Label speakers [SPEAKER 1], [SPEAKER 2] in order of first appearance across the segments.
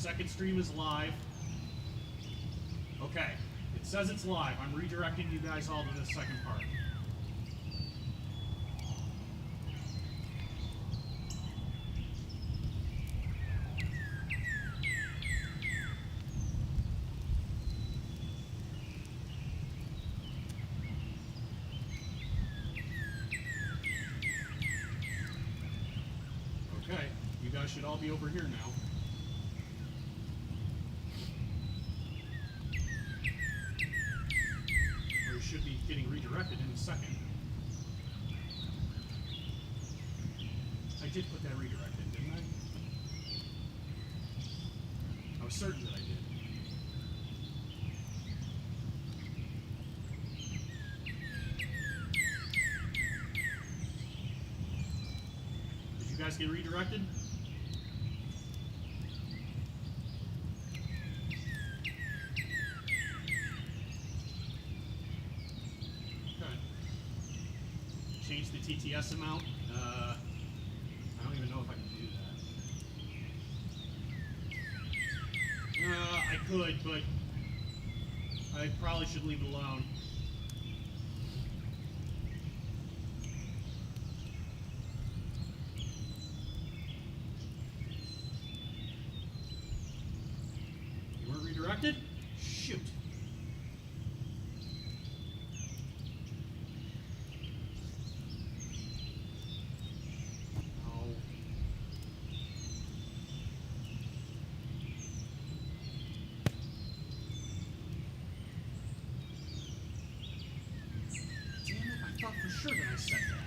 [SPEAKER 1] second stream is live. Okay, it says it's live. I'm redirecting you guys all to the second part. Okay, you guys should all be over here now. Or you should be getting redirected in a second. I did put that redirect in, didn't I? I was certain that I did. Did you guys get redirected? Okay. Change the TTS amount. I don't even know if I can do that. I could, but I probably should leave it alone. You weren't redirected? Shoot. For sure that I said that.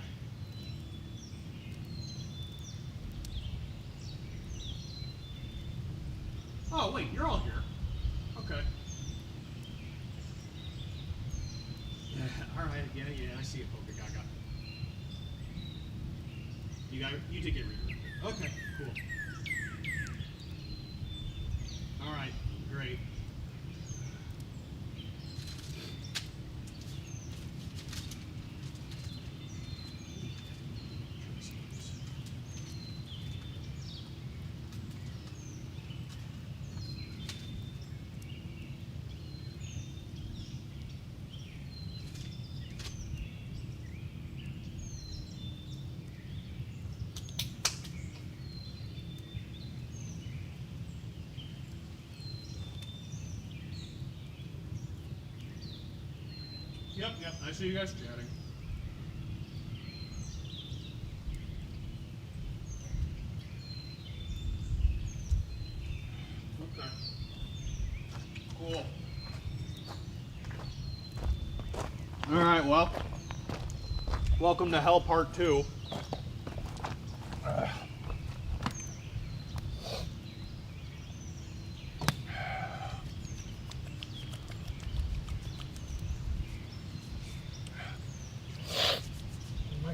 [SPEAKER 1] Oh wait, you're all here. Okay. All right. Yeah. I see it, Poker Gaga. You did get redirected. Okay. Cool. All right. Great. Yep, I see you guys chatting. Okay. Cool. Alright, well, welcome to Hell Part 2.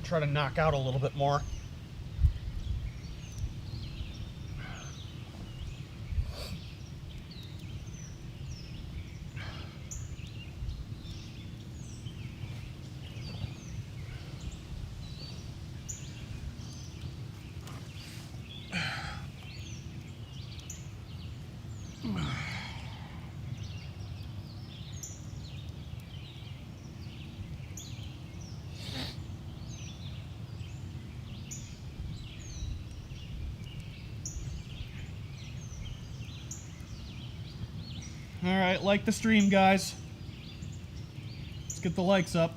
[SPEAKER 1] Try to knock out a little bit more. Alright, like the stream, guys. Let's get the likes up.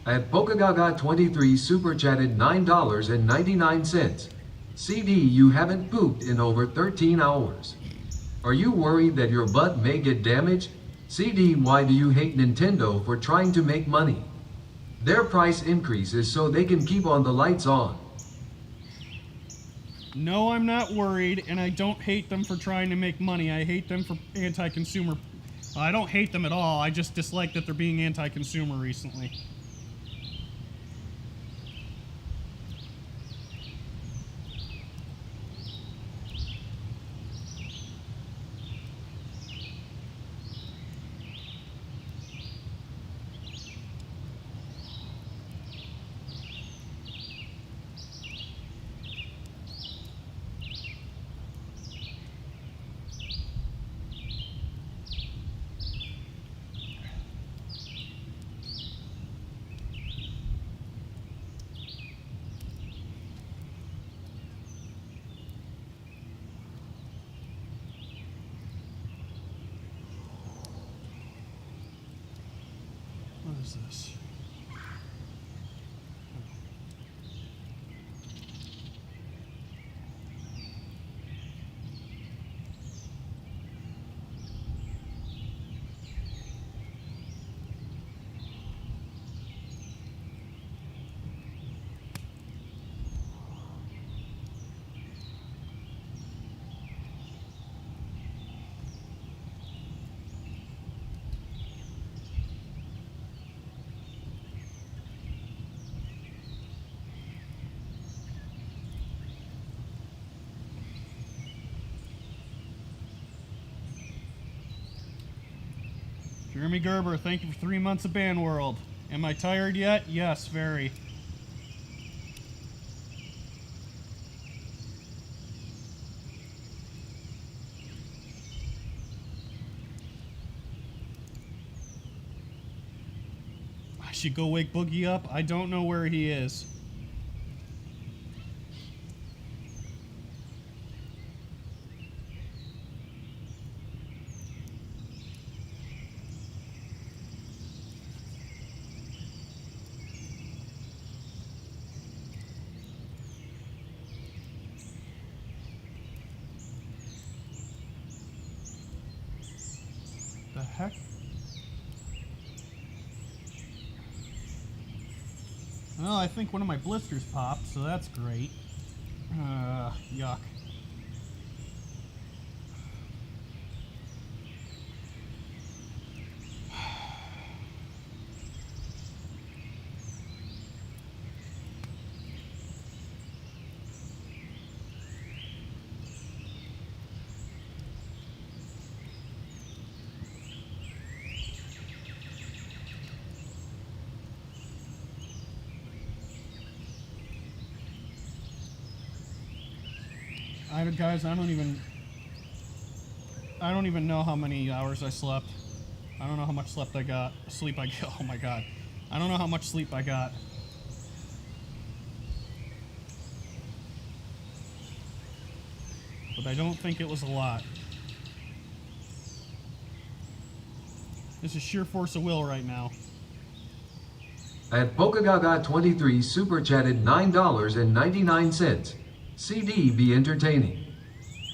[SPEAKER 2] At PokeGaga23 super chatted $9.99. CD, you haven't pooped in over 13 hours. Are you worried that your butt may get damaged? CD, why do you hate Nintendo for trying to make money? Their price increase is so they can keep on the lights on.
[SPEAKER 3] No, I'm not worried, and I don't hate them for trying to make money. I hate them for anti-consumer. I don't hate them at all. I just dislike that they're being anti-consumer recently. What is this? Jeremy Gerber, thank you for 3 months of Band World. Am I tired yet? Yes, very. I should go wake Boogie up. I don't know where he is. The heck? Well, I think one of my blisters popped, so that's great. Yuck. Guys, I don't even know how many hours I slept. I don't know how much sleep I got. Oh my god. I don't know how much sleep I got. But I don't think it was a lot. This is sheer force of will right now.
[SPEAKER 2] At Pokagaga23 super chatted $9.99. CD, be entertaining.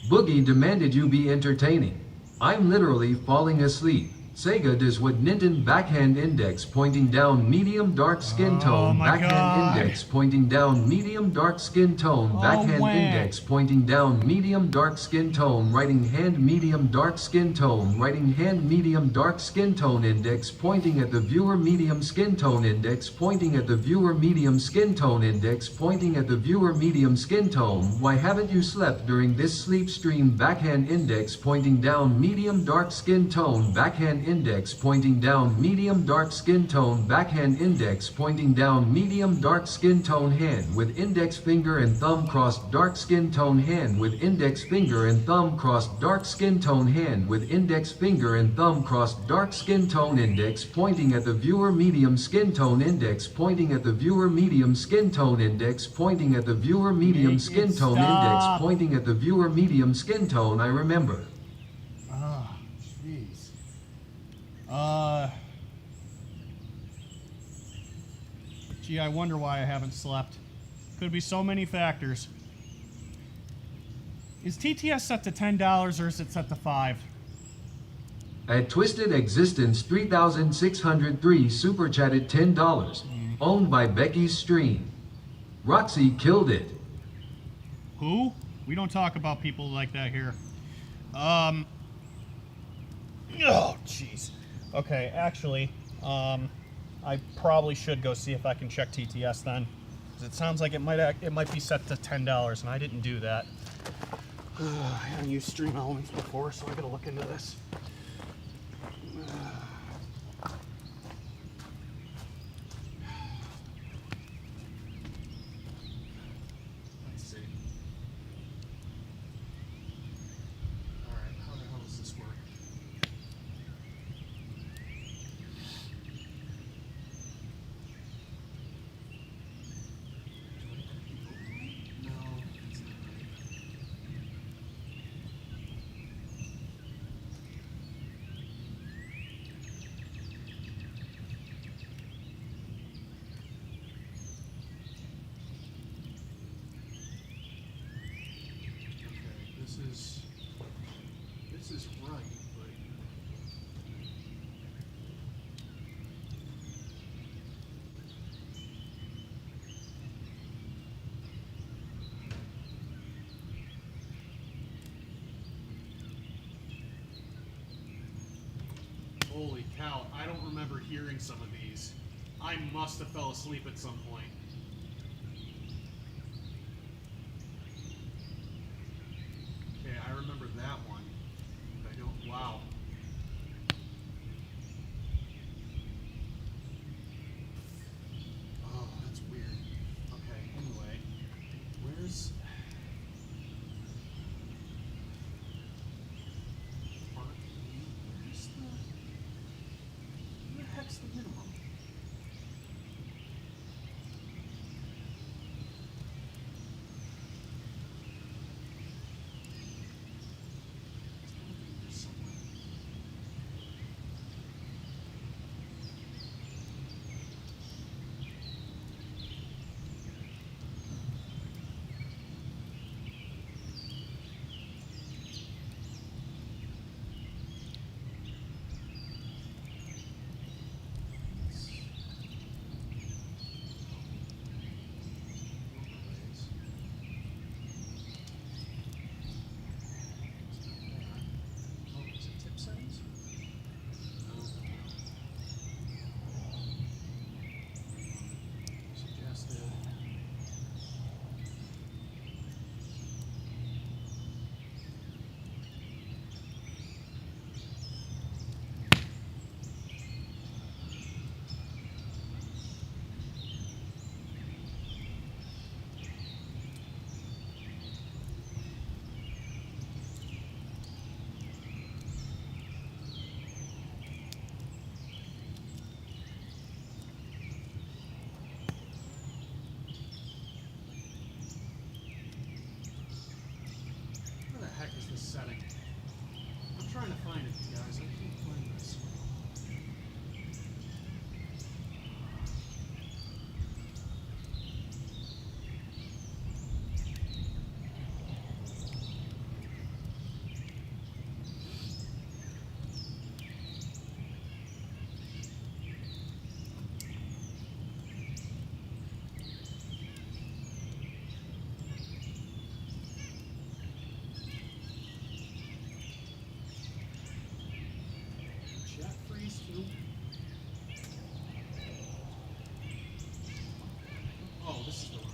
[SPEAKER 2] Boogie demanded you be entertaining. I'm literally falling asleep. Sega does what Nintendo backhand index pointing down medium dark skin tone backhand index pointing down medium dark skin tone backhand index pointing down medium dark skin tone writing hand medium dark skin tone writing hand medium dark skin tone index pointing at the viewer medium skin tone index pointing at the viewer medium skin tone index pointing at the viewer medium skin tone. Why haven't you slept during this sleep stream? Backhand index pointing down medium dark skin tone backhand index pointing down medium dark skin tone backhand index pointing down medium dark skin tone hand with index finger and thumb crossed dark skin tone hand with index finger and thumb crossed dark skin tone hand with index finger and thumb crossed dark skin tone index pointing at the viewer medium skin tone index pointing at the viewer medium skin tone index pointing at the viewer medium skin tone index pointing at the viewer medium skin tone. I remember.
[SPEAKER 3] Gee, I wonder why I haven't slept. Could be so many factors. Is TTS set to $10 or is it set to $5?
[SPEAKER 2] At Twisted Existence 3603 super chatted $10. Owned by Becky's Stream. Roxy killed it.
[SPEAKER 3] Who? We don't talk about people like that here. Oh, jeez. Okay, actually, I probably should go see if I can check TTS then. 'Cause it sounds like it might be set to $10, and I didn't do that. I haven't used Stream Elements before, so I gotta look into this.
[SPEAKER 1] Let's see. Alright, how the hell does this work? No, that's not right. Okay, this is right, but holy cow, I don't remember hearing some of these. I must have fell asleep at some point. Okay, I remember that one. But I don't. Wow. Oh, that's weird. Okay, anyway. Where's. Where's the. Where the heck's the minimum? Setting. I'm trying to find it, you guys. I can't find this. Chat freeze too. Oh, this is the one.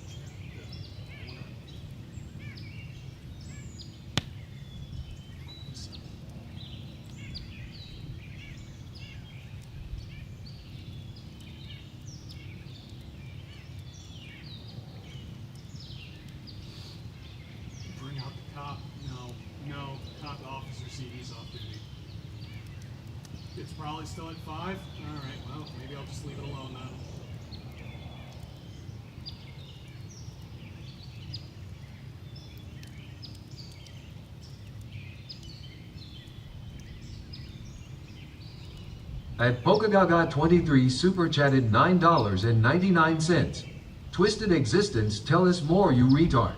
[SPEAKER 1] Bring out the cop. No, cop officer CD's off duty. It's probably still at 5? Alright, well, maybe I'll just leave it alone then.
[SPEAKER 2] At PolkaGaga23 super chatted $9.99. Twisted Existence, tell us more, you retard.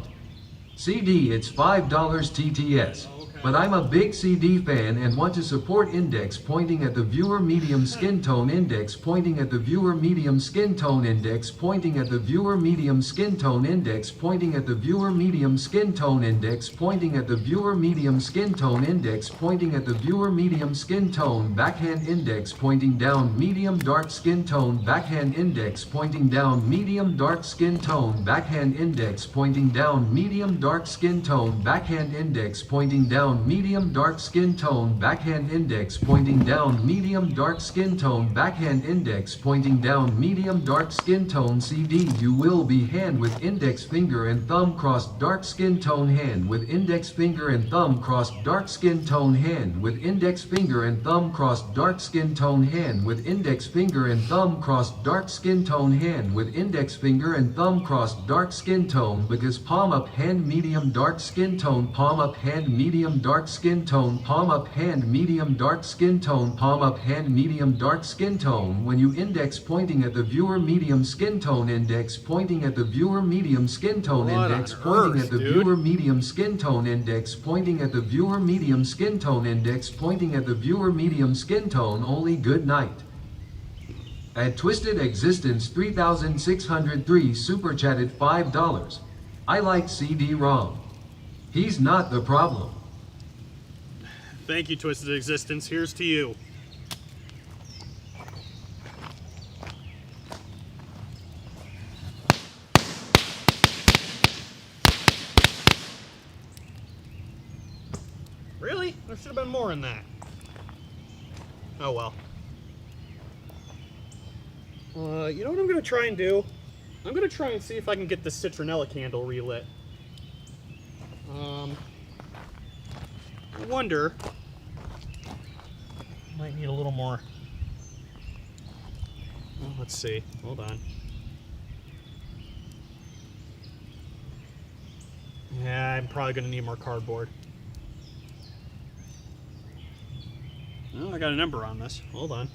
[SPEAKER 2] CD, it's $5 TTS.
[SPEAKER 1] Oh, okay.
[SPEAKER 2] But I'm a big CD fan and want to support index pointing at the viewer medium skin tone index pointing at the viewer medium skin tone index pointing at the viewer medium skin tone index pointing at the viewer medium skin tone index pointing at the viewer medium skin tone index pointing at the viewer medium skin tone backhand index pointing down medium dark skin tone backhand index pointing down medium dark skin tone backhand index pointing down medium dark skin tone backhand index pointing down medium dark skin tone backhand index pointing down medium dark skin tone backhand index pointing down medium dark skin tone CD. You will be hand with index finger and thumb crossed dark skin tone hand with index finger and thumb crossed dark skin tone hand with index finger and thumb crossed dark skin tone hand with index finger and thumb crossed dark skin tone hand with index finger and thumb crossed dark skin tone because palm up hand medium dark skin tone palm up hand medium dark skin tone palm up hand medium dark skin tone palm up hand medium dark skin tone when you index pointing at the viewer medium skin tone index pointing at the viewer medium skin tone
[SPEAKER 3] What
[SPEAKER 2] index
[SPEAKER 3] on
[SPEAKER 2] pointing
[SPEAKER 3] earth,
[SPEAKER 2] at the
[SPEAKER 3] dude?
[SPEAKER 2] viewer medium skin tone index pointing at the viewer medium skin tone index pointing at the viewer medium skin tone only good night. At Twisted Existence 3603 super chatted $5. I like CD-ROM. He's not the problem.
[SPEAKER 3] Thank you, Twisted Existence. Here's to you. Really? There should have been more in that. Oh well. You know what I'm going to try and do? I'm going to try and see if I can get the citronella candle relit. I wonder. Might need a little more. Well, let's see. Hold on. Yeah, I'm probably going to need more cardboard. Well, I got a number on this. Hold on.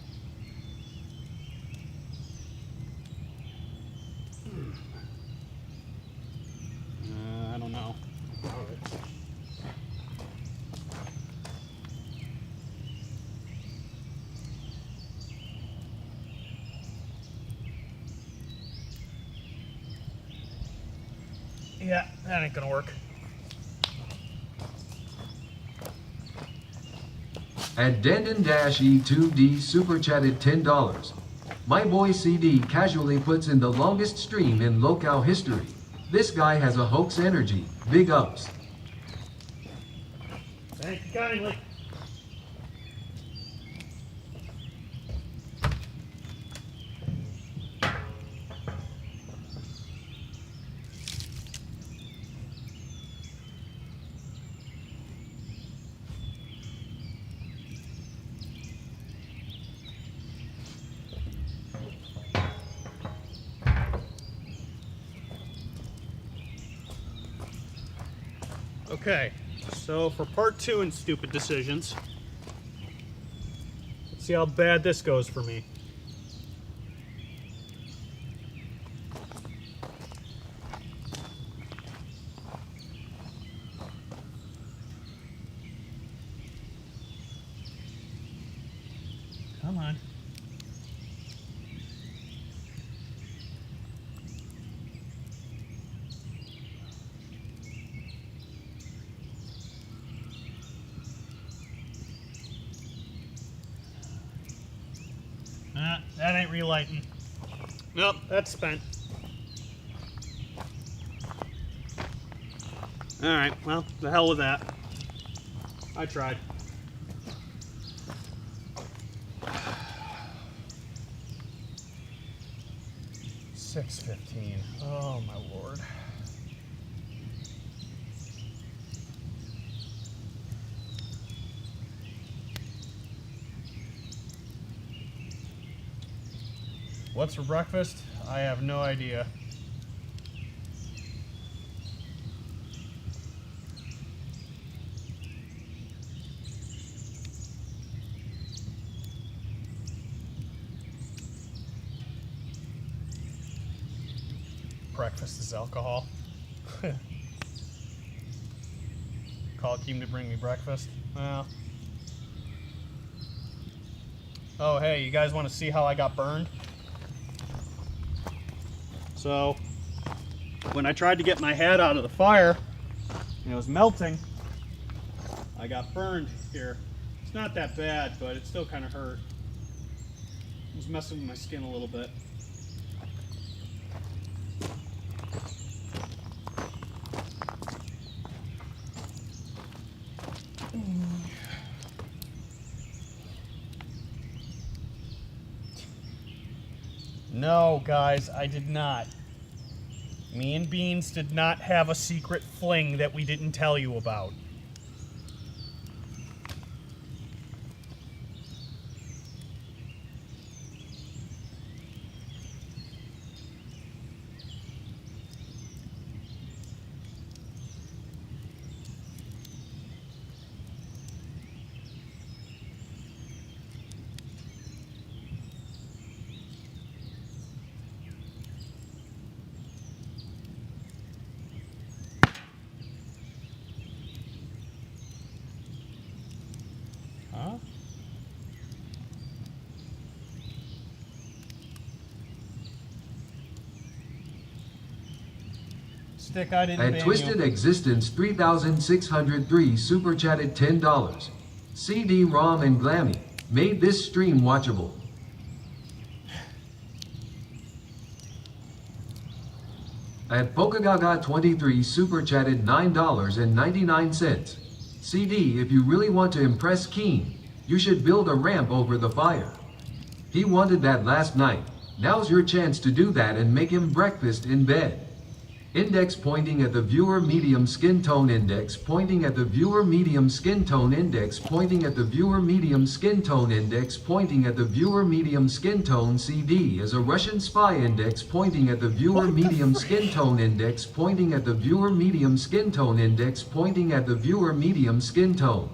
[SPEAKER 3] I don't know. All right. Yeah, that ain't gonna work.
[SPEAKER 2] At Dandon-E2D super chatted $10. My boy CD casually puts in the longest stream in Local history. This guy has a hoax energy. Big ups.
[SPEAKER 3] Thank you kindly. Okay, so for part 2 in Stupid Decisions, let's see how bad this goes for me. Come on. That ain't relighting. Nope, that's spent. Alright, well, the hell with that. I tried. $6.15. Oh my lord. What's for breakfast? I have no idea. Breakfast is alcohol. Call Keem to bring me breakfast. Well. Oh, hey, you guys want to see how I got burned? So, when I tried to get my head out of the fire, and it was melting, I got burned here. It's not that bad, but it still kind of hurt. It was messing with my skin a little bit. No, guys, I did not. Me and Beans did not have a secret fling that we didn't tell you about. Huh? Stick, I didn't ban
[SPEAKER 2] At Twisted
[SPEAKER 3] you.
[SPEAKER 2] Existence 3603 super chatted $10. CD-ROM and Glammy made this stream watchable. At Pokagaga23 super chatted $9.99. CD, if you really want to impress KEEM, you should build a ramp over the fire. He wanted that last night. Now's your chance to do that and make him breakfast in bed. Index pointing at the viewer medium skin tone index pointing at the viewer medium skin tone index pointing at the viewer medium skin tone index pointing at the viewer medium skin tone. CD is a Russian spy index pointing at the viewer medium skin tone index pointing at the viewer medium skin tone index pointing at the viewer medium skin tone.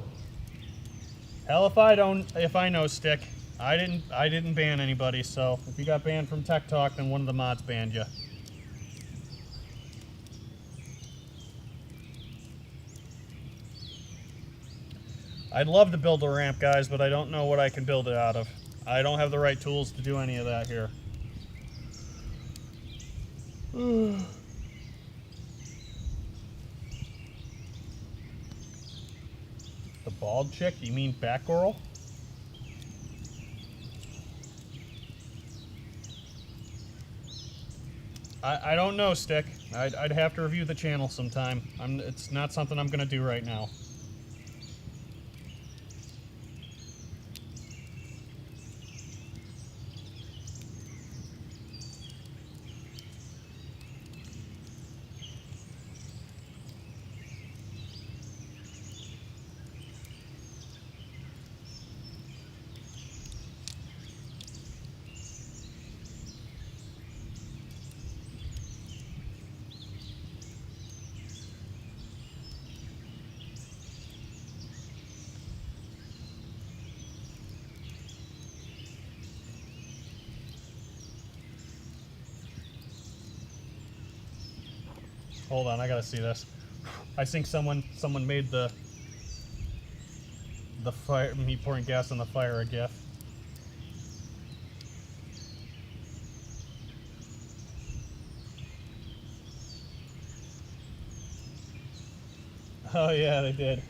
[SPEAKER 3] Hell if I know, Stick. I didn't ban anybody, so if you got banned from Tech Talk, then one of the mods banned you. I'd love to build a ramp, guys, but I don't know what I can build it out of. I don't have the right tools to do any of that here. The bald chick? You mean Batgirl? I don't know, Stick. I'd have to review the channel sometime. It's not something I'm gonna do right now. Hold on, I gotta see this. I think someone made the fire, me pouring gas on the fire, a GIF. Oh yeah, they did.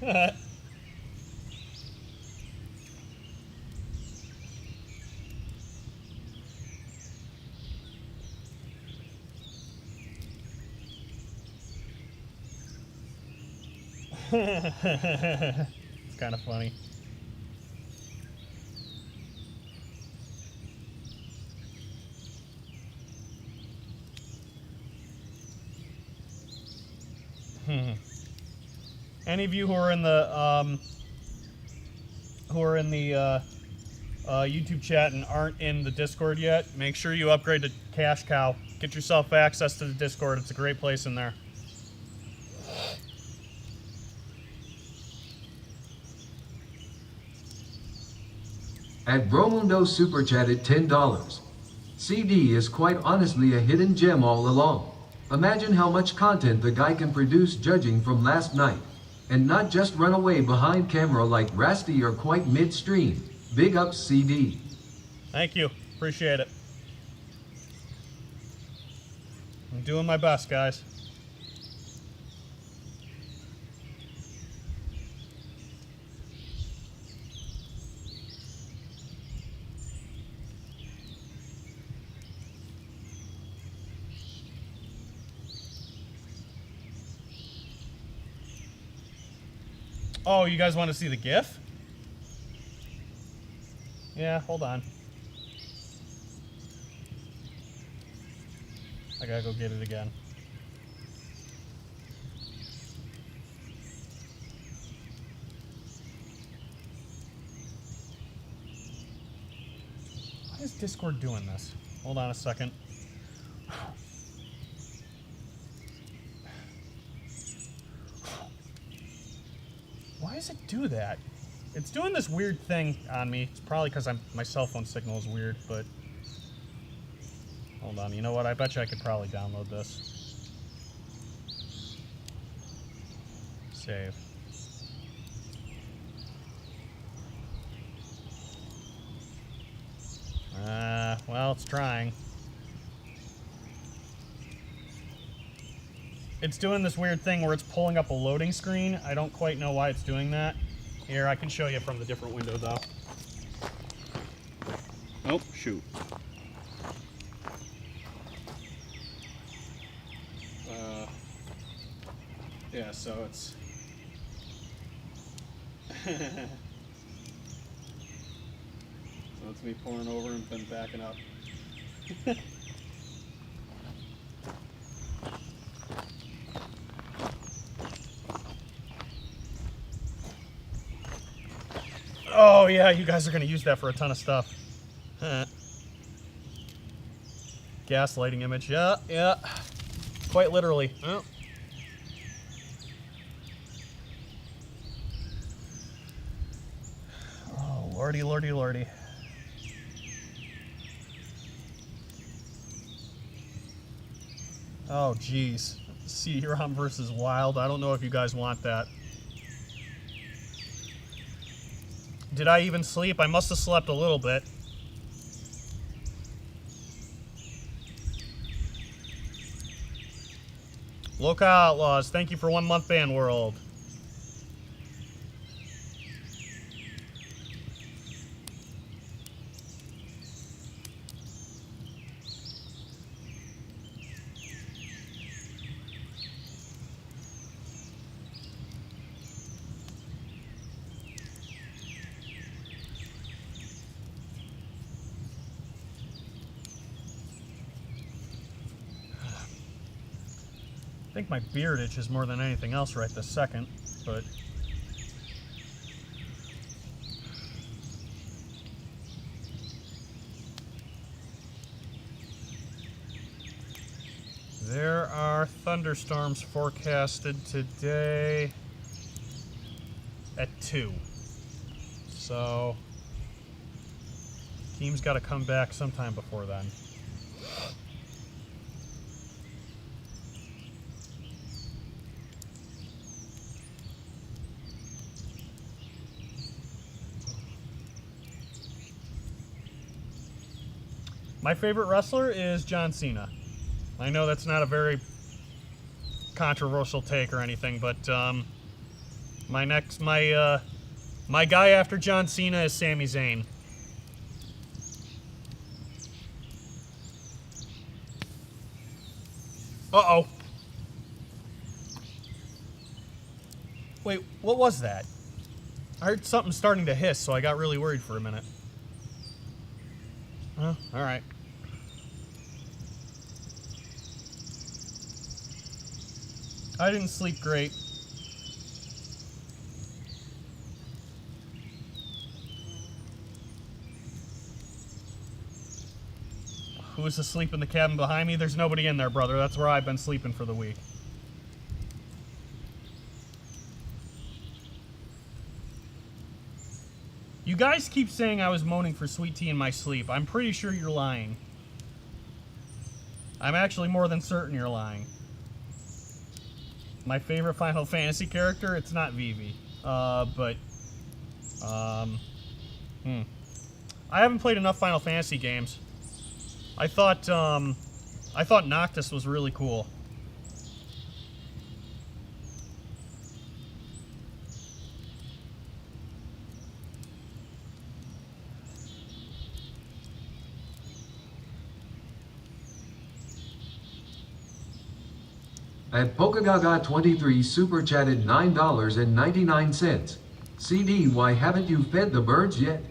[SPEAKER 3] It's kind of funny. Any of you who are in the YouTube chat and aren't in the Discord yet, make sure you upgrade to Cash Cow. Get yourself access to the Discord. It's a great place in there.
[SPEAKER 2] At Bromundo super chatted $10. CD is quite honestly a hidden gem all along. Imagine how much content the guy can produce judging from last night. And not just run away behind camera like Rasty or quite midstream. Big ups, CD.
[SPEAKER 3] Thank you. Appreciate it. I'm doing my best, guys. Oh, you guys want to see the GIF? Yeah, hold on. I gotta go get it again. Why is Discord doing this? Hold on a second. Why does it do that? It's doing this weird thing on me. It's probably because my cell phone signal is weird, but hold on. You know what? I bet you I could probably download this. Save. Well, it's trying. It's doing this weird thing where it's pulling up a loading screen. I don't quite know why it's doing that. Here, I can show you from the different window, though. Oh, shoot. Yeah, so it's... So it's me pulling over and then backing up. Oh yeah, you guys are gonna use that for a ton of stuff. Gaslighting image, yeah. Quite literally. Oh. Oh, lordy, lordy, lordy. Oh, geez. CD-ROM versus Wild. I don't know if you guys want that. Did I even sleep? I must have slept a little bit. Local Outlaws, thank you for 1 month ban world. I think my beard itches more than anything else right this second, but there are thunderstorms forecasted today at 2. So KEEM's got to come back sometime before then. My favorite wrestler is John Cena. I know that's not a very controversial take or anything, but my guy after John Cena is Sami Zayn. Uh-oh. Wait, what was that? I heard something starting to hiss, so I got really worried for a minute. Oh, all right. I didn't sleep great. Who's asleep in the cabin behind me? There's nobody in there, brother. That's where I've been sleeping for the week. You guys keep saying I was moaning for sweet tea in my sleep. I'm pretty sure you're lying. I'm actually more than certain you're lying. my favorite Final Fantasy character, it's not Vivi. I haven't played enough Final Fantasy games. I thought Noctis was really cool.
[SPEAKER 2] At Pokagaga23 super chatted $9.99. CD, why haven't you fed the birds yet?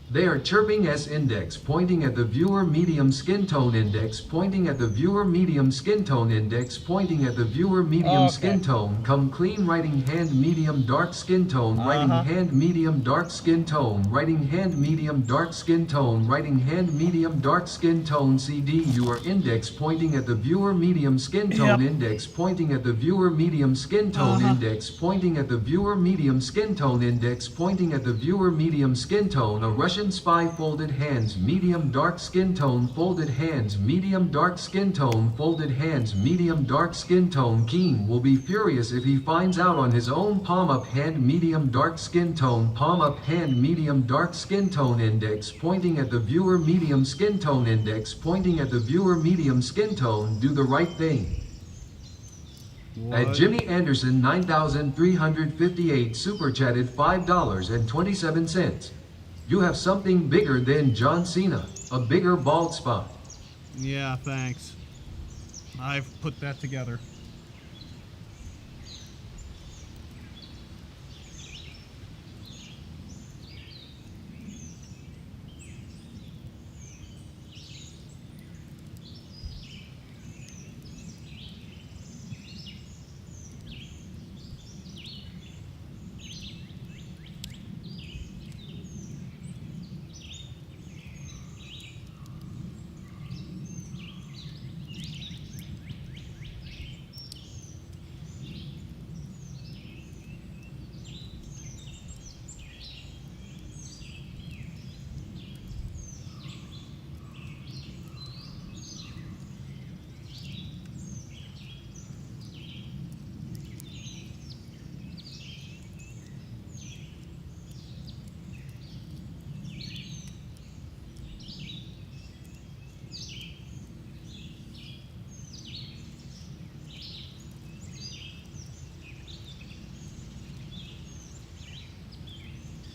[SPEAKER 2] They are chirping S index pointing at the viewer medium skin tone index pointing at the viewer medium skin tone index pointing at the viewer medium skin tone. Come clean writing hand medium dark skin tone writing hand medium dark skin tone writing hand medium dark skin tone writing hand medium dark skin tone. CD, your index pointing at the viewer medium skin tone index pointing at the viewer medium skin tone index pointing at the viewer medium skin tone index pointing at the viewer medium skin tone. A Russian spy folded hands medium dark skin tone folded hands medium dark skin tone folded hands medium dark skin tone. KEEM will be furious if he finds out on his own. Palm up hand medium dark skin tone palm up hand medium dark skin tone index pointing at the viewer medium skin tone index pointing at the viewer medium skin tone. Do the right thing. At Jimmy Anderson 9358 super chatted $5.27. You have something bigger than John Cena, a bigger bald spot.
[SPEAKER 3] Yeah, thanks. I've put that together.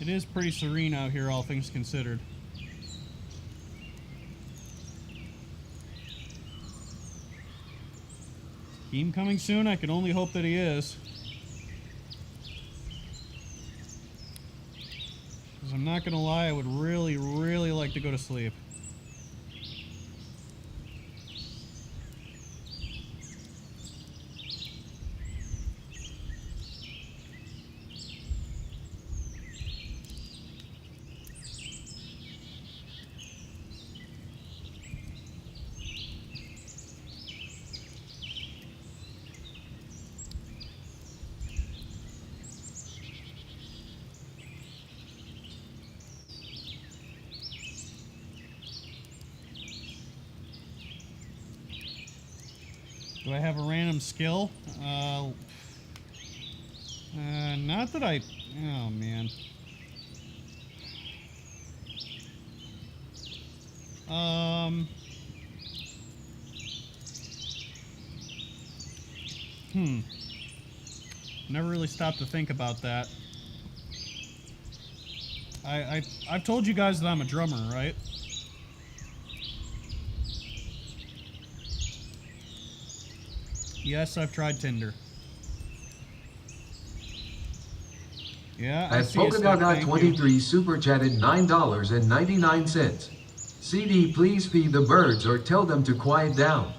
[SPEAKER 3] It is pretty serene out here, all things considered. KEEM coming soon? I can only hope that he is. Because I'm not going to lie, I would really, really like to go to sleep. Do I have a random skill? Not that I... Oh, man. Never really stopped to think about that. I've told you guys that I'm a drummer, right? Yes, I've tried Tinder. Yeah, I
[SPEAKER 2] At
[SPEAKER 3] see a step, thank you.
[SPEAKER 2] Polkadot23 super chatted $9.99. CD, please feed the birds or tell them to quiet down.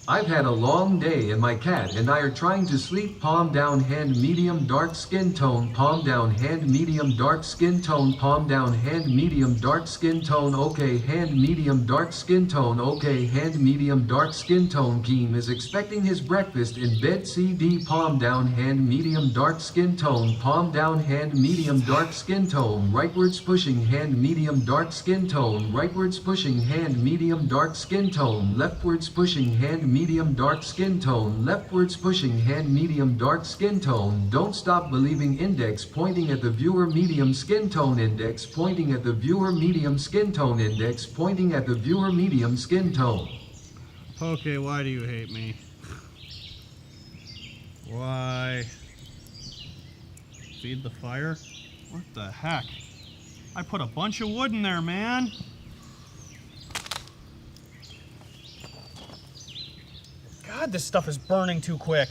[SPEAKER 2] I've had a long day and my cat and I are trying to sleep. Palm down hand medium dark skin tone palm down hand medium dark skin tone palm down hand medium dark skin tone. Okay, hand medium dark skin tone. Okay, hand medium dark skin tone. KEEM is expecting his breakfast in bed. CD, palm down hand medium dark skin tone palm down hand medium dark skin tone rightwards pushing hand medium dark skin tone rightwards pushing hand medium dark skin tone leftwards pushing hand medium medium dark skin tone, leftwards pushing hand medium dark skin tone, don't stop believing index pointing at the viewer medium skin tone index pointing at the viewer medium skin tone index pointing at the viewer medium skin tone.
[SPEAKER 3] Okay, why do you hate me? Why? Feed the fire? What the heck? I put a bunch of wood in there, man. God, this stuff is burning too quick.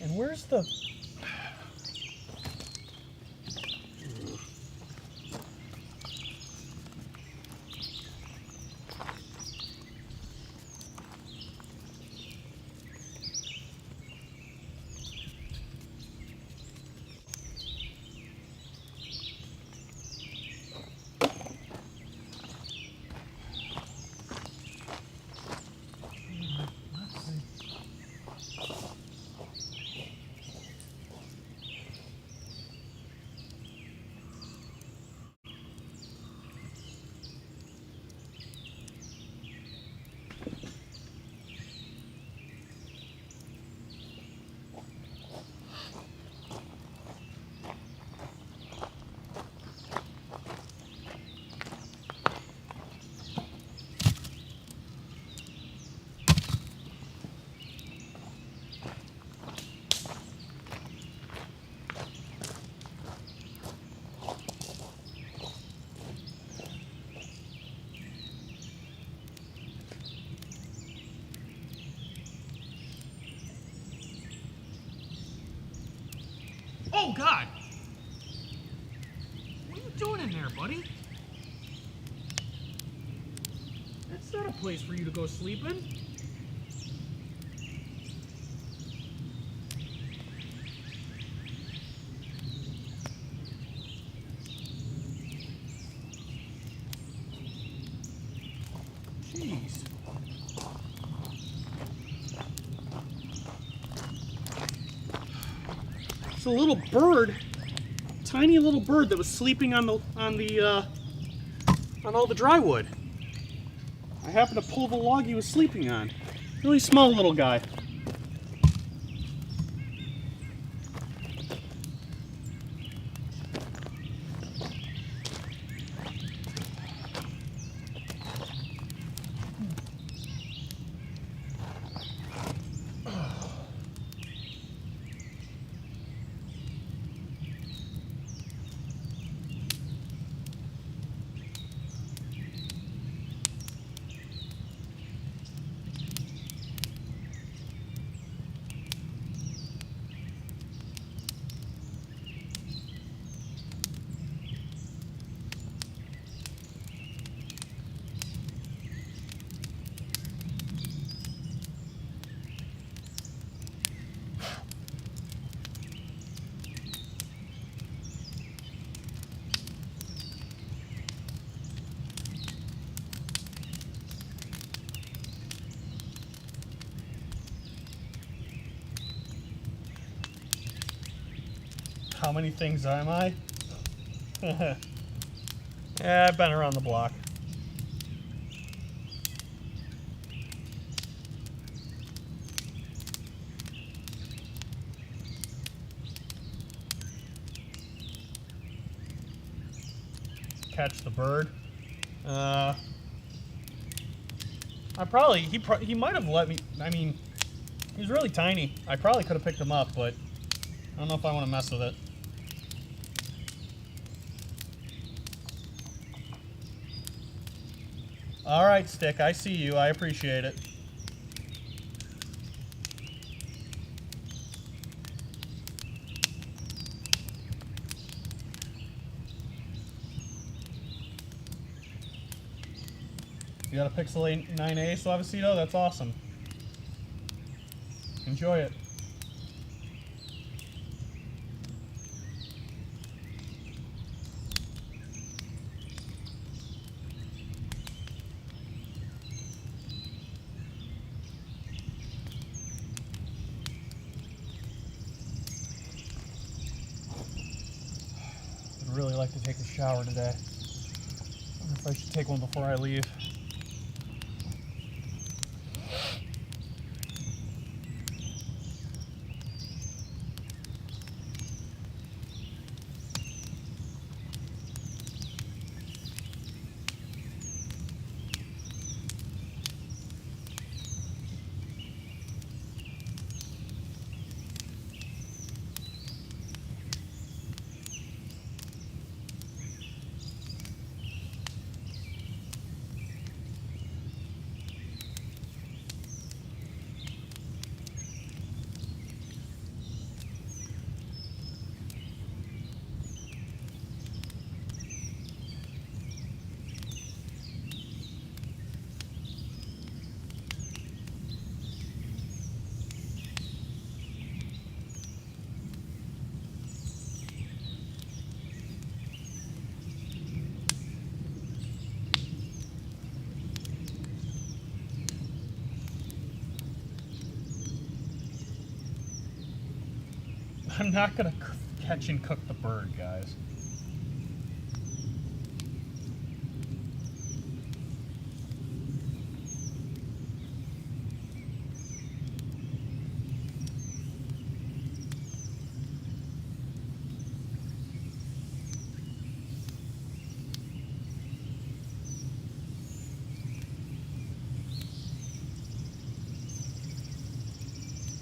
[SPEAKER 3] And where's the... Oh, God! What are you doing in there, buddy? That's not a place for you to go sleep in. Jeez. It's a little bird, tiny little bird that was sleeping on all the drywood. I happened to pull the log he was sleeping on. Really small little guy. How many things am I? Yeah, I've been around the block. Catch the bird. He might have let me. I mean, he was really tiny. I probably could have picked him up, but I don't know if I want to mess with it. All right, Stick, I see you. I appreciate it. You got a Pixel 9A Suavecito? That's awesome. Enjoy it. I'd really like to take a shower today. if I should take one before I leave. I'm not gonna catch and cook the bird, guys.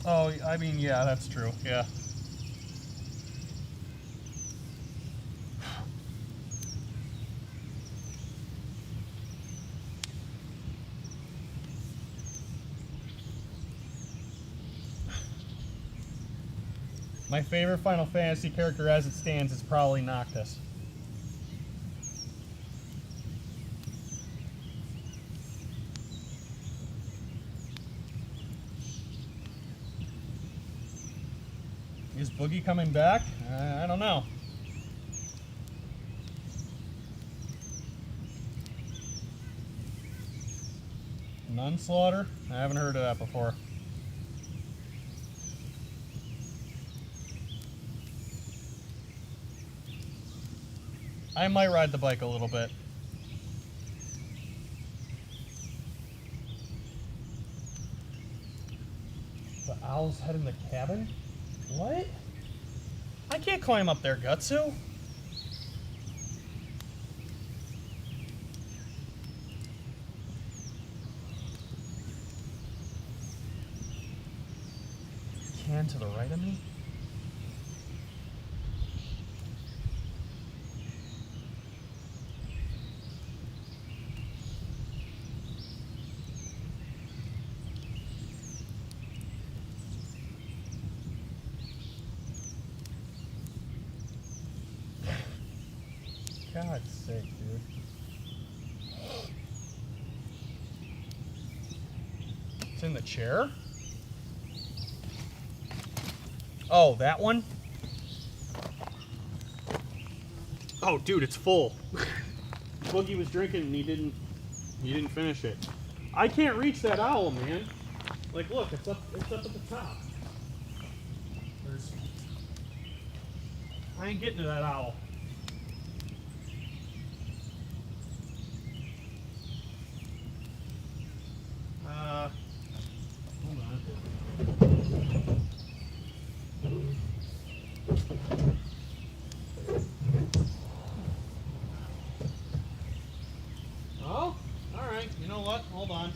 [SPEAKER 3] Oh, I mean, yeah, that's true, yeah. My favorite Final Fantasy character as it stands is probably Noctis. Is Boogie coming back? I don't know. Nunslaughter? I haven't heard of that before. I might ride the bike a little bit. The owl's head in the cabin? What? I can't climb up there, Gutsu. Can to the right of me? God's sake, dude. It's in the chair? Oh, that one? Oh, dude, it's full. Boogie was drinking and he didn't finish it. I can't reach that owl, man. Like, look, it's up at the top. I ain't getting to that owl. Hold on. Oh, all right. You know what? Hold on.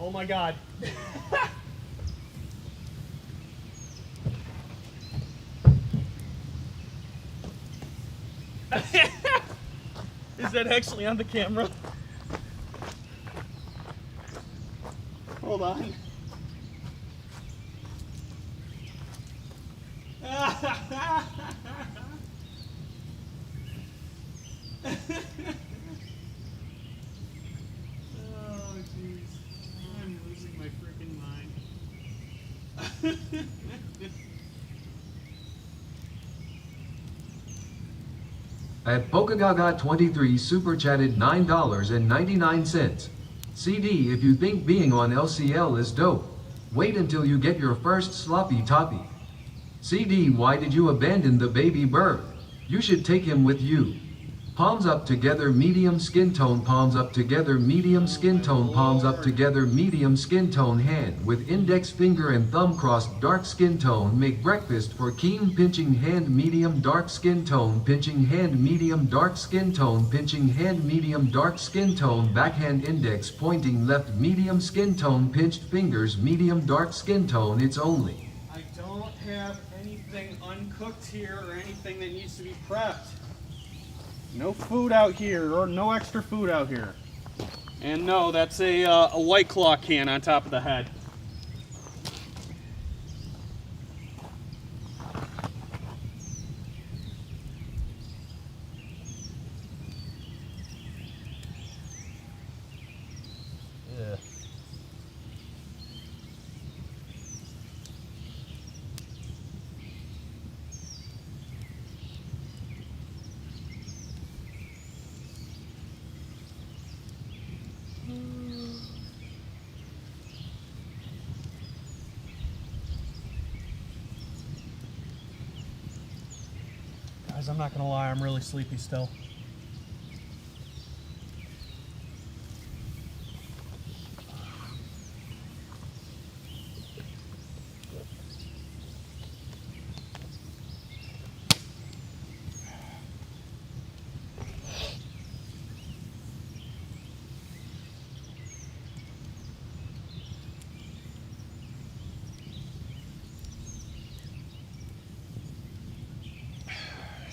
[SPEAKER 3] Oh my God. Is that actually on the camera? Hold on. Oh, jeez.
[SPEAKER 2] At Polkagaga 23 super chatted $9.99. CD, if you think being on LCL is dope, wait until you get your first sloppy toppy. CD, why did you abandon the baby bird? You should take him with you. Palms up together, medium skin tone, palms up together, medium skin tone, palms up together, medium skin tone, hand with index finger and thumb crossed, dark skin tone, make breakfast for KEEM, pinching hand, medium dark skin tone, pinching hand, medium dark skin tone, pinching hand, medium dark skin tone, backhand index pointing left, medium skin tone, pinched fingers, medium dark skin tone, it's only.
[SPEAKER 3] I don't have anything uncooked here or anything that needs to be prepped. No food out here, or no extra food out here. And no, that's a White Claw can on top of the head. Yeah. Guys, I'm not gonna lie, I'm really sleepy still.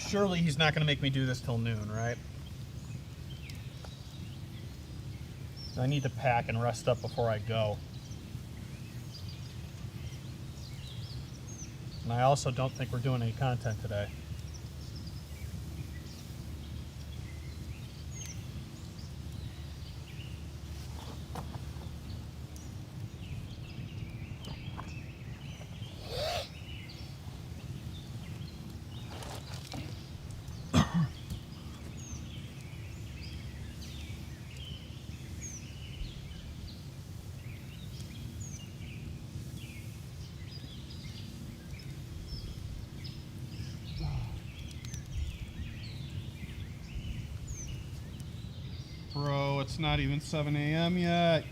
[SPEAKER 3] Surely he's not going to make me do this till noon, right? I need to pack and rest up before I go. And I also don't think we're doing any content today. Bro, it's not even 7 a.m. yet.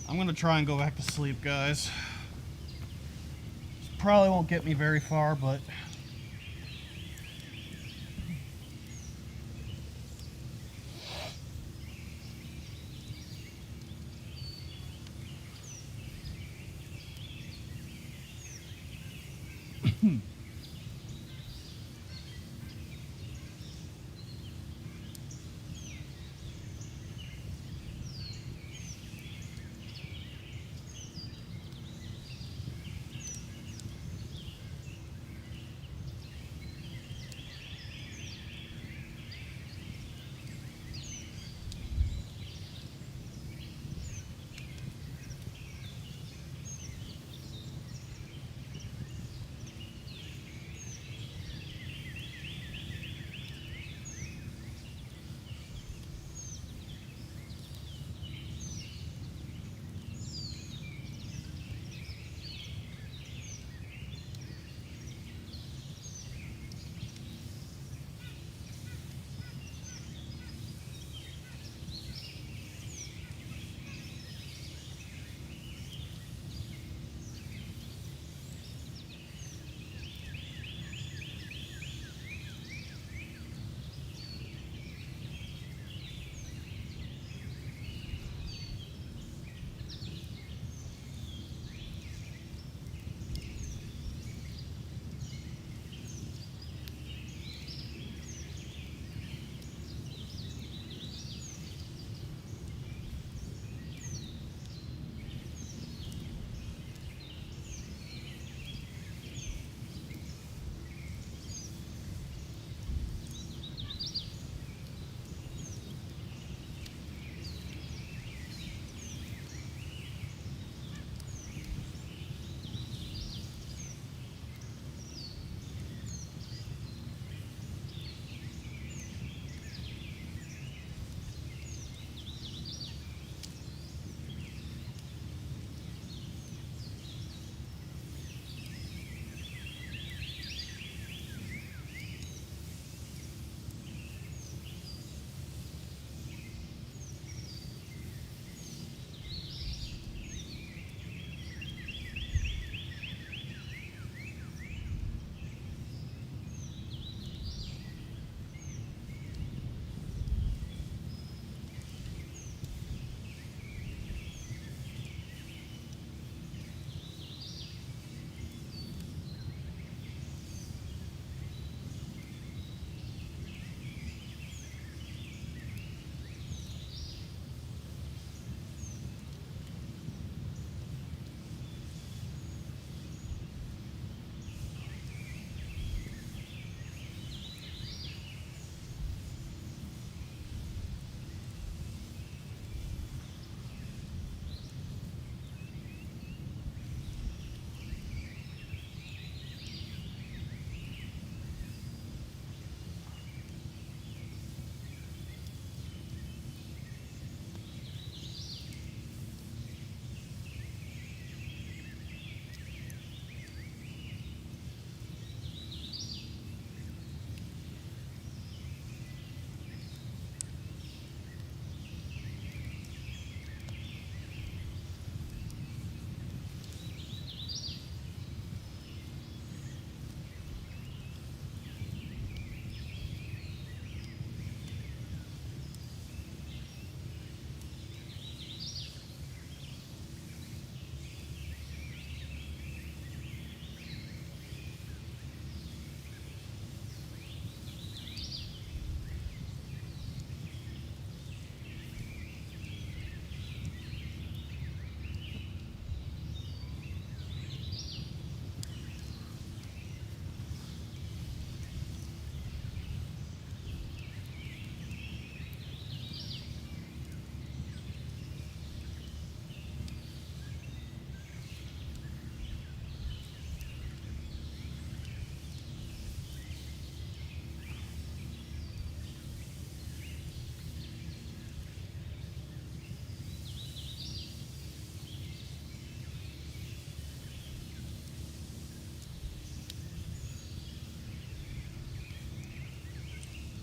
[SPEAKER 3] I'm gonna try and go back to sleep, guys. This probably won't get me very far, but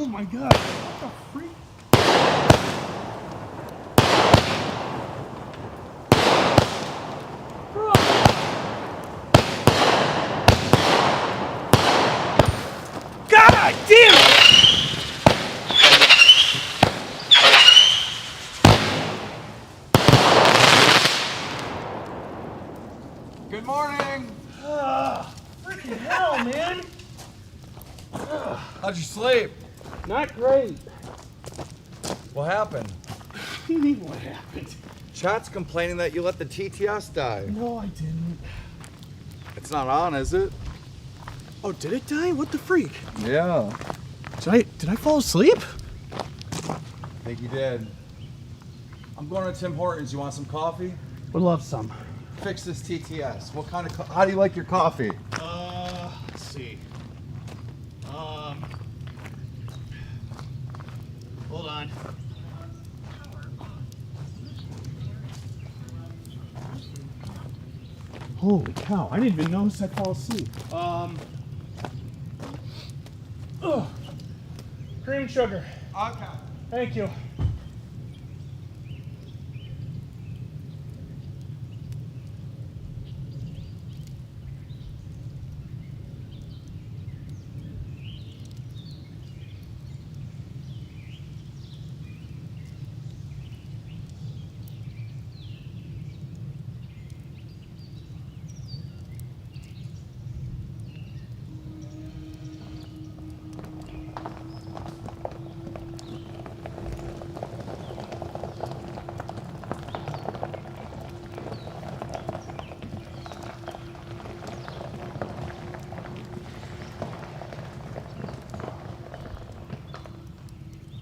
[SPEAKER 3] Oh my god, what the freak? God damn it!
[SPEAKER 4] Good morning.
[SPEAKER 3] Freaking hell, man!
[SPEAKER 4] How'd you sleep?
[SPEAKER 3] Not great.
[SPEAKER 4] What happened?
[SPEAKER 3] What do you mean what happened?
[SPEAKER 4] Chat's complaining that you let the TTS die.
[SPEAKER 3] No, I didn't.
[SPEAKER 4] It's not on, is it?
[SPEAKER 3] Oh, did it die? What the freak?
[SPEAKER 4] Yeah.
[SPEAKER 3] Did I fall asleep?
[SPEAKER 4] I think you did. I'm going to Tim Hortons. You want some coffee?
[SPEAKER 3] Would love some.
[SPEAKER 4] Fix this TTS. What kind of how do you like your coffee?
[SPEAKER 3] Let's see. Hold on. Holy cow, I didn't even notice I fall asleep. Cream and sugar.
[SPEAKER 4] Okay.
[SPEAKER 3] Thank you.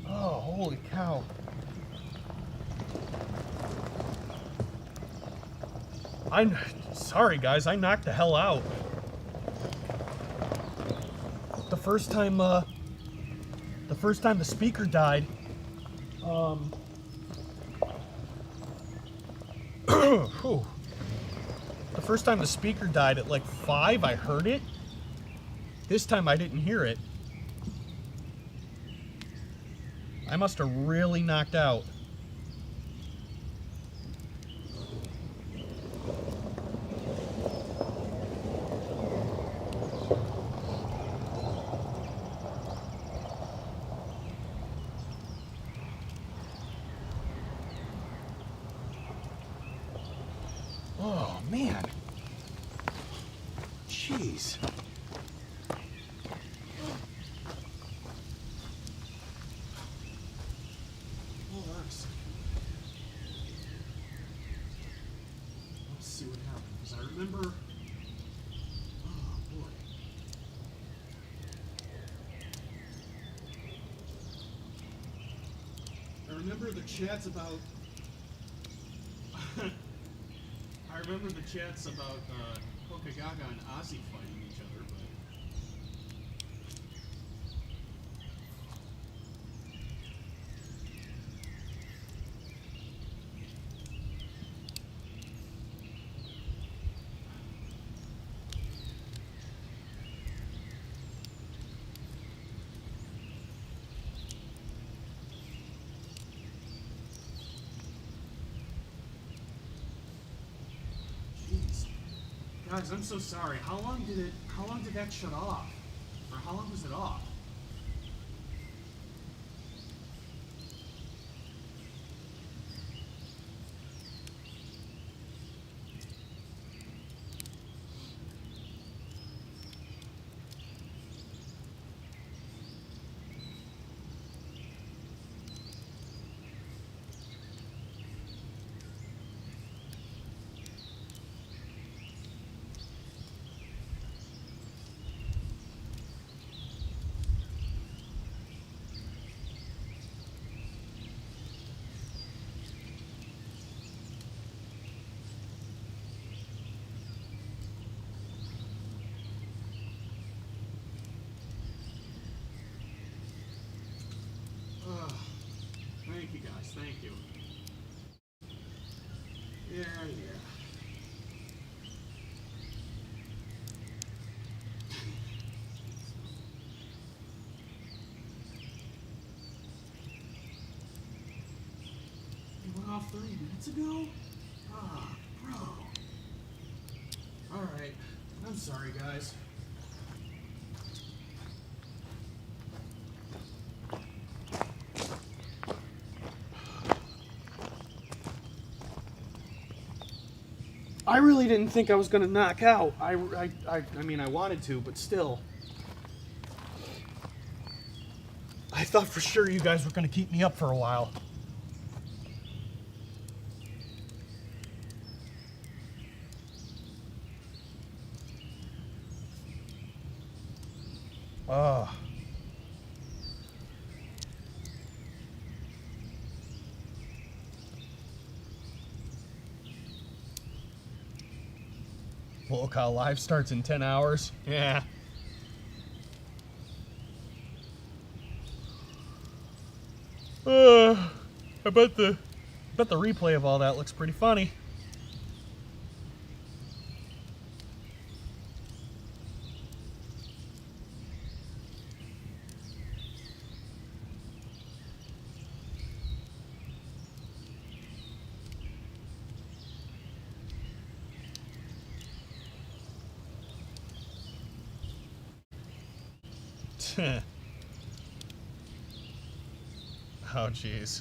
[SPEAKER 3] Holy cow. I'm sorry, guys. I knocked the hell out. The first time the speaker died, whew. The first time the speaker died at like 5, I heard it. This time I didn't hear it. I must have really knocked out. Oh, man. Jeez. Hold on a second. Let's see what happened, because I remember... Oh, boy. I remember the chats about... I remember the chats about Kokagaga and Ozzy fighting each other, but... Jeez. Guys, I'm so sorry. How long did that shut off? Or how long was it off?
[SPEAKER 1] 30 minutes ago? Ah, bro. Alright, I'm sorry, guys. I really didn't think I was gonna knock out. I mean, I wanted to, but still. I thought for sure you guys were gonna keep me up for a while. Ah. Lolcow Live starts in 10 hours. Yeah. I bet the replay of all that looks pretty funny. Oh, jeez.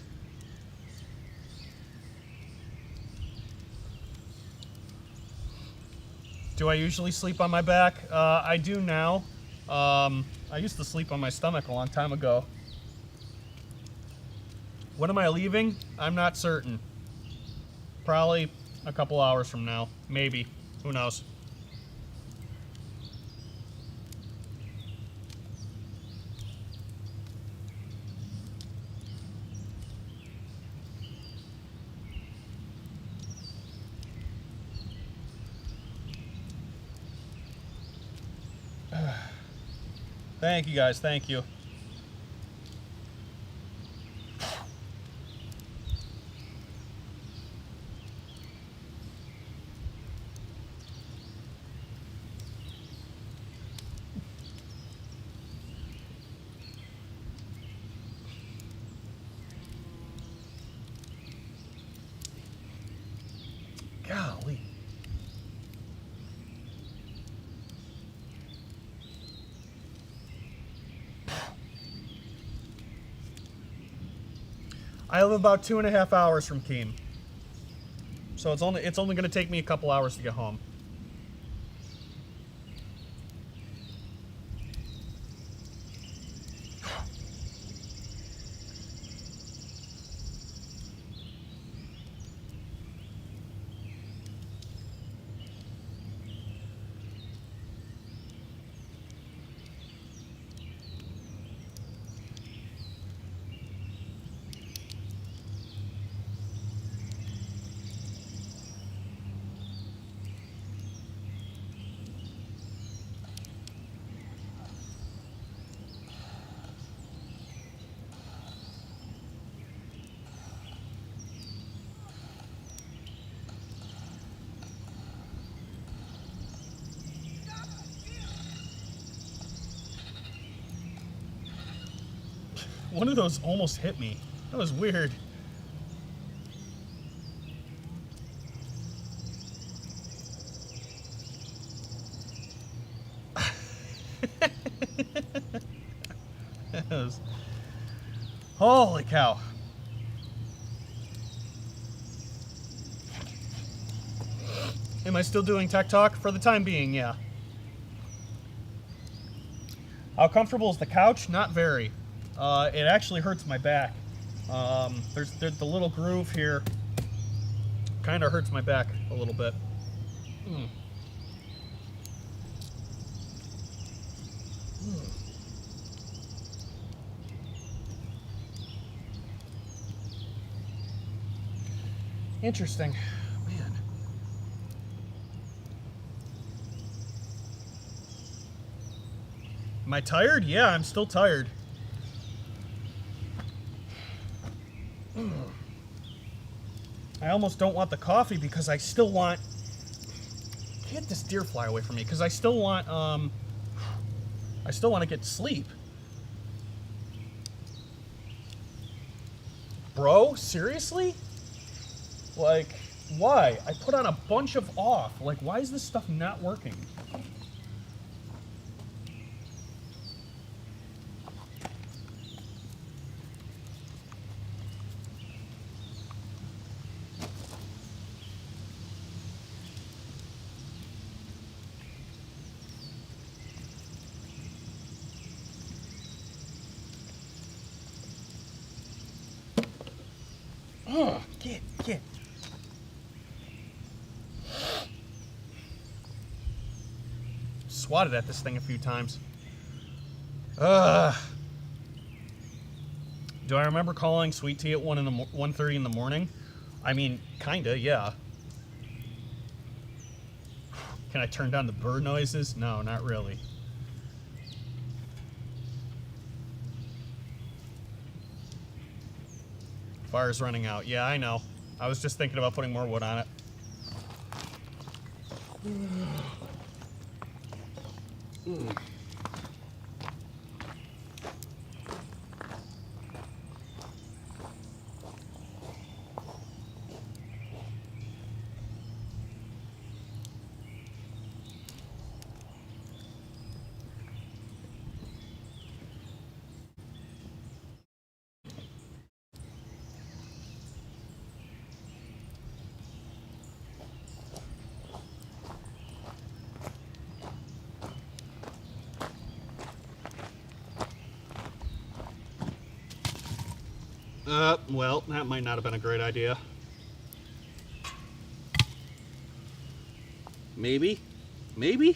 [SPEAKER 1] Do I usually sleep on my back? I do now. I used to sleep on my stomach a long time ago. When am I leaving? I'm not certain. Probably a couple hours from now. Maybe. Who knows? Thank you, guys. Thank you. Golly. I live about 2.5 hours from KEEM, so it's only going to take me a couple hours to get home. One of those almost hit me. That was weird. That was... Holy cow. Am I still doing Tech Talk? For the time being, yeah. How comfortable is the couch? Not very. It actually hurts my back. There's the little groove here. Kind of hurts my back a little bit. Mm. Mm. Interesting. Man. Am I tired? Yeah, I'm still tired. I almost don't want the coffee because I still want... Get this deer fly away from me, because I still want to get to sleep. Bro, seriously? Like, why? I put on a bunch of off. Like, why is this stuff not working? Oh, get. Swatted at this thing a few times. Do I remember calling Sweet Tea at 1:30 in the morning? I mean, kinda, yeah. Can I turn down the bird noises? No, not really. Fire's running out. Yeah, I know. I was just thinking about putting more wood on it. Well, that might not have been a great idea. Maybe? Maybe?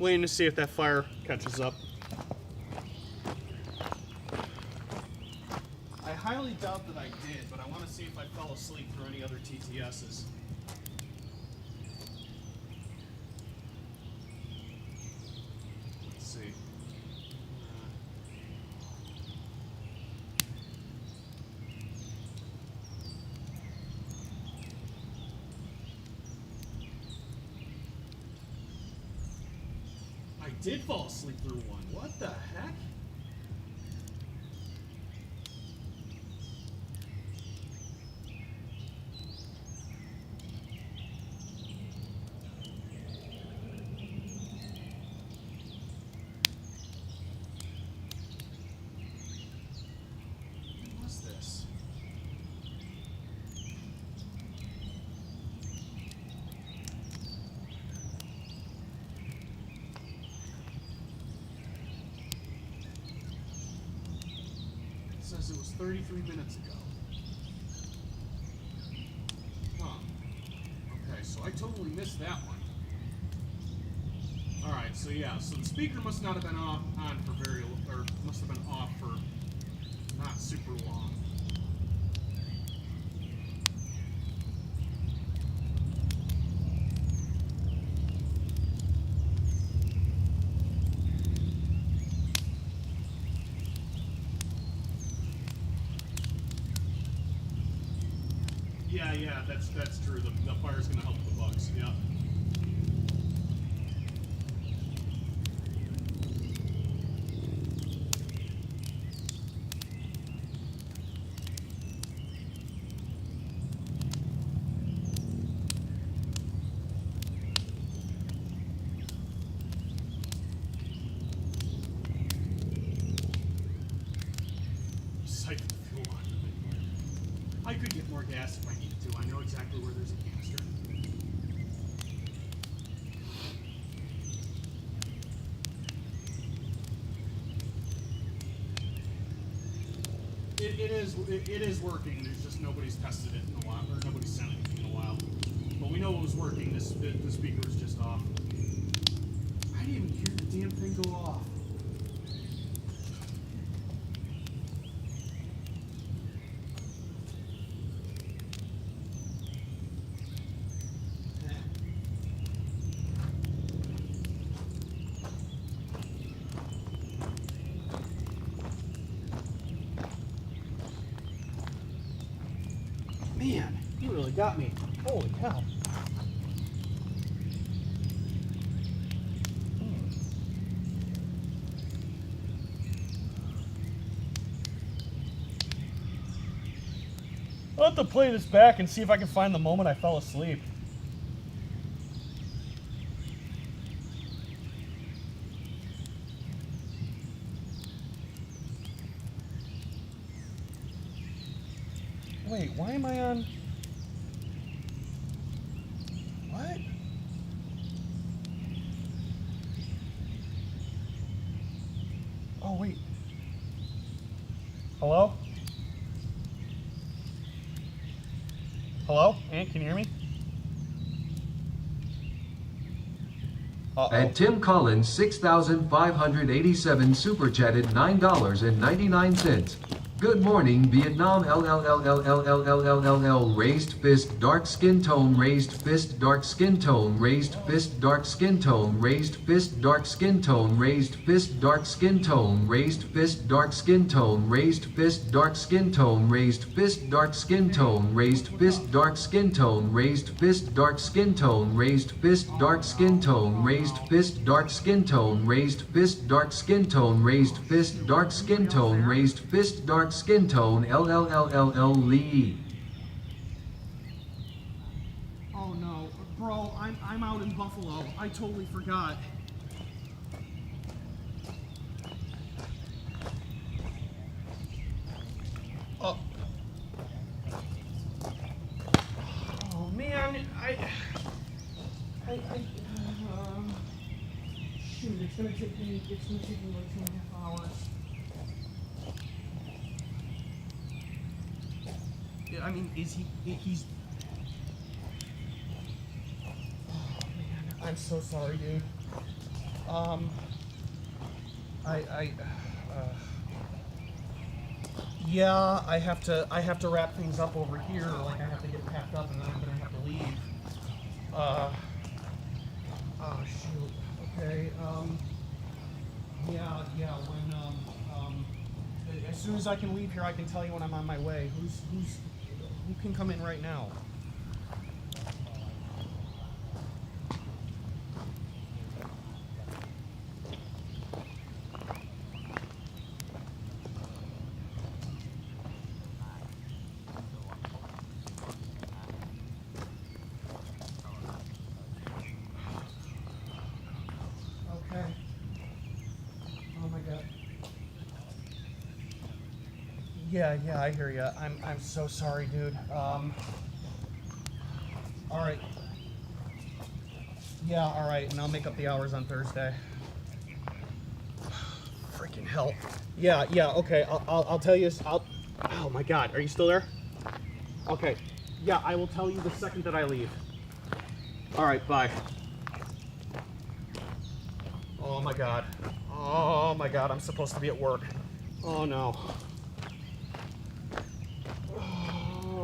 [SPEAKER 1] Waiting to see if that fire catches up. I highly doubt that I did, but I want to see if I fell asleep through any other TTSs. Let's see. I did fall asleep through one. What the heck? What was this? It says it was 33 minutes ago. Huh. Okay, so I totally missed that one. Alright, so yeah, so the speaker must not have been on for or must have been off for not super long. Yeah, that's true. The fire's gonna help the bugs. Yeah.
[SPEAKER 3] siphon the fuel out of it. I could get more gas if I needed to. I know exactly where there's a canister. It is working. There's just nobody's tested it in a while, or nobody's sent anything in a while. But we know it was working. The speaker was just off. I didn't even hear the damn thing go off. Man, you really got me. Holy cow. I'll have to play this back and see if I can find the moment I fell asleep. Wait, why am I on? What? Oh, wait. Hello? Hello? Aunt, can you hear me? Uh-oh.
[SPEAKER 2] At Tim Collins 6,587 super chatted $9.99. Good morning, Vietnam. LLLLLLLLLL. Raised fist, dark skin tone. Raised fist, dark skin tone. Raised fist, dark skin tone. Raised fist, dark skin tone. Raised fist, dark skin tone. Raised fist, dark skin tone. Raised fist, dark skin tone. Raised fist, dark skin tone. Raised fist, dark skin tone. Raised fist, dark skin tone. Raised fist, dark skin tone. Raised fist, dark skin tone. Raised fist, dark skin tone. Raised fist, dark skin tone. Raised fist, dark skin tone. LLLLL Lee.
[SPEAKER 3] Oh no, bro, I'm out in Buffalo. I totally forgot. Oh. Oh man, shoot, it's gonna take me like 2.5 hours. I mean, he's... Oh, man, I'm so sorry, dude. Yeah, I have to wrap things up over here. Like, I have to get packed up, and then I'm gonna have to leave. Oh, shoot. Okay, yeah, when, as soon as I can leave here, I can tell you when I'm on my way. Who can come in right now? Okay. Oh my God. Yeah, I hear ya. I'm so sorry, dude. All right. Yeah, all right, and I'll make up the hours on Thursday. Freaking hell. Yeah, okay. I'll tell you. Oh my God, are you still there? Okay. Yeah, I will tell you the second that I leave. All right, bye. Oh my God. Oh my God, I'm supposed to be at work. Oh no.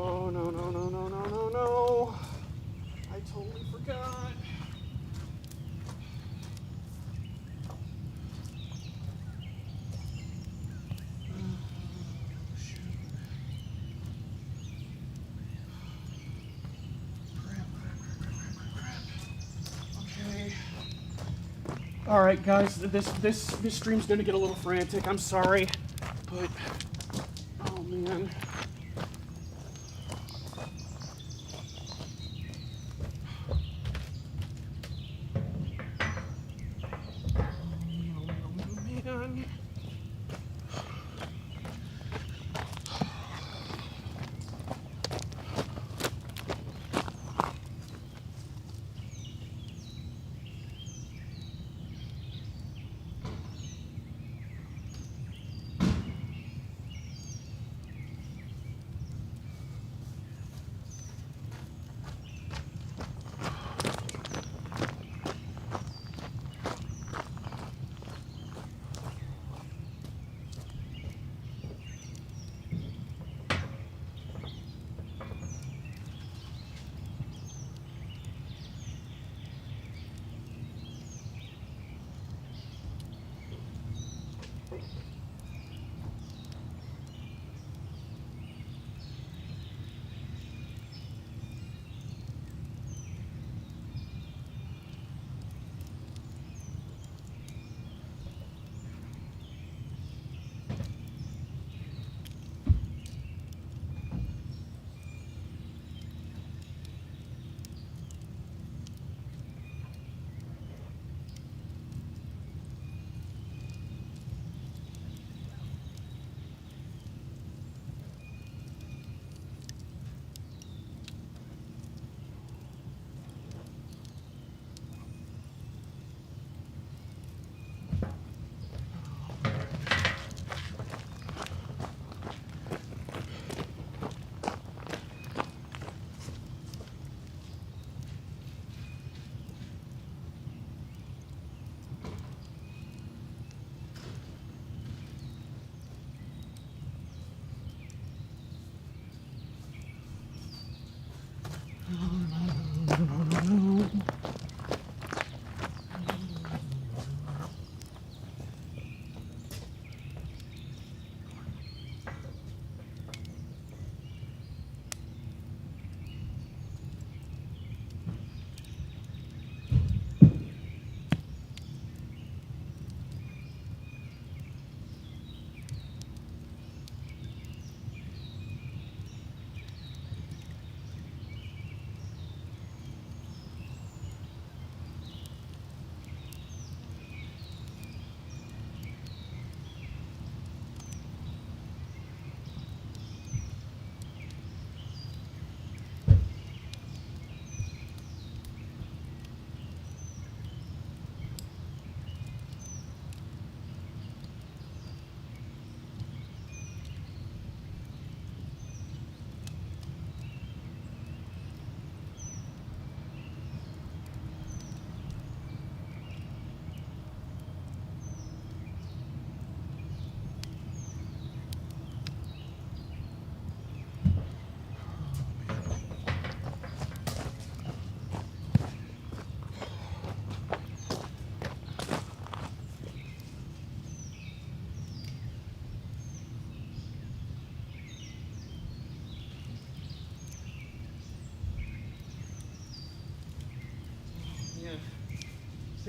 [SPEAKER 3] Oh no. I totally forgot. Okay. All right, guys. This stream's gonna get a little frantic. I'm sorry, but oh man.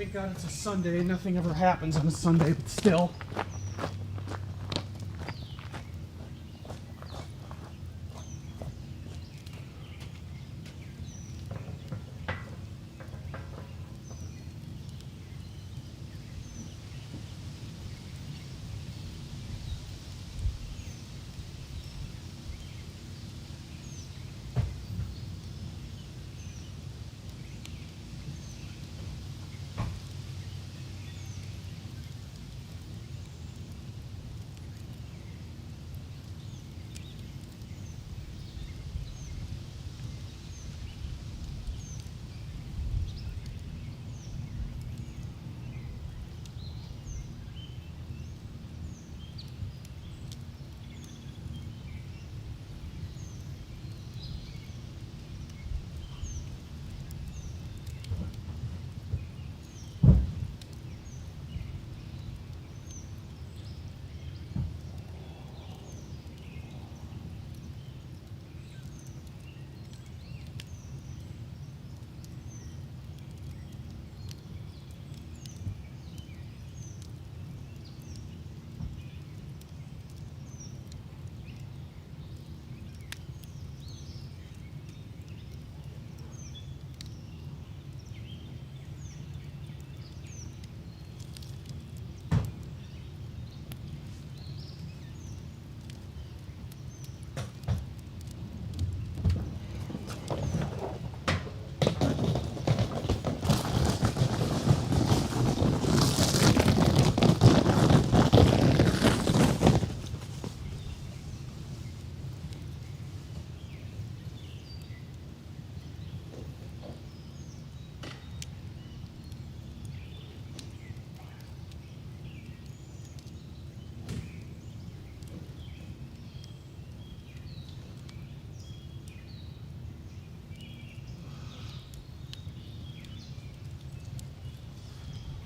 [SPEAKER 3] Thank God it's a Sunday. Nothing ever happens on a Sunday, but still.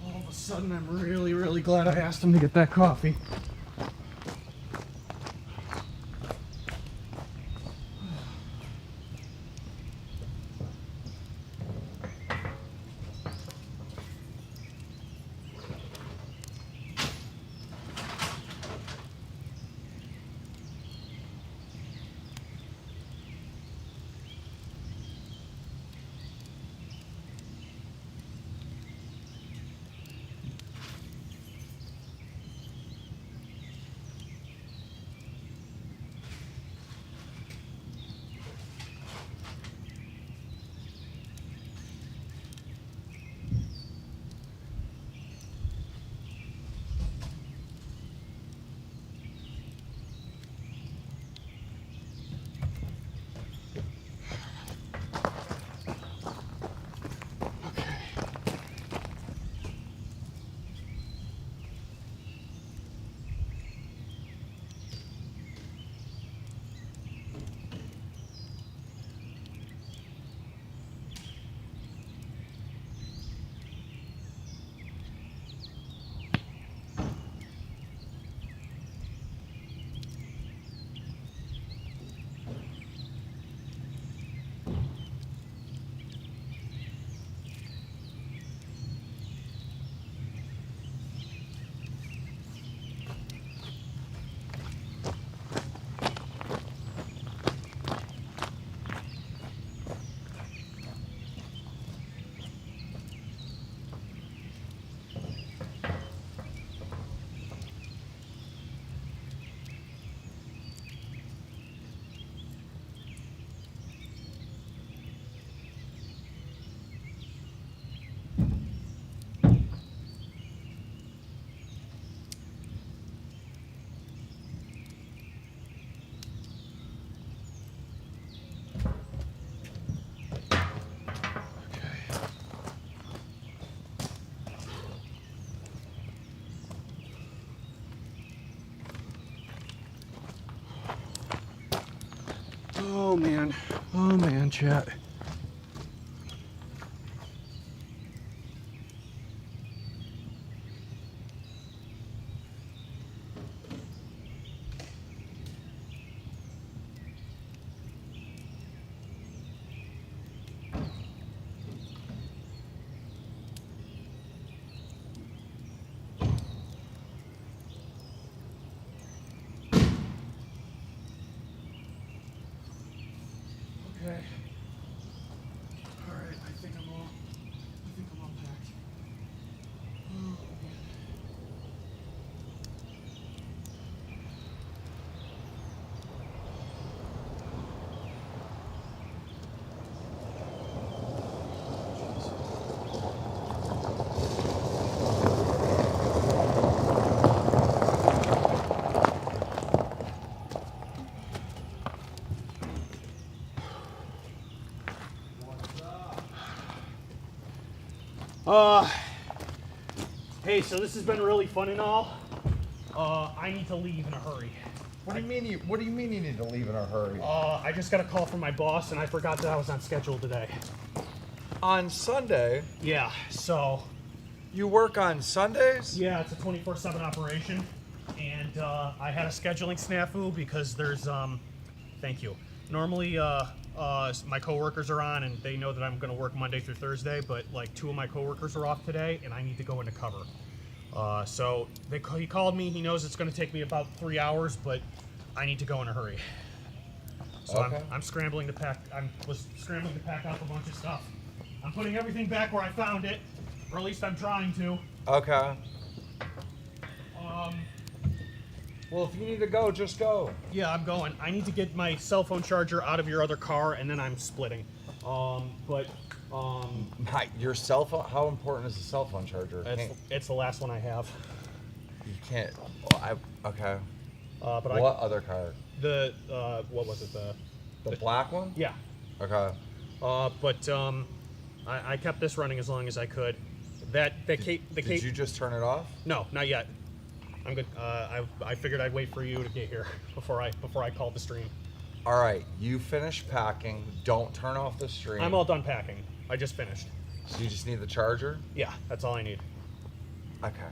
[SPEAKER 3] All of a sudden, I'm really, really glad I asked him to get that coffee. Oh man, chat. Hey, so this has been really fun and all. I need to leave in a hurry.
[SPEAKER 4] What do you mean you need to leave in a hurry?
[SPEAKER 3] I just got a call from my boss, and I forgot that I was on schedule today.
[SPEAKER 4] On Sunday?
[SPEAKER 3] Yeah, so...
[SPEAKER 4] You work on Sundays?
[SPEAKER 3] Yeah, it's a 24/7 operation, and I had a scheduling snafu because there's, thank you. Normally, my coworkers are on, and they know that I'm going to work Monday through Thursday, but like 2 of my coworkers are off today, and I need to go into cover. So he called me. He knows it's going to take me about 3 hours, but I need to go in a hurry. So
[SPEAKER 4] Okay.
[SPEAKER 3] I'm scrambling to pack. Was scrambling to pack up a bunch of stuff. I'm putting everything back where I found it, or at least I'm trying to.
[SPEAKER 4] Okay. Well, if you need to go, just go.
[SPEAKER 3] Yeah, I'm going. I need to get my cell phone charger out of your other car, and then I'm splitting.
[SPEAKER 4] Your cell phone? How important is a cell phone charger?
[SPEAKER 3] It's the last one I have.
[SPEAKER 4] You can't. Okay.
[SPEAKER 3] But
[SPEAKER 4] What other car?
[SPEAKER 3] What was it?
[SPEAKER 4] The black one?
[SPEAKER 3] Yeah.
[SPEAKER 4] Okay.
[SPEAKER 3] I kept this running as long as I could.
[SPEAKER 4] Did you just turn it off?
[SPEAKER 3] No, not yet. I'm good. I figured I'd wait for you to get here before I called the stream.
[SPEAKER 4] All right. You finish packing. Don't turn off the stream.
[SPEAKER 3] I'm all done packing. I just finished.
[SPEAKER 4] So you just need the charger?
[SPEAKER 3] Yeah, that's all I need.
[SPEAKER 4] Okay.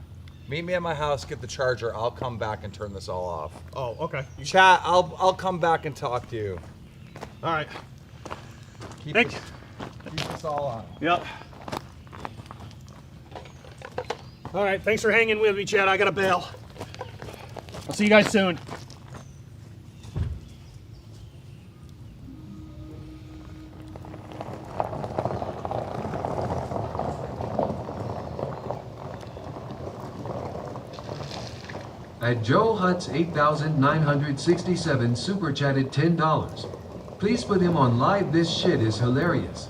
[SPEAKER 4] Meet me at my house. Get the charger. I'll come back and turn this all off.
[SPEAKER 3] Oh, okay.
[SPEAKER 4] Chat. I'll come back and talk to you.
[SPEAKER 3] All right.
[SPEAKER 4] Keep
[SPEAKER 3] Thank you.
[SPEAKER 4] Keep this all on.
[SPEAKER 3] Yep. All right, thanks for hanging with me, Chad. I gotta bail. I'll see you guys soon.
[SPEAKER 2] At Joe Hutt's 8,967 super chatted $10. Please put him on live. This shit is hilarious.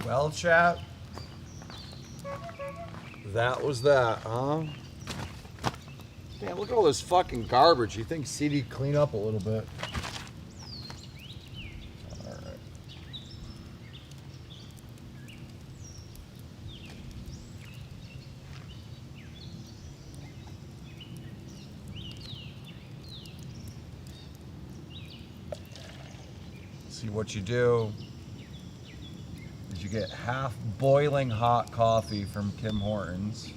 [SPEAKER 4] Well, chat, that was that, huh? Damn, look at all this fucking garbage. You think CD'd clean up a little bit? All right. See what you do is you get half boiling hot coffee from Tim Hortons.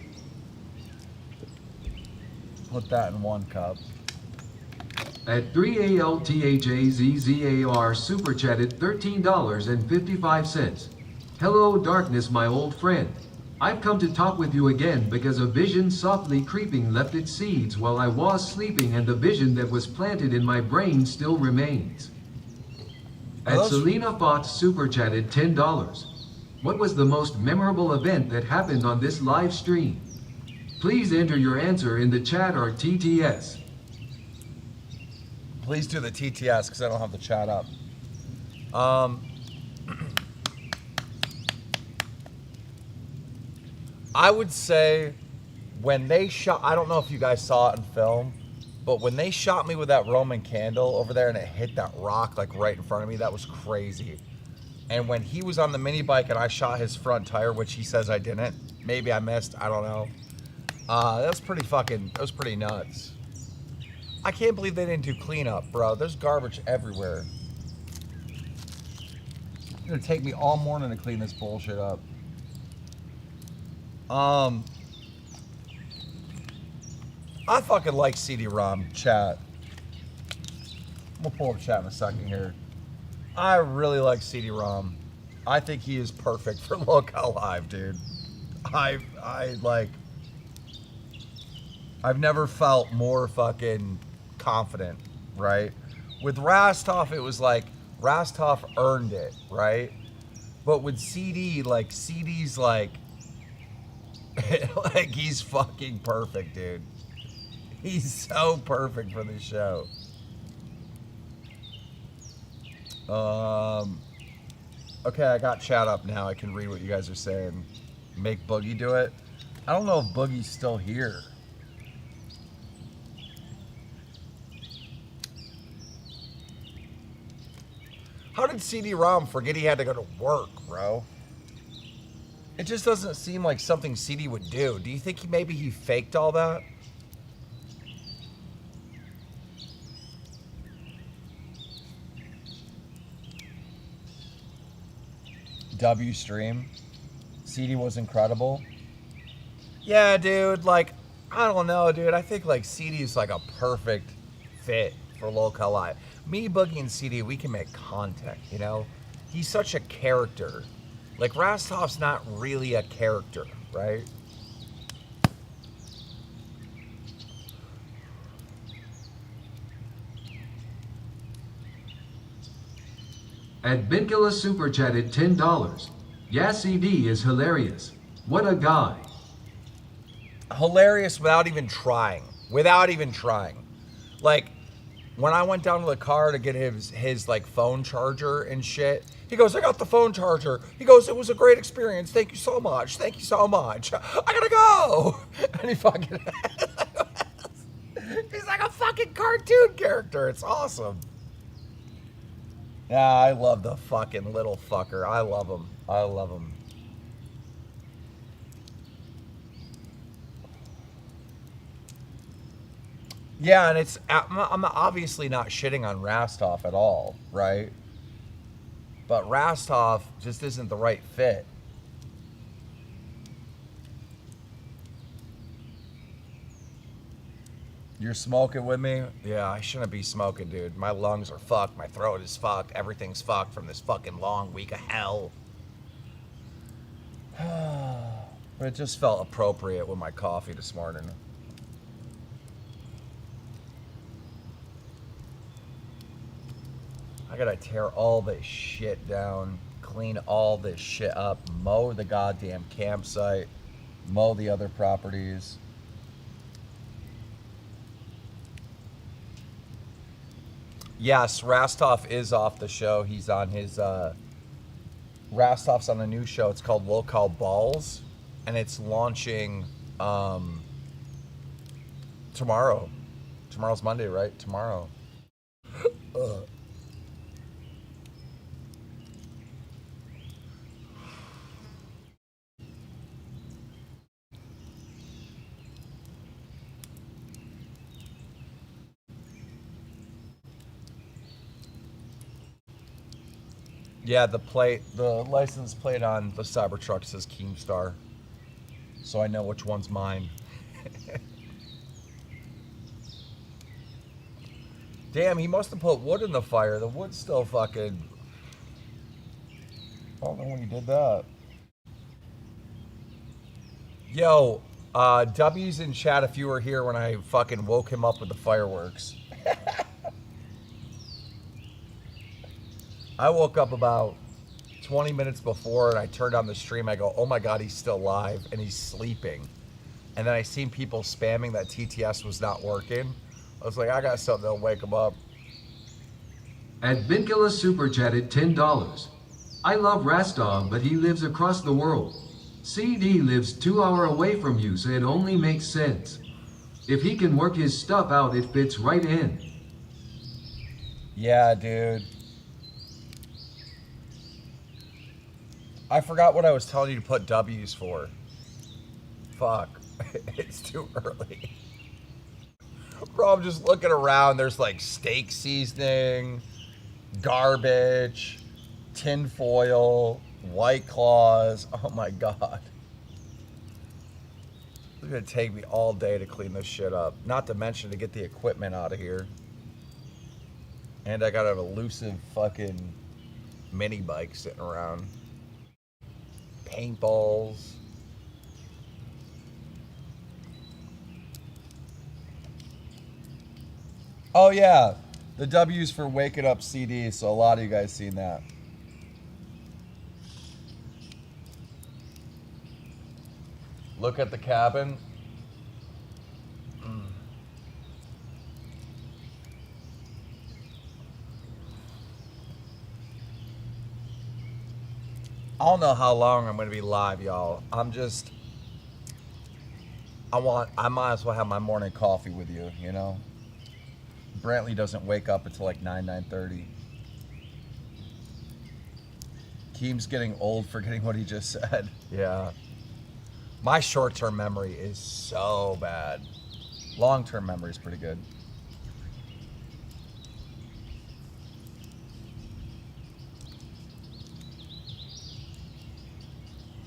[SPEAKER 4] Put that in 1 cup.
[SPEAKER 2] At 3ALTHAZZAR super chatted $13.55. Hello darkness, my old friend. I've come to talk with you again because a vision softly creeping left its seeds while I was sleeping, and the vision that was planted in my brain still remains. At Selena Fott super chatted $10. What was the most memorable event that happened on this live stream? Please enter your answer in the chat or TTS.
[SPEAKER 4] Please do the TTS because I don't have the chat up. I would say when they shot, I don't know if you guys saw it in film, but when they shot me with that Roman candle over there and it hit that rock like right in front of me, that was crazy. And when he was on the mini bike and I shot his front tire, which he says I didn't, maybe I missed, I don't know. That was pretty nuts. I can't believe they didn't do cleanup, bro. There's garbage everywhere. It's gonna take me all morning to clean this bullshit up. I fucking like CD-ROM chat. I'm gonna pull up chat in a second here. I really like CD-ROM. I think he is perfect for Local Live, dude. I've never felt more fucking confident, right? With Rastov, it was like Rastov earned it, right? But with CD, like CD's like like he's fucking perfect, dude. He's so perfect for this show. Okay, I got chat up now. I can read what you guys are saying. Make Boogie do it. I don't know if Boogie's still here. How did CD-ROM forget he had to go to work, bro? It just doesn't seem like something CD would do. Do you think maybe he faked all that? W stream. CD was incredible. Yeah, dude, like, I don't know, dude. I think like CD's like a perfect fit for Local Live. Me, Boogie, and CD, we can make content, you know? He's such a character. Like, Rastov's not really a character, right?
[SPEAKER 2] At Binkula super chatted $10. Yeah, CD is hilarious. What a guy.
[SPEAKER 4] Hilarious without even trying. Without even trying. Like, when I went down to the car to get his like phone charger and shit, he goes, I got the phone charger. He goes, it was a great experience. Thank you so much. Thank you so much. I gotta go. And he fucking he's like a fucking cartoon character. It's awesome. Yeah, I love the fucking little fucker. I love him. I love him. Yeah, and it's, I'm obviously not shitting on Rastov at all, right? But Rastov just isn't the right fit. You're smoking with me? Yeah, I shouldn't be smoking, dude. My lungs are fucked. My throat is fucked. Everything's fucked from this fucking long week of hell. But it just felt appropriate with my coffee this morning. I gotta tear all this shit down, clean all this shit up, mow the goddamn campsite, mow the other properties. Yes, Rastov is off the show. He's on his Rostov's on a new show. It's called Local Balls, and it's launching tomorrow. Tomorrow's Monday, right? Tomorrow. Yeah, the license plate on the Cybertruck says KEEMSTAR, so I know which one's mine. Damn, he must have put wood in the fire. The wood's still fucking... I don't know when he did that. Yo, W's in chat if you were here when I fucking woke him up with the fireworks. I woke up about 20 minutes before and I turned on the stream. I go, oh my God, he's still live and he's sleeping. And then I seen people spamming that TTS was not working. I was like, I got something that'll wake him up.
[SPEAKER 2] Advincula super chatted $10. I love Rastov, but he lives across the world. CD lives 2 hours away from you, so it only makes sense. If he can work his stuff out, it fits right in.
[SPEAKER 4] Yeah, dude. I forgot what I was telling you to put W's for. Fuck. It's too early. Bro, I'm just looking around. There's like steak seasoning, garbage, tin foil, White Claws. Oh my God. It's gonna take me all day to clean this shit up. Not to mention to get the equipment out of here. And I got an elusive fucking mini bike sitting around. Paintballs. Oh yeah, the W's for waking up CD, so a lot of you guys seen that. Look at the cabin. I don't know how long I'm going to be live, y'all. I might as well have my morning coffee with you, you know? Brantley doesn't wake up until like 9:30. Keem's getting old forgetting what he just said. Yeah. My short-term memory is so bad. Long-term memory is pretty good.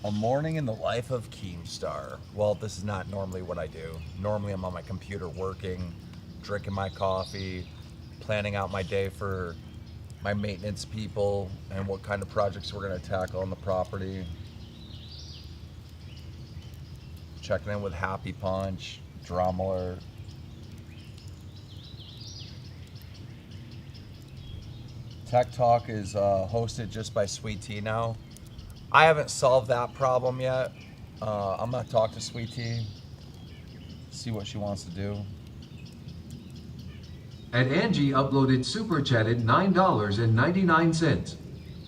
[SPEAKER 4] A morning in the life of Keemstar. Well, this is not normally what I do. Normally I'm on my computer working, drinking my coffee, planning out my day for my maintenance people and what kind of projects we're going to tackle on the property. Checking in with Happy Punch, Drama Alert. Tech Talk is hosted just by Sweet Tea now. I haven't solved that problem yet. I'm gonna talk to Sweet Tea, see what she wants to do.
[SPEAKER 2] And Angie uploaded super chatted $9.99.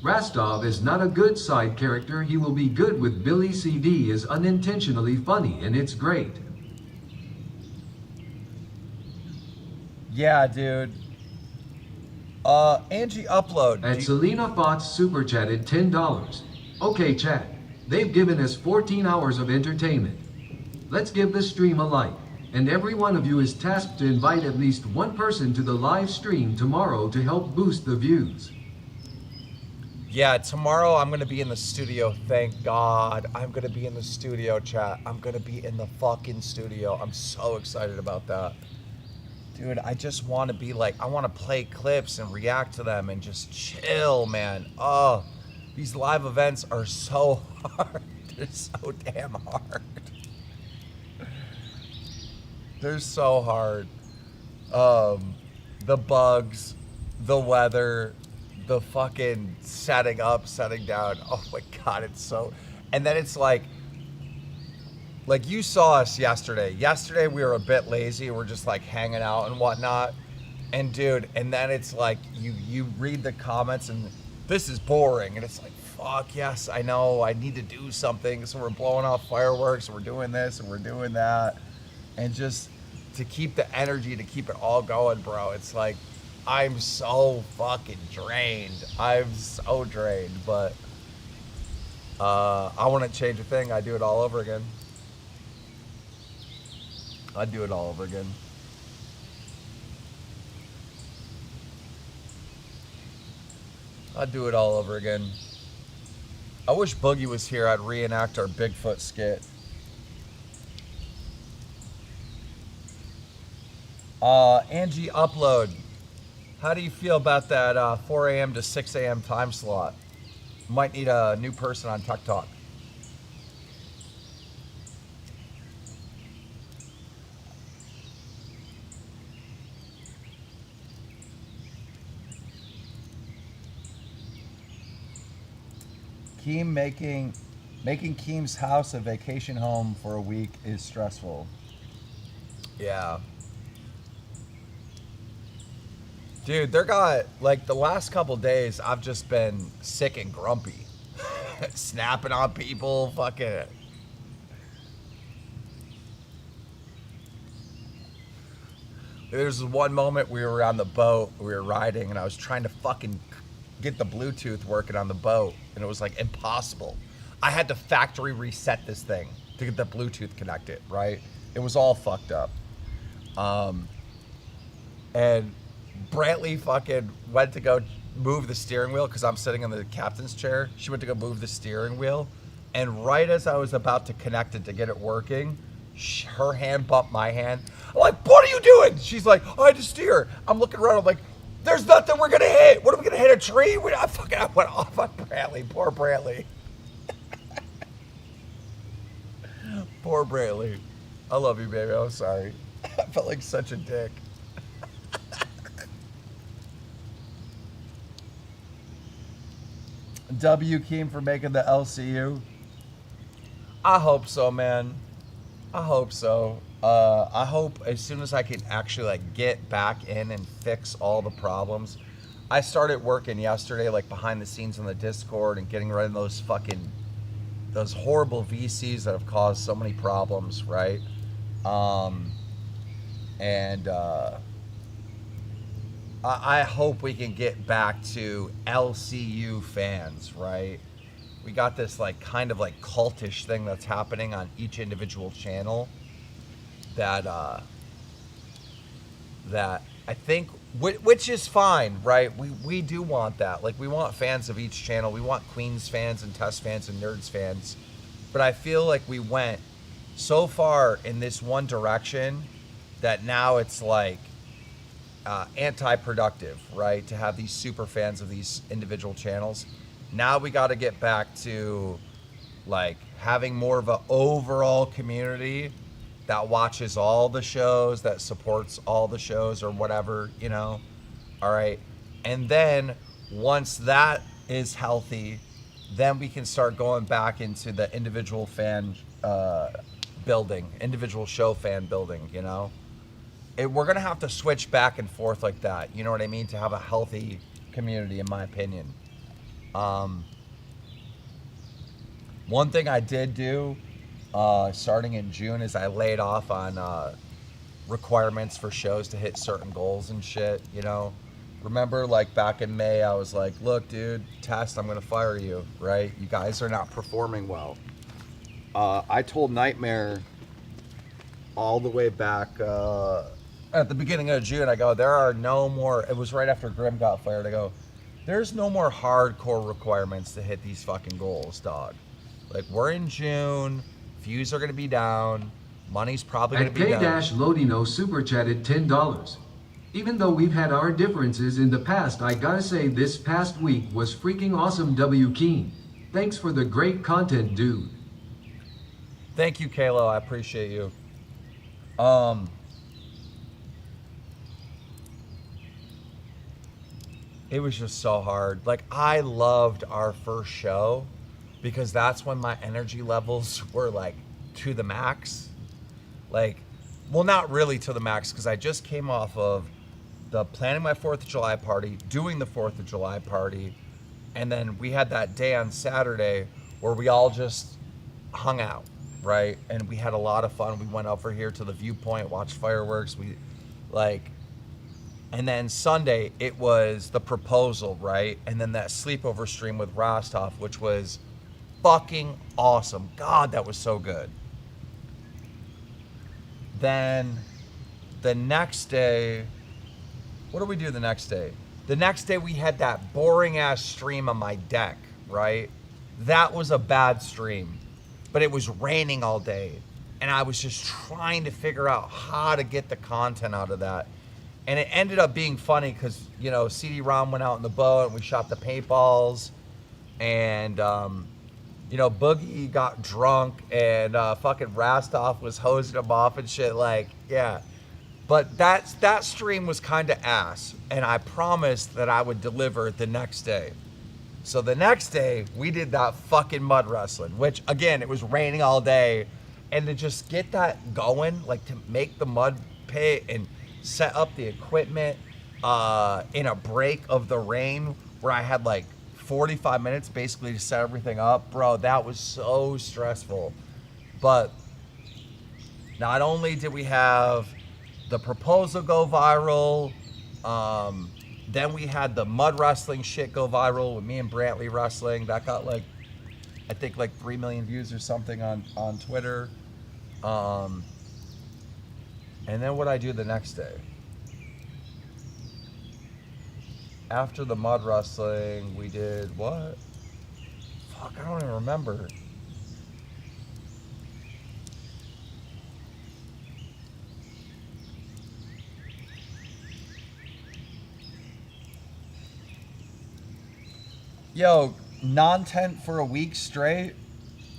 [SPEAKER 2] Rastov is not a good side character. He will be good with Billy. CD is unintentionally funny and it's great.
[SPEAKER 4] Yeah, dude. Angie upload.
[SPEAKER 2] And Selena Fox super chatted $10. Okay, chat. They've given us 14 hours of entertainment. Let's give the stream a like. And every one of you is tasked to invite at least one person to the live stream tomorrow to help boost the views.
[SPEAKER 4] Yeah, tomorrow I'm going to be in the studio. Thank God. I'm going to be in the studio, chat. I'm going to be in the fucking studio. I'm so excited about that. Dude, I just want to be like, I want to play clips and react to them and just chill, man. Oh. These live events are so hard. They're so damn hard. They're so hard. The bugs, the weather, the fucking setting up, setting down. Oh my God, it's so... And then it's like you saw us yesterday. Yesterday we were a bit lazy. We're just like hanging out and whatnot. And dude, and then it's like you read the comments and this is boring. And it's like, fuck, yes, I know, I need to do something. So we're blowing off fireworks, and we're doing this, and we're doing that. And just to keep the energy, to keep it all going, bro, it's like, I'm so fucking drained. I'm so drained, but I wouldn't change a thing. I'd do it all over again. I'd do it all over again. I'd do it all over again. I wish Boogie was here. I'd reenact our Bigfoot skit. Angie Upload. How do you feel about that 4 a.m. to 6 a.m. time slot? Might need a new person on Tech Talk. KEEM making KEEM's house a vacation home for a week is stressful. Yeah. Dude, they're got, like, the last couple days, I've just been sick and grumpy. Snapping on people, fucking. There's one moment we were on the boat, we were riding, and I was trying to fucking get the Bluetooth working on the boat, and it was, like, impossible. I had to factory reset this thing to get the Bluetooth connected, right? It was all fucked up. And Brantley fucking went to go move the steering wheel because I'm sitting in the captain's chair. She went to go move the steering wheel. And right as I was about to connect it to get it working, her hand bumped my hand. I'm like, what are you doing? She's like, oh, I had to steer. I'm looking around. I'm like, there's nothing we're going to hit. What are we going to hit, a tree? I went off on Brantley. Poor Brantley. Poor Brantley. I love you, baby. I'm sorry. I felt like such a dick. W Keem for making the LCU. I hope so, man. I hope so. I hope as soon as I can actually like get back in and fix all the problems. I started working yesterday, like behind the scenes on the Discord and getting rid of those horrible VCs that have caused so many problems, right? I hope we can get back to LCU fans, right? We got this like kind of like cultish thing that's happening on each individual channel that I think, which is fine, right? We do want that. Like we want fans of each channel. We want Queens fans and Test fans and Nerds fans. But I feel like we went so far in this one direction that now it's like anti-productive, right? To have these super fans of these individual channels. Now we got to get back to like having more of an overall community that watches all the shows, that supports all the shows or whatever, you know? All right. And then once that is healthy, then we can start going back into the individual fan building, individual show fan building, you know? We're going to have to switch back and forth like that, you know what I mean? To have a healthy community, in my opinion. One thing I did do starting in June is I laid off on requirements for shows to hit certain goals and shit, you know? Remember, like, back in May, I was like, look, dude, Test, I'm going to fire you, right? You guys are not performing well. I told Nightmare all the way back at the beginning of June, I go, there are no more, it was right after Grim got fired, I go, there's no more hardcore requirements to hit these fucking goals, dog. Like, we're in June, views are going to be down, money's probably going to be down.
[SPEAKER 2] K-Lodino super chatted $10. Even though we've had our differences in the past, I gotta say this past week was freaking awesome, W. Keem. Thanks for the great content, dude.
[SPEAKER 4] Thank you, Kalo. I appreciate you. It was just so hard. Like, I loved our first show because that's when my energy levels were like to the max. Like, well, not really to the max because I just came off of the planning my 4th of July party, doing the 4th of July party, And then we had that day on Saturday where we all just hung out, right? And we had a lot of fun. We went over here to the viewpoint, watched fireworks. And then Sunday, it was the proposal, right? And then that sleepover stream with Rostov, which was fucking awesome. God, that was so good. Then the next day, what did we do the next day? The next day we had that boring ass stream on my deck, right? That was a bad stream, but it was raining all day. And I was just trying to figure out how to get the content out of that. And it ended up being funny because, you know, CD-ROM went out in the boat and we shot the paintballs. And, you know, Boogie got drunk and fucking Rostov was hosing him off and shit. Like, yeah. But that stream was kind of ass. And I promised that I would deliver the next day. So the next day, we did that fucking mud wrestling, which, again, it was raining all day. And to just get that going, like to make the mud pit and set up the equipment in a break of the rain where I had like 45 minutes basically to set everything up. Bro, that was so stressful. But not only did we have the proposal go viral, then we had the mud wrestling shit go viral with me and Brantley wrestling. That got like, I think like 3 million views or something on Twitter. And then what I do the next day? After the mud wrestling, we did what? Fuck, I don't even remember. Yo, non-tent for a week straight?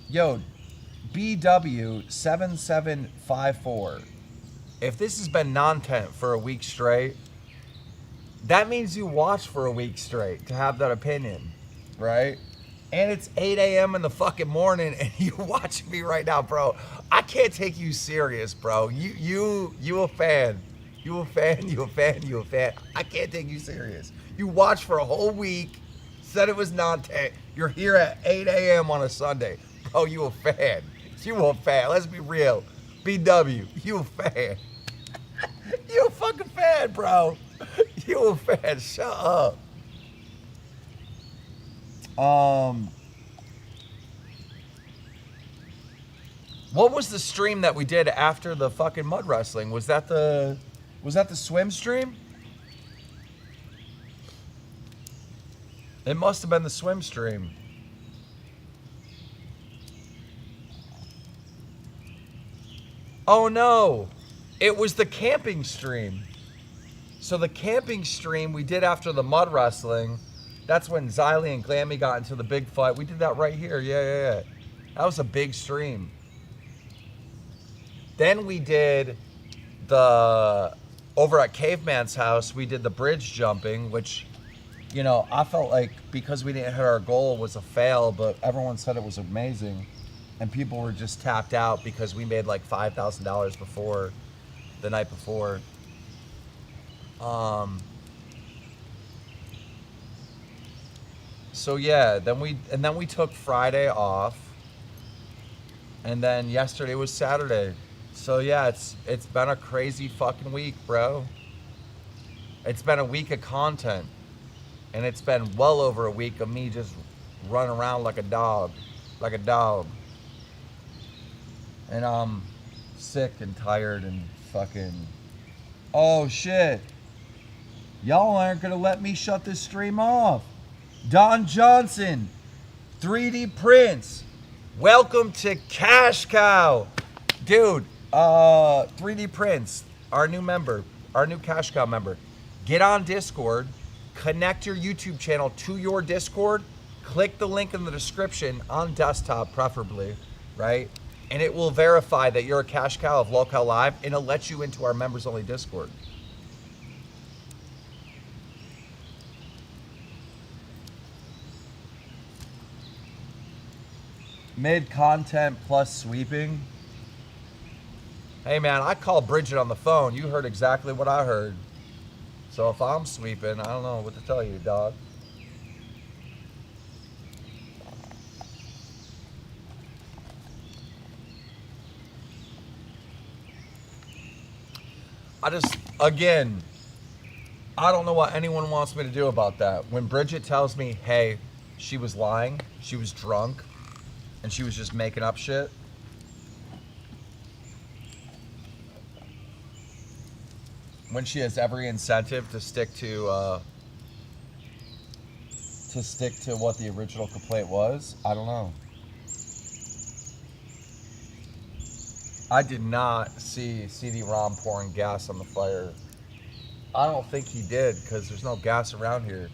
[SPEAKER 4] Yo, BW7754. If this has been non-tent for a week straight, that means you watched for a week straight to have that opinion, right? And it's 8 a.m. in the fucking morning and you watching me right now, bro. I can't take you serious, bro. You a fan. You a fan. I can't take you serious. You watched for a whole week, said it was non-tent. You're here at 8 a.m. on a Sunday. Bro, you a fan. You a fan. Let's be real. BW, you a fan. You a fucking fan, bro. You a fan. Shut up. What was the stream that we did after the fucking mud wrestling? Was that the swim stream? It must have been the swim stream. Oh no, it was the camping stream. So the camping stream we did after the mud wrestling, that's when Xylee and Glammy got into the big fight. We did that right here, yeah. That was a big stream. Then we did over at Caveman's house, we did the bridge jumping, which, you know, I felt like because we didn't hit our goal was a fail, but everyone said it was amazing. And people were just tapped out because we made like $5,000 before, the night before. So yeah, then we took Friday off. And then yesterday was Saturday. So yeah, it's been a crazy fucking week, bro. It's been a week of content. And it's been well over a week of me just running around like a dog. And I'm sick and tired and fucking... Oh shit. Y'all aren't gonna let me shut this stream off. Don Johnson, 3D Prince, welcome to Cash Cow. Dude, 3D Prince, our new member, our new Cash Cow member. Get on Discord, connect your YouTube channel to your Discord, click the link in the description on desktop preferably, right? And it will verify that you're a Cash Cow of Local Live, and it'll let you into our members-only Discord. Mid-content plus sweeping. Hey, man, I called Bridget on the phone. You heard exactly what I heard. So if I'm sweeping, I don't know what to tell you, dog. again, I don't know what anyone wants me to do about that. When Bridget tells me, hey, she was lying, she was drunk, and she was just making up shit. When she has every incentive to stick to what the original complaint was, I don't know. I did not see CD-ROM pouring gas on the fire. I don't think he did, because there's no gas around here.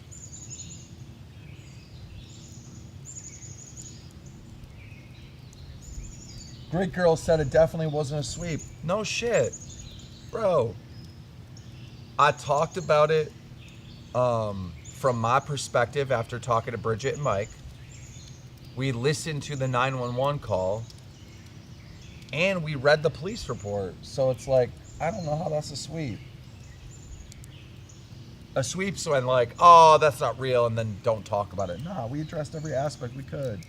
[SPEAKER 4] Great Girl said it definitely wasn't a sweep. No shit. Bro. I talked about it from my perspective after talking to Bridget and Mike. We listened to the 911 call. And we read the police report. So it's like, I don't know how that's a sweep. A sweep's when like, oh, that's not real, and then don't talk about it. Nah, we addressed every aspect we could.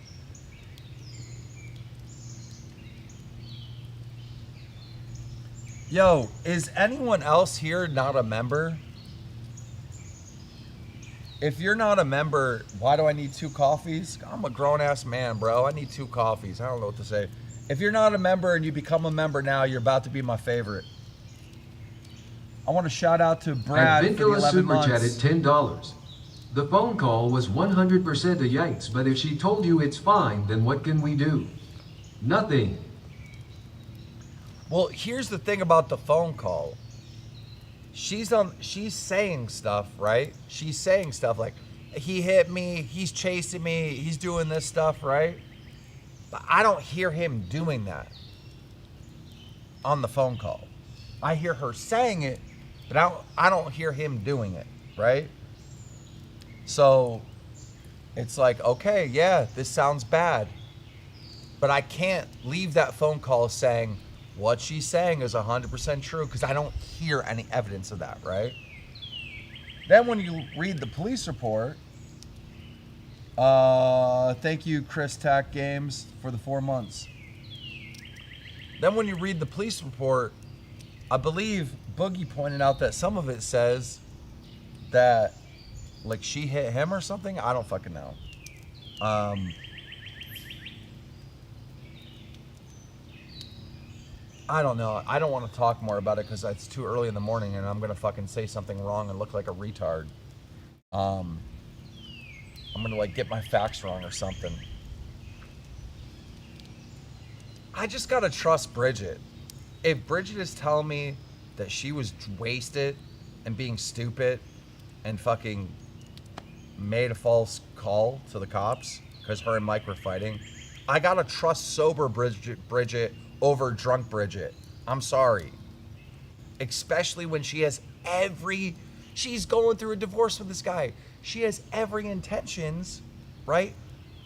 [SPEAKER 4] Yo, is anyone else here not a member? If you're not a member, why do I need 2 coffees? I'm a grown-ass man, bro. I need 2 coffees. I don't know what to say. If you're not a member and you become a member now, you're about to be my favorite. I want to shout out to Brad for the
[SPEAKER 2] Advincula
[SPEAKER 4] 11
[SPEAKER 2] super
[SPEAKER 4] months.
[SPEAKER 2] chatted $10. The phone call was 100% a yikes, but if she told you it's fine, then what can we do? Nothing.
[SPEAKER 4] Well, here's the thing about the phone call. She's saying stuff, right? She's saying stuff like, he hit me, he's chasing me, he's doing this stuff, right? But I don't hear him doing that on the phone call. I hear her saying it, but I don't hear him doing it, right? So it's like, okay, yeah, this sounds bad. But I can't leave that phone call saying what she's saying is 100% true because I don't hear any evidence of that, right? Then when you read the police report, thank you, Chris Tack Games, for the 4 months. Then when you read the police report, I believe Boogie pointed out that some of it says that, like, she hit him or something. I don't fucking know. I don't know. I don't want to talk more about it because it's too early in the morning and I'm going to fucking say something wrong and look like a retard. I'm going to, like, get my facts wrong or something. I just got to trust Bridget. If Bridget is telling me that she was wasted and being stupid and fucking made a false call to the cops because her and Mike were fighting, I got to trust sober Bridget over drunk Bridget. I'm sorry. Especially when she has she's going through a divorce with this guy. She has every intentions, right,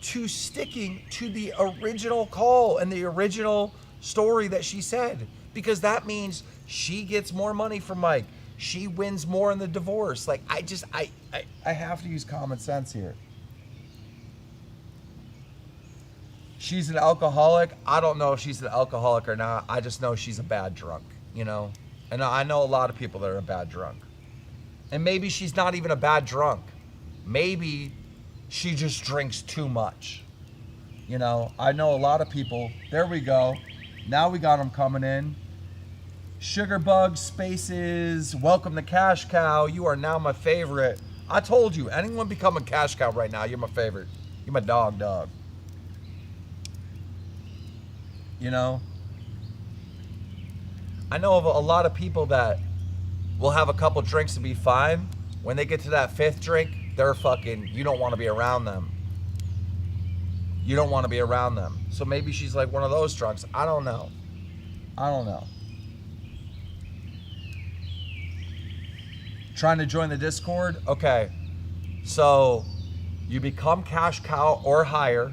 [SPEAKER 4] to sticking to the original call and the original story that she said. Because that means she gets more money from Mike. She wins more in the divorce. Like, I have to use common sense here. She's an alcoholic. I don't know if she's an alcoholic or not. I just know she's a bad drunk, you know? And I know a lot of people that are a bad drunk. And maybe she's not even a bad drunk. Maybe she just drinks too much. You know, I know a lot of people. There we go. Now we got them coming in. Sugarbug Spaces, welcome to Cash Cow. You are now my favorite. I told you, anyone become a Cash Cow right now, you're my favorite. You're my dog. You know? I know of a lot of people that will have a couple drinks to be fine. When they get to that 5th drink, they're fucking, you don't want to be around them. You don't want to be around them. So maybe she's like one of those drunks. I don't know. Trying to join the Discord? Okay. So you become Cash Cow or higher.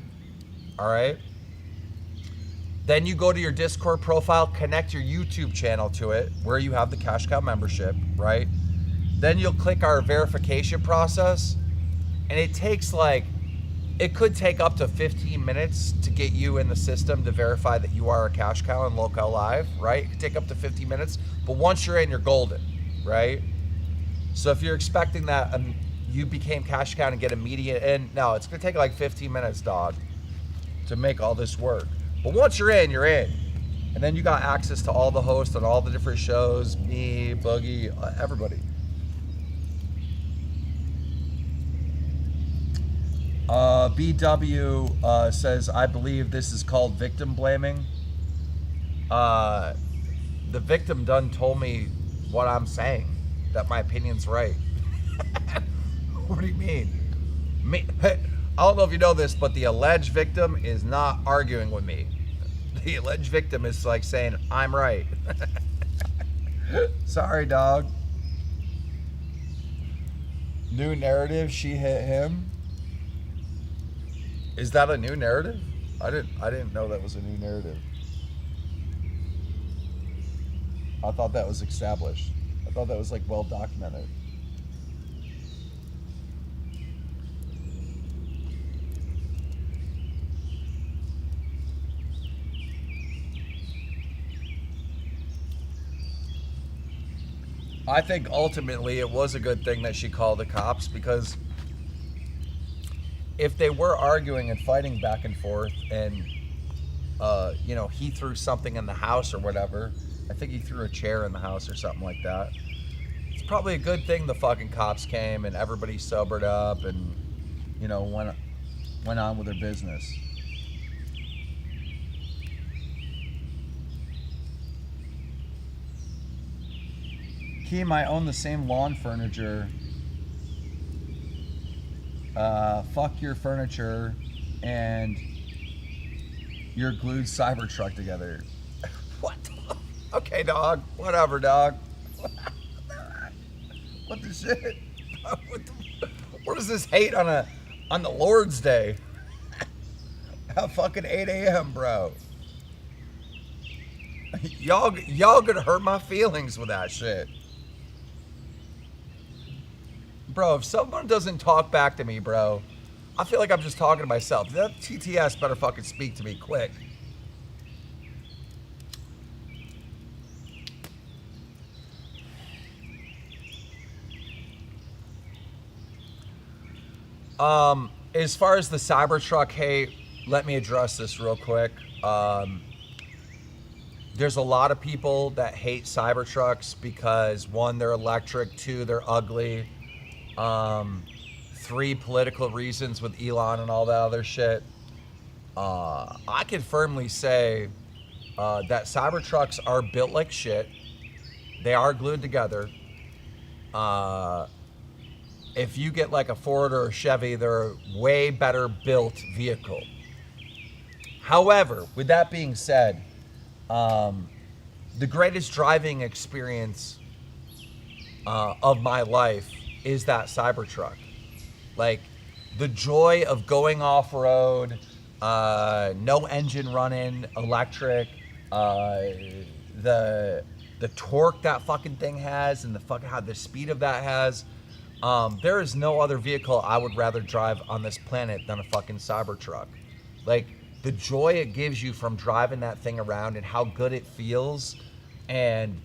[SPEAKER 4] All right. Then you go to your Discord profile, connect your YouTube channel to it, where you have the Cash Cow membership, right? Then you'll click our verification process, and it takes like it could take up to 15 minutes to get you in the system to verify that you are a cash cow in Local Live, right? It could take up to 15 minutes, but once you're in, you're golden, right? So if you're expecting that you became cash cow and get immediate in, no, it's gonna take like 15 minutes, dog, to make all this work. But once you're in, you're in. And then you got access to all the hosts on all the different shows, me, Boogie, everybody. BW says, I believe this is called victim blaming. The victim done told me what I'm saying, that my opinion's right. What do you mean? I don't know if you know this, but the alleged victim is not arguing with me. The alleged victim is like saying, I'm right. Sorry, dog. New narrative, she hit him. Is that a new narrative? I didn't know that was a new narrative. I thought that was established. I thought that was like well documented. I think ultimately it was a good thing that she called the cops, because if they were arguing and fighting back and forth and, you know, he threw something in the house or whatever, I think he threw a chair in the house or something like that. It's probably a good thing the fucking cops came and everybody sobered up and, you know, went on with their business. Keem, I own the same lawn furniture. Fuck your furniture and your glued Cybertruck together. What? Okay, dog. Whatever, dog. What the shit? What is this hate on the Lord's Day? At fucking 8 a.m., bro. Y'all gonna hurt my feelings with that shit. Bro, if someone doesn't talk back to me, bro, I feel like I'm just talking to myself. That TTS better fucking speak to me quick. As far as the Cybertruck hate, let me address this real quick. There's a lot of people that hate Cybertrucks because, one, they're electric, two, they're ugly. 3, political reasons with Elon and all that other shit. I can firmly say that Cybertrucks are built like shit. They are glued together. If you get like a Ford or a Chevy, they're a way better built vehicle. However, with that being said, the greatest driving experience of my life is that Cybertruck. Like, the joy of going off-road, no engine running, electric, the torque that fucking thing has, and how the speed of that has. There is no other vehicle I would rather drive on this planet than a fucking Cybertruck. Like, the joy it gives you from driving that thing around and how good it feels, and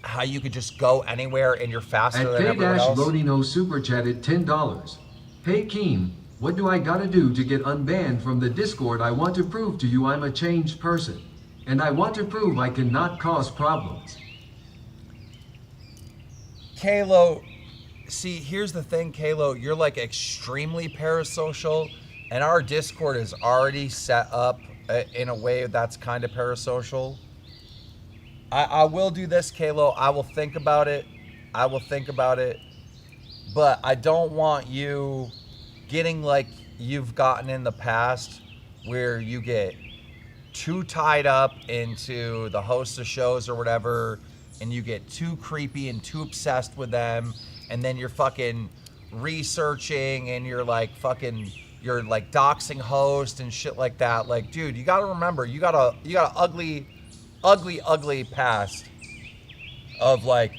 [SPEAKER 4] how you could just go anywhere and you're faster than everyone else.
[SPEAKER 2] K-Lodino super chatted $10. Hey Keem, what do I gotta do to get unbanned from the Discord? I want to prove to you I'm a changed person. And I want to prove I cannot cause problems.
[SPEAKER 4] Kalo, see, here's the thing, Kalo, you're like extremely parasocial, and our Discord is already set up in a way that's kind of parasocial. I will do this, Kalo. I will think about it. But I don't want you getting like you've gotten in the past, where you get too tied up into the host of shows or whatever, and you get too creepy and too obsessed with them, and then you're fucking researching and you're like doxing host and shit like that. Like, dude, you gotta remember, you got a ugly past of like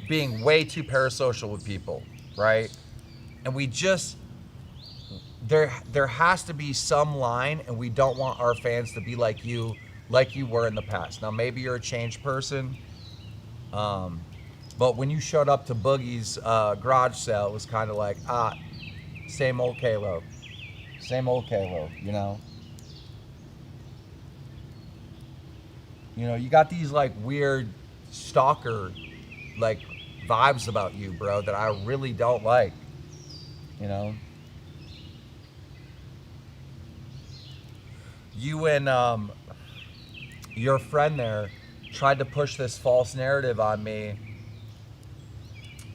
[SPEAKER 4] being way too parasocial with people, right? And there has to be some line, and we don't want our fans to be like you were in the past. Now maybe you're a changed person, but when you showed up to Boogie's garage sale, it was kind of like, same old Kalo, you know. You know, you got these like weird stalker like vibes about you, bro, that I really don't like, you know. You and your friend there tried to push this false narrative on me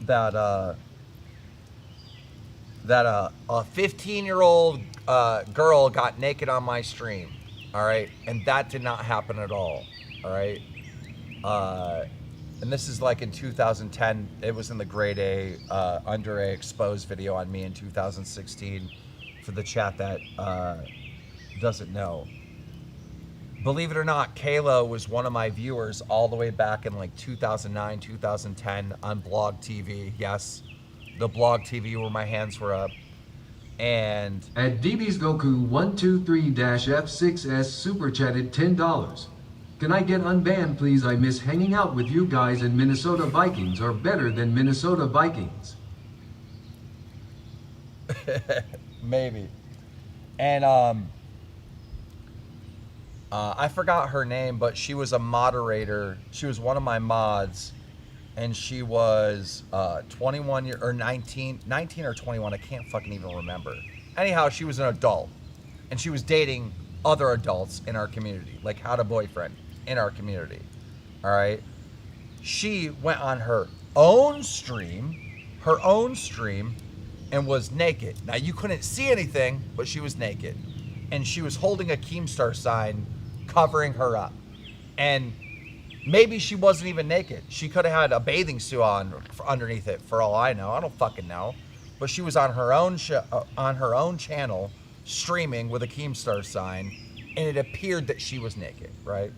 [SPEAKER 4] that a 15-year-old girl got naked on my stream, all right? And that did not happen at all, right? And this is like in 2010. It was in the grade A, under A exposed video on me in 2016 for the chat that doesn't know. Believe it or not, Kayla was one of my viewers all the way back in like 2009, 2010 on Blog TV. Yes, the Blog TV where my hands were up. And
[SPEAKER 2] At DB's Goku 123-F6S super chatted $10. Can I get unbanned, please? I miss hanging out with you guys, and Minnesota Vikings are better than Minnesota Vikings.
[SPEAKER 4] maybe. And I forgot her name, but she was a moderator. She was one of my mods, and she was 21 or 19 or 21. I can't fucking even remember. Anyhow, she was an adult, and she was dating other adults in our community, like had a boyfriend in our community. All right. She went on her own stream, and was naked. Now you couldn't see anything, but she was naked, and she was holding a KEEMSTAR sign covering her up. And maybe she wasn't even naked. She could have had a bathing suit on underneath it, for all I know. I don't fucking know. But she was on her own on her own channel, streaming with a KEEMSTAR sign, and it appeared that she was naked, right?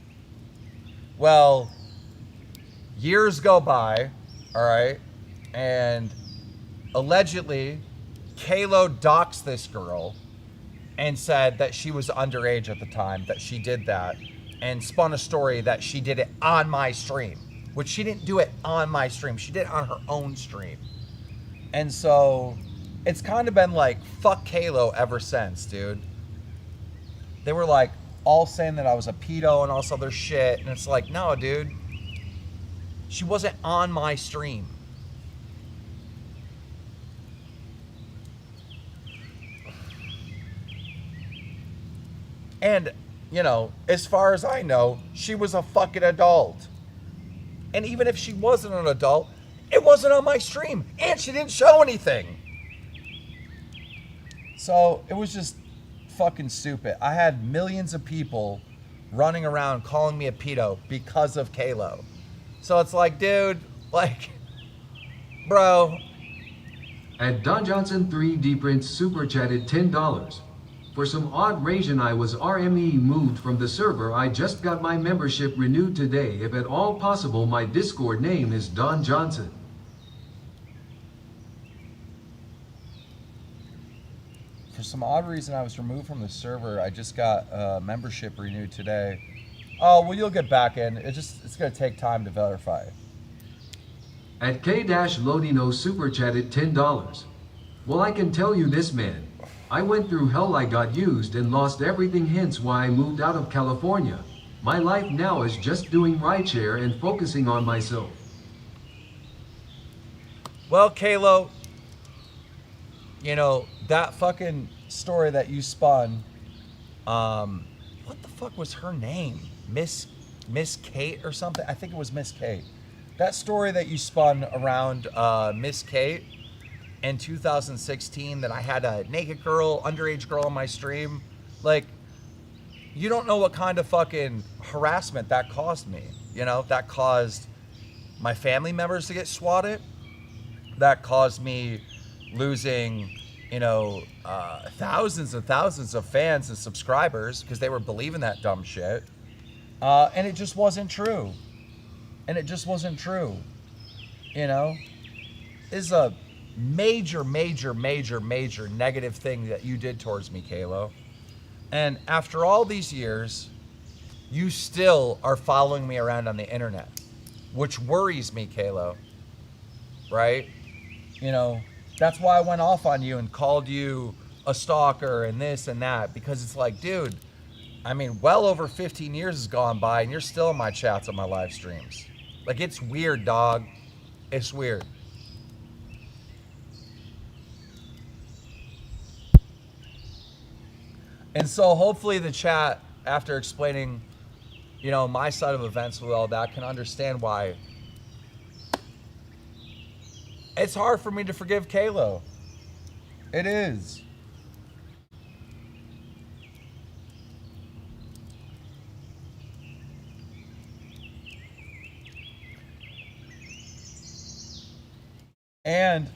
[SPEAKER 4] Well, years go by, all right, and allegedly, Kalo doxed this girl and said that she was underage at the time, that she did that, and spun a story that she did it on my stream, which she didn't do it on my stream. She did it on her own stream. And so it's kind of been like, fuck Kalo ever since, dude. They were like all saying that I was a pedo and all this other shit. And it's like, no, dude. She wasn't on my stream. And, you know, as far as I know, she was a fucking adult. And even if she wasn't an adult, it wasn't on my stream. And she didn't show anything. So it was just fucking stupid. I had millions of people running around calling me a pedo because of Kalo. So it's like, dude, like, bro.
[SPEAKER 2] At Don Johnson 3D Prince super chatted $10. For some odd reason I was RME moved from the server. I just got my membership renewed today. If at all possible, my Discord name is Don Johnson.
[SPEAKER 4] For some odd reason, I was removed from the server. I just got membership renewed today. Oh, well, you'll get back in. It's going to take time to verify.
[SPEAKER 2] At K-Lodino super chatted $10. Well, I can tell you this, man. I went through hell. I got used and lost everything, hence why I moved out of California. My life now is just doing rideshare and focusing on myself.
[SPEAKER 4] Well, Kalo, you know, that fucking story that you spun, what the fuck was her name? Miss Kate or something? I think it was Miss Kate. That story that you spun around Miss Kate in 2016, that I had a naked girl, underage girl on my stream, like, you don't know what kind of fucking harassment that caused me. You know, that caused my family members to get swatted. That caused me losing, you know, thousands and thousands of fans and subscribers because they were believing that dumb shit. And it just wasn't true. You know, major, major, major, major negative thing that you did towards me, Kalo. And after all these years, you still are following me around on the internet, which worries me, Kalo, right? You know, that's why I went off on you and called you a stalker and this and that, because it's like, dude, I mean, well over 15 years has gone by and you're still in my chats on my live streams. Like, it's weird, dog. It's weird. And so hopefully the chat, after explaining, you know, my side of events with all that, can understand why it's hard for me to forgive Kalo. It is. And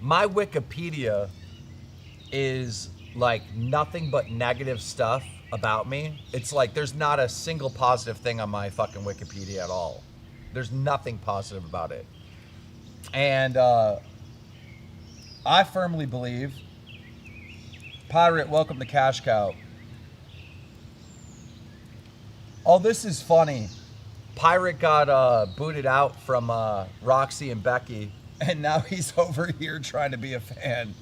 [SPEAKER 4] my Wikipedia is like nothing but negative stuff about me. It's like there's not a single positive thing on my fucking Wikipedia at all. There's nothing positive about it. And I firmly believe, Pirate, welcome to Cash Cow. Oh, this is funny. Pirate got booted out from Roxy and Becky, and now he's over here trying to be a fan.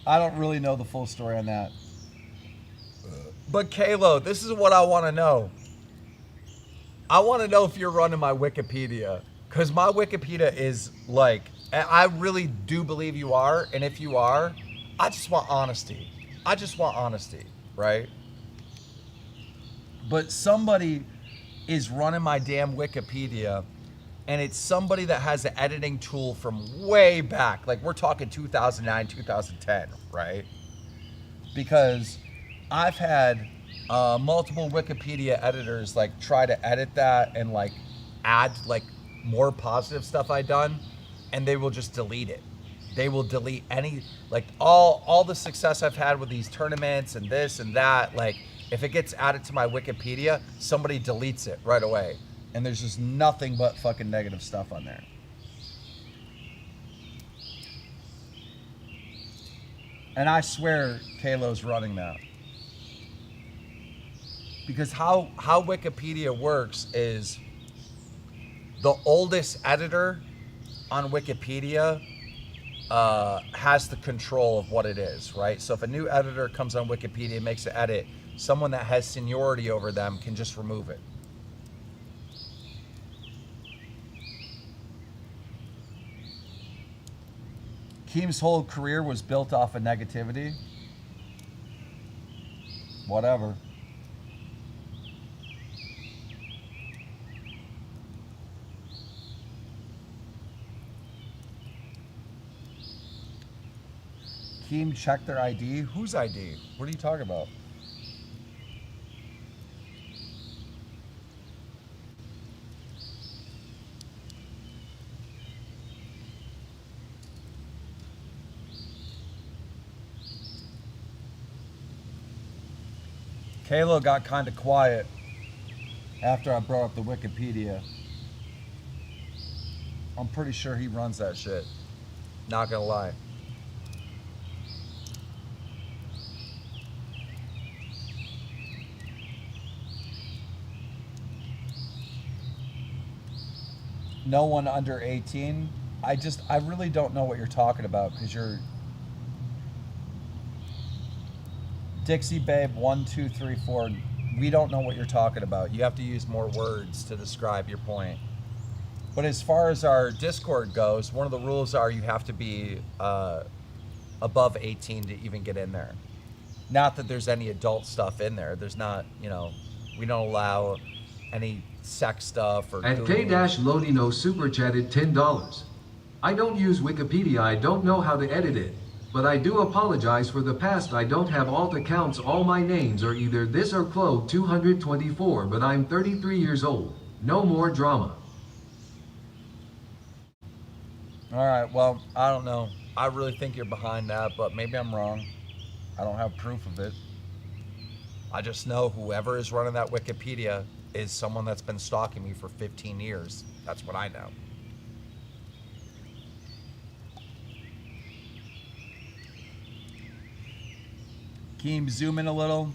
[SPEAKER 4] I don't really know the full story on that. But Kalo, this is what I want to know. I want to know if you're running my Wikipedia, because my Wikipedia is like, I really do believe you are, and if you are, I just want honesty. I just want honesty, right? But somebody is running my damn Wikipedia, and it's somebody that has an editing tool from way back. Like, we're talking 2009, 2010, right? Because I've had multiple Wikipedia editors like try to edit that and like add like more positive stuff I've done, and they will just delete it. They will delete any, like all the success I've had with these tournaments and this and that. Like, if it gets added to my Wikipedia, somebody deletes it right away. And there's just nothing but fucking negative stuff on there. And I swear Kalo's running that. Because how Wikipedia works is the oldest editor on Wikipedia has the control of what it is, right? So if a new editor comes on Wikipedia and makes an edit, someone that has seniority over them can just remove it. KEEM's whole career was built off of negativity. Whatever. KEEM checked their ID? Whose ID? What are you talking about? Kalo got kind of quiet after I brought up the Wikipedia. I'm pretty sure he runs that shit. Not gonna lie. No one under 18. I really don't know what you're talking about, because you're Dixie Babe 1, 2, 3, 4. We don't know what you're talking about. You have to use more words to describe your point. But as far as our Discord goes, one of the rules are you have to be above 18 to even get in there. Not that there's any adult stuff in there. There's not, you know, we don't allow any sex stuff or...
[SPEAKER 2] At K-Lodino super chatted $10. I don't use Wikipedia. I don't know how to edit it. But I do apologize for the past. I don't have alt accounts. All my names are either this or Clo 224, but I'm 33 years old. No more drama.
[SPEAKER 4] All right, well, I don't know. I really think you're behind that, but maybe I'm wrong. I don't have proof of it. I just know whoever is running that Wikipedia is someone that's been stalking me for 15 years. That's what I know. Keem, zoom in a little.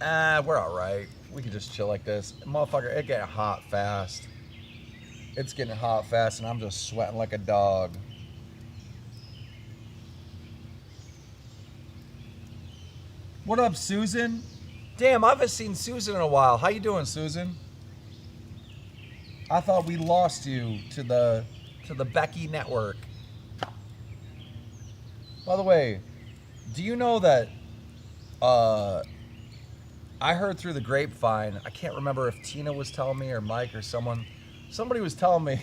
[SPEAKER 4] We're all right. We can just chill like this. Motherfucker, it getting hot fast. It's getting hot fast, and I'm just sweating like a dog. What up, Susan? Damn, I haven't seen Susan in a while. How you doing, Susan? I thought we lost you to the Becky network. By the way, do you know that I heard through the grapevine, I can't remember if Tina was telling me or Mike or somebody was telling me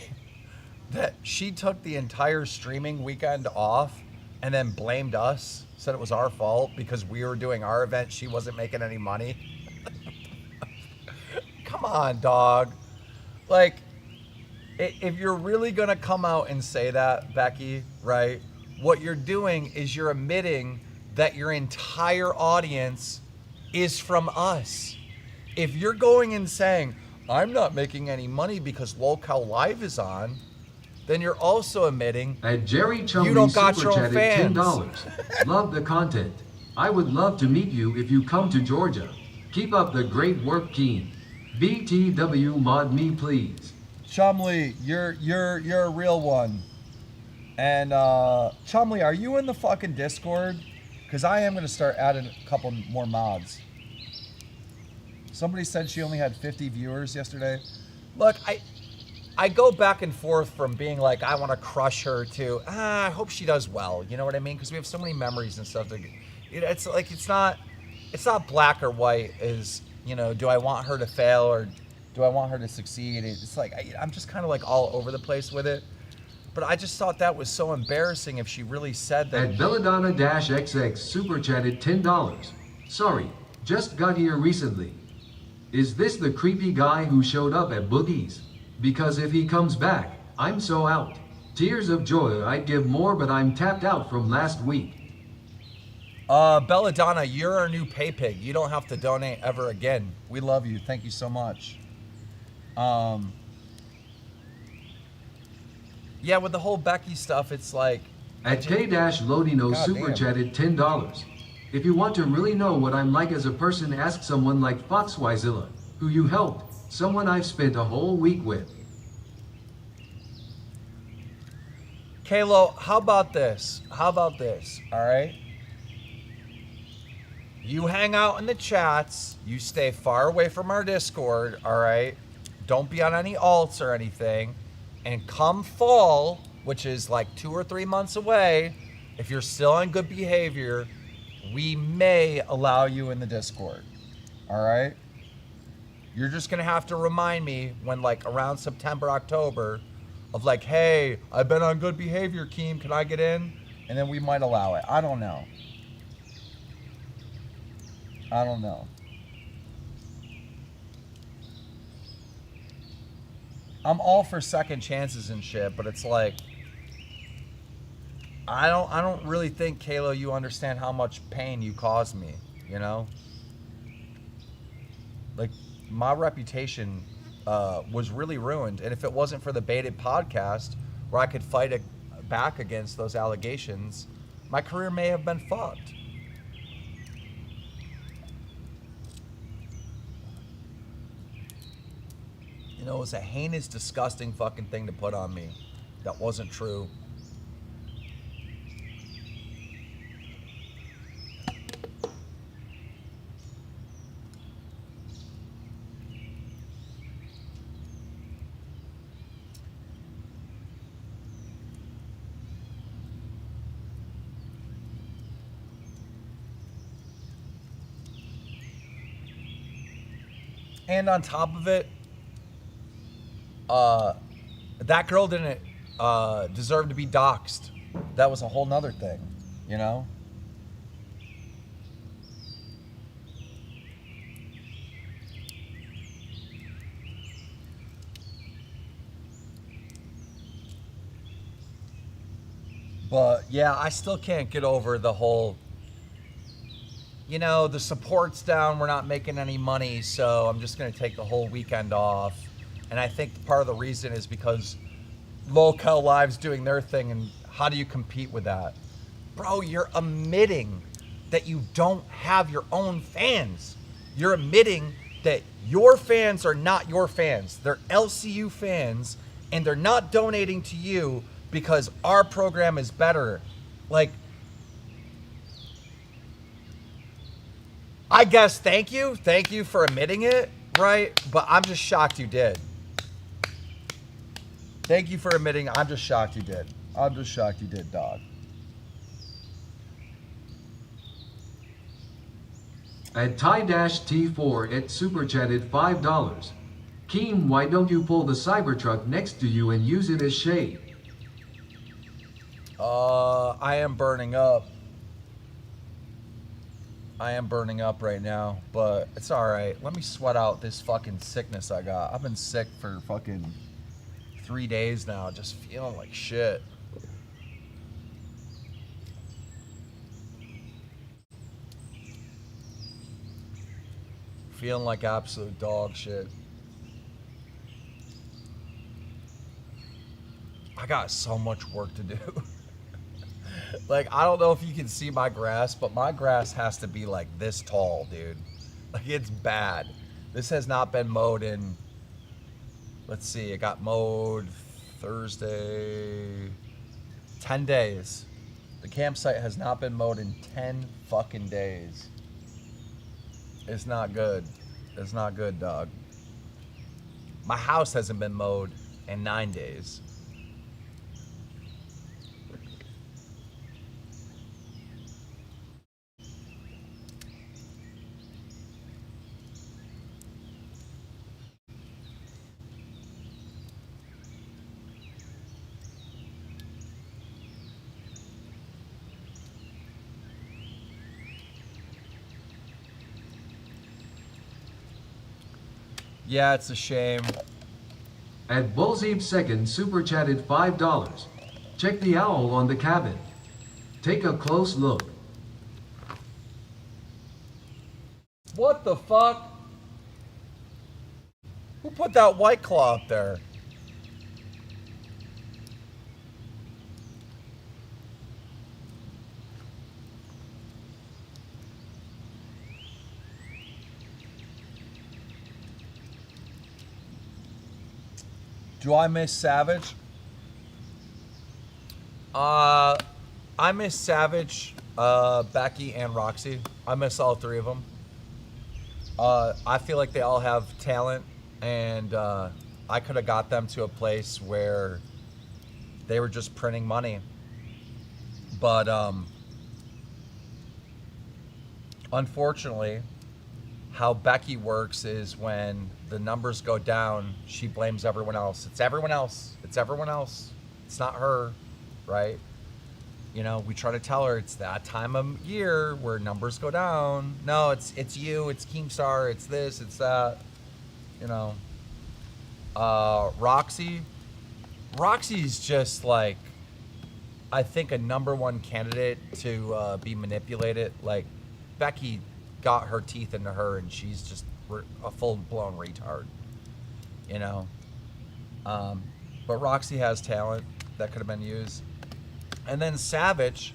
[SPEAKER 4] that she took the entire streaming weekend off and then blamed us, said it was our fault because we were doing our event, she wasn't making any money. Come on, dog. Like, if you're really gonna come out and say that, Becky, right, what you're doing is you're admitting that your entire audience is from us. If you're going and saying, I'm not making any money because Lolcow Live is on, then you're also admitting
[SPEAKER 2] At Jerry
[SPEAKER 4] you
[SPEAKER 2] Chumley
[SPEAKER 4] don't got
[SPEAKER 2] super
[SPEAKER 4] your own
[SPEAKER 2] chatted
[SPEAKER 4] fans.
[SPEAKER 2] $10. Love the content. I would love to meet you if you come to Georgia. Keep up the great work, Keen. BTW mod me, please.
[SPEAKER 4] Chumley, you're a real one. And Chumley, are you in the fucking Discord? Because I am going to start adding a couple more mods. Somebody said she only had 50 viewers yesterday. Look, I go back and forth from being like, I want to crush her to, I hope she does well. You know what I mean? Because we have so many memories and stuff. It's like, it's not black or white. Is, you know, do I want her to fail or do I want her to succeed? It's like, I'm just kind of like all over the place with it. But I just thought that was so embarrassing if she really said that.
[SPEAKER 2] At Belladonna-XX super chatted $10. Sorry, just got here recently. Is this the creepy guy who showed up at Boogie's? Because if he comes back, I'm so out. Tears of joy, I'd give more, but I'm tapped out from last week.
[SPEAKER 4] Belladonna, you're our new pay pig. You don't have to donate ever again. We love you. Thank you so much. Yeah, with the whole Becky stuff, it's like...
[SPEAKER 2] At K-Lodino
[SPEAKER 4] God
[SPEAKER 2] super
[SPEAKER 4] damn.
[SPEAKER 2] chatted $10. If you want to really know what I'm like as a person, ask someone like Foxwizilla, who you helped, someone I've spent a whole week with.
[SPEAKER 4] Kalo, how about this? All right? You hang out in the chats. You stay far away from our Discord, all right? Don't be on any alts or anything. And come fall, which is like 2 or 3 months away, if you're still on good behavior, we may allow you in the Discord, all right? You're just gonna have to remind me when, like, around September, October, of like, hey, I've been on good behavior, Keem, can I get in? And then we might allow it. I don't know. I'm all for second chances and shit, but it's like, I don't really think, Kalo, you understand how much pain you caused me, you know? Like, my reputation was really ruined, and if it wasn't for the Baited podcast, where I could fight back against those allegations, my career may have been fucked. You know, it was a heinous, disgusting fucking thing to put on me. That wasn't true. And on top of it, that girl didn't deserve to be doxxed. That was a whole nother thing, you know? But yeah, I still can't get over the whole, you know, the support's down, we're not making any money, so I'm just gonna take the whole weekend off. And I think part of the reason is because Local Live's doing their thing, and how do you compete with that? Bro, you're admitting that you don't have your own fans. You're admitting that your fans are not your fans. They're LCU fans, and they're not donating to you because our program is better. Like, I guess thank you for admitting it, right? But I'm just shocked you did. Thank you for admitting. I'm just shocked you did. I'm just shocked you did, dog.
[SPEAKER 2] At Ty-T4 at Super Chatted $5. Keem, why don't you pull the Cybertruck next to you and use it as shade?
[SPEAKER 4] I am burning up. I am burning up right now, but it's all right. Let me sweat out this fucking sickness I got. I've been sick for fucking 3 days now, just feeling like shit. Feeling like absolute dog shit. I got so much work to do. Like, I don't know if you can see my grass, but my grass has to be like this tall, dude. Like, it's bad. This has not been mowed in, let's see, it got mowed Thursday, 10 days. The campsite has not been mowed in 10 fucking days. It's not good. It's not good, dog. My house hasn't been mowed in 9 days. Yeah, it's a shame.
[SPEAKER 2] At Bullzeeb Second Super Chatted $5. Check the owl on the cabin. Take a close look.
[SPEAKER 4] What the fuck? Who put that White Claw up there? Do I miss Savage? I miss Savage, Becky, and Roxy. I miss all three of them. I feel like they all have talent, and I could have got them to a place where they were just printing money. But unfortunately, how Becky works is when the numbers go down, she blames everyone else. It's everyone else. It's everyone else. It's not her, right? You know, we try to tell her it's that time of year where numbers go down. No, it's you, it's KEEMSTAR, it's this, it's that. You know. Roxy's just like, I think, a #1 candidate to be manipulated. Like, Becky got her teeth into her, and she's just a full-blown retard, you know. But Roxy has talent that could have been used. And then Savage,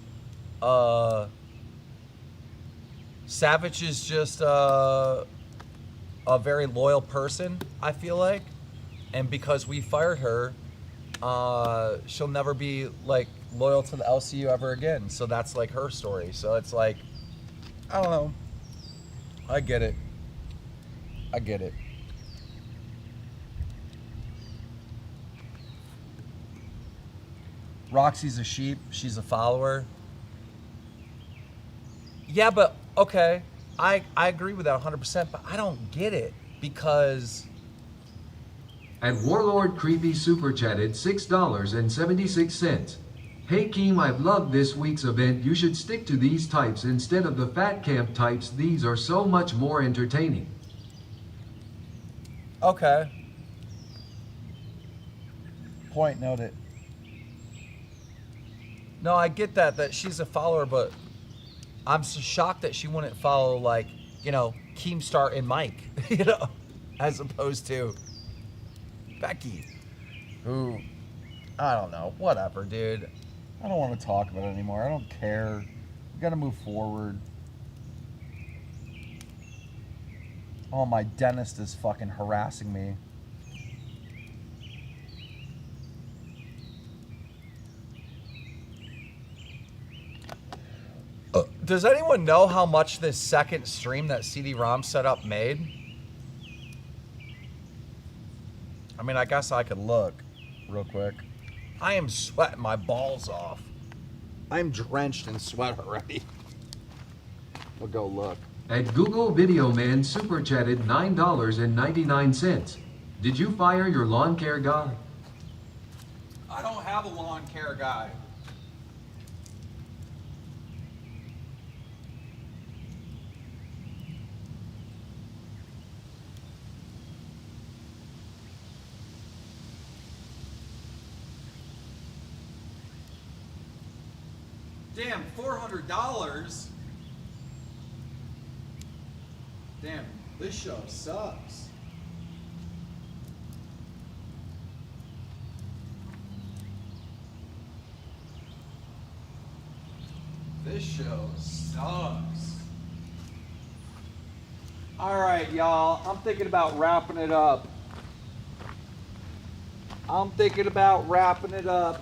[SPEAKER 4] Savage is just a very loyal person, I feel like, and because we fired her, she'll never be like loyal to the LCU ever again. So that's like her story. So it's like, I don't know. I get it. I get it. Roxy's a sheep. She's a follower. Yeah, but okay. I agree with that 100%, but I don't get it because...
[SPEAKER 2] At Warlord Creepy Super Chatted $6.76. Hey Keem, I've loved this week's event. You should stick to these types instead of the fat camp types. These are so much more entertaining.
[SPEAKER 4] Okay. Point noted. No, I get that she's a follower, but I'm so shocked that she wouldn't follow, like, you know, Keemstar and Mike, you know, as opposed to Becky, who, I don't know, whatever, dude. I don't want to talk about it anymore. I don't care. We got to move forward. Oh, my dentist is fucking harassing me. Does anyone know how much this second stream that CD-ROM setup made? I mean, I guess I could look real quick. I am sweating my balls off. I'm drenched in sweat already. We'll go look.
[SPEAKER 2] At Google Video Man super chatted $9.99. Did you fire your lawn care guy?
[SPEAKER 4] I don't have a lawn care guy. Damn, $400. Damn, this show sucks. This show sucks. All right, y'all. I'm thinking about wrapping it up.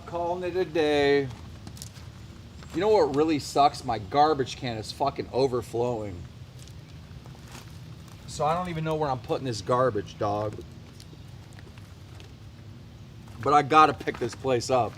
[SPEAKER 4] Calling it a day. You know what really sucks? My garbage can is fucking overflowing. So I don't even know where I'm putting this garbage, dog. But I gotta pick this place up.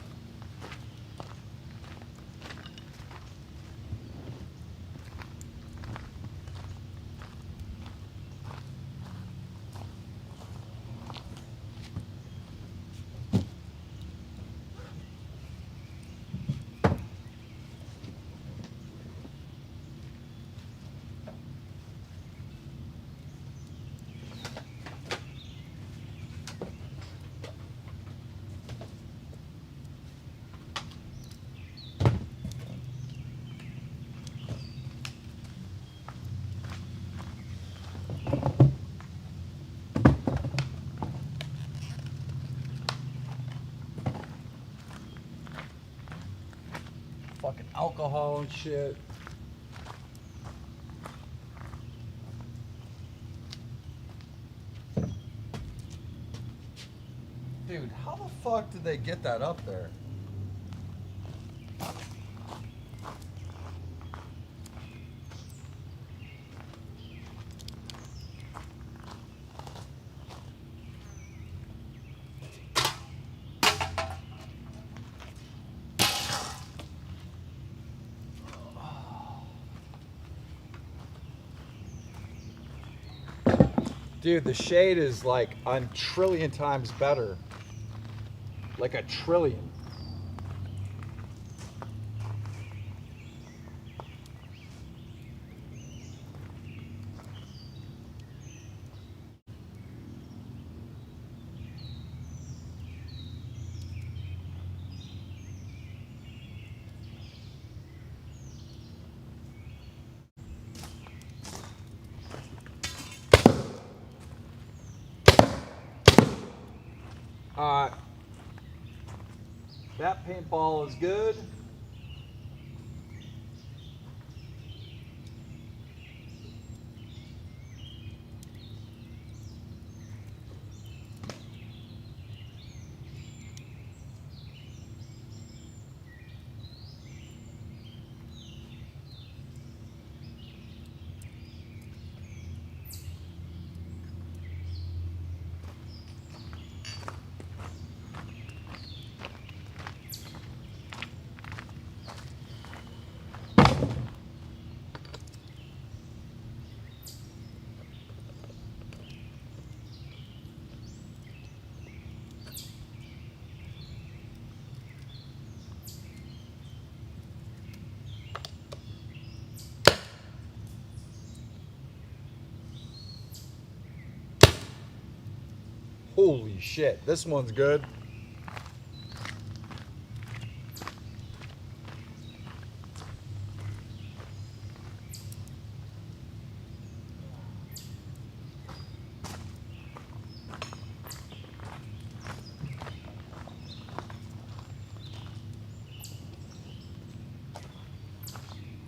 [SPEAKER 4] Fucking alcohol and shit. Dude, how the fuck did they get that up there? Dude, the shade is like a trillion times better. Like a trillion. That paintball is good. Holy shit, this one's good.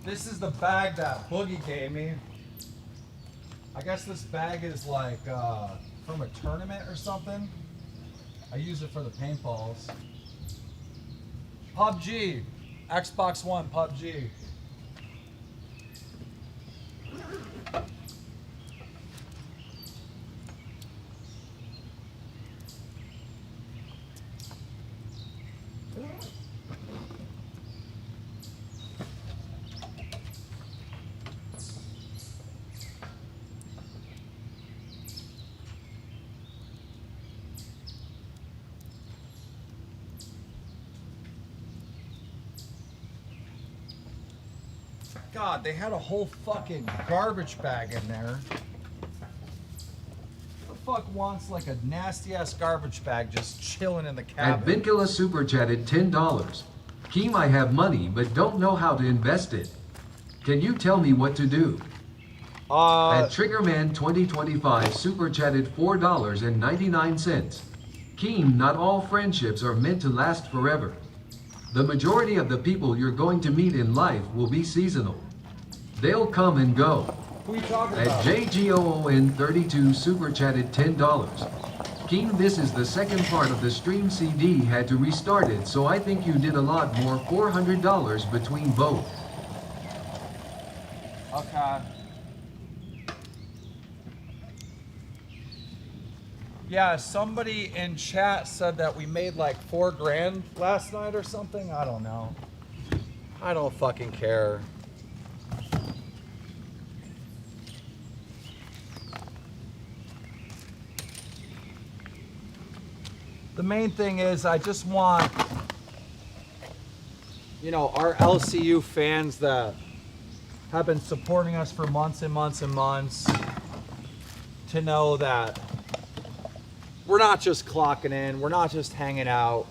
[SPEAKER 4] This is the bag that Boogie gave me. I guess this bag is like from a tournament or something. I use it for the paintballs. PUBG, Xbox One, PUBG. God, they had a whole fucking garbage bag in there. Who the fuck wants like a nasty ass garbage bag just chilling in the cabin?
[SPEAKER 2] Advincula super chatted $10. Keem, I have money but don't know how to invest it. Can you tell me what to do? At Triggerman 2025 super chatted $4.99. Keem, not all friendships are meant to last forever. The majority of the people you're going to meet in life will be seasonal. They'll come and go.
[SPEAKER 4] Who are you talking
[SPEAKER 2] At
[SPEAKER 4] about?
[SPEAKER 2] JGOON32 super chatted $10. Keem, this is the second part of the stream CD had to restart it, so I think you did a lot more. $400 between both.
[SPEAKER 4] Okay. Yeah, somebody in chat said that we made like $4,000 last night or something. I don't know. I don't fucking care. The main thing is I just want, you know, our LCU fans that have been supporting us for months and months and months to know that we're not just clocking in, we're not just hanging out.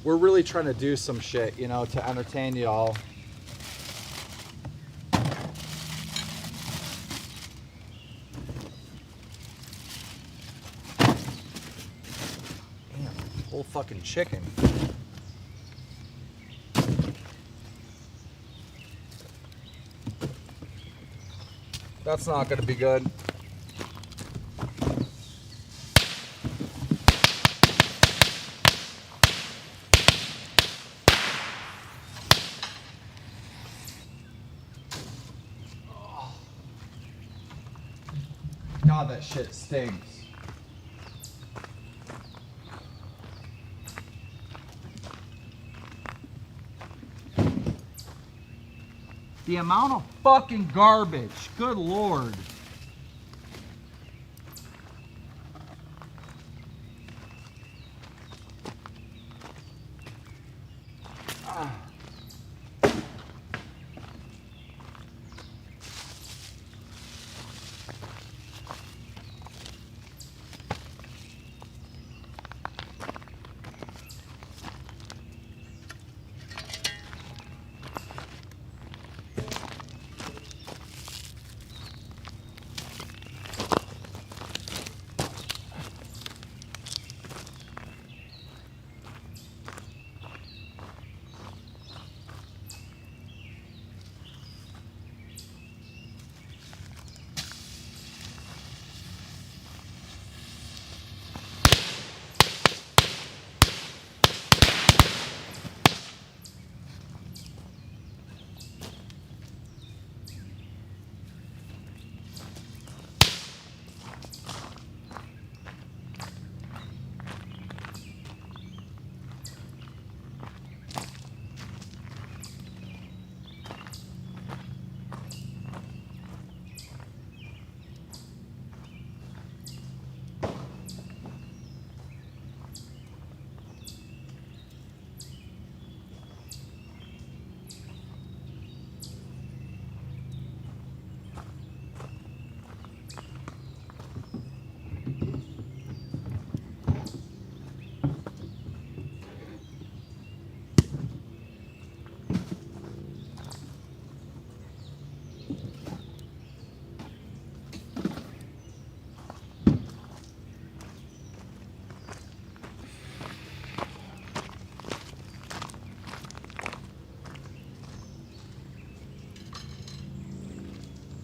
[SPEAKER 4] We're really trying to do some shit, you know, to entertain y'all. Damn, whole fucking chicken. That's not gonna be good. God, that shit stinks. The amount of fucking garbage, good lord.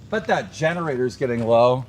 [SPEAKER 4] Bet that generator's getting low.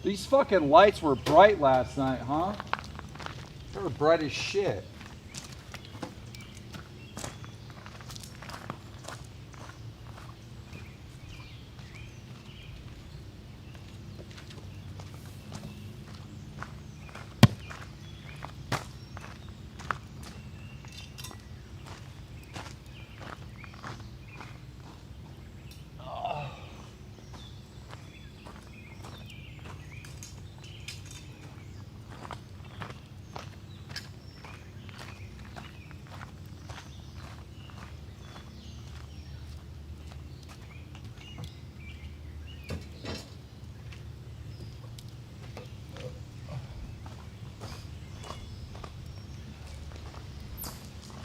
[SPEAKER 4] These fucking lights were bright last night, huh? They were bright as shit.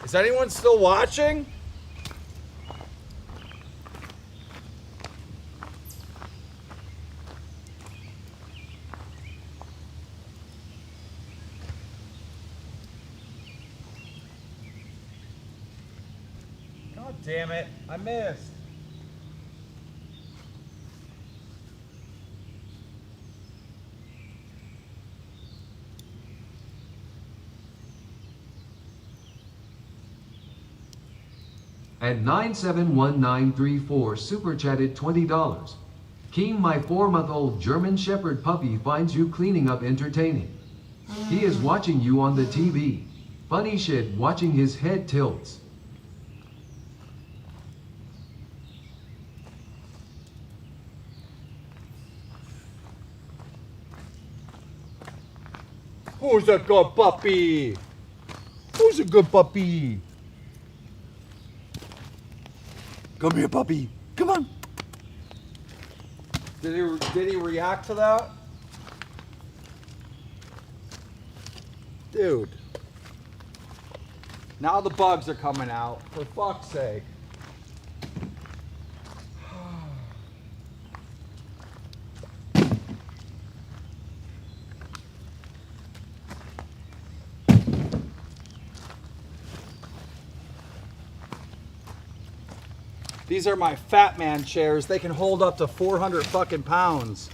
[SPEAKER 4] Is anyone still watching? God damn it, I missed.
[SPEAKER 2] At 971934 super chatted $20. KEEM, my 4-month-old German Shepherd puppy, finds you cleaning up entertaining. He is watching you on the TV. Funny shit, watching his head tilts.
[SPEAKER 4] Who's a good puppy? Who's a good puppy? Come here, puppy. Come on. Did he react to that? Dude. Now the bugs are coming out. For fuck's sake. These are my fat man chairs. They can hold up to 400 fucking pounds.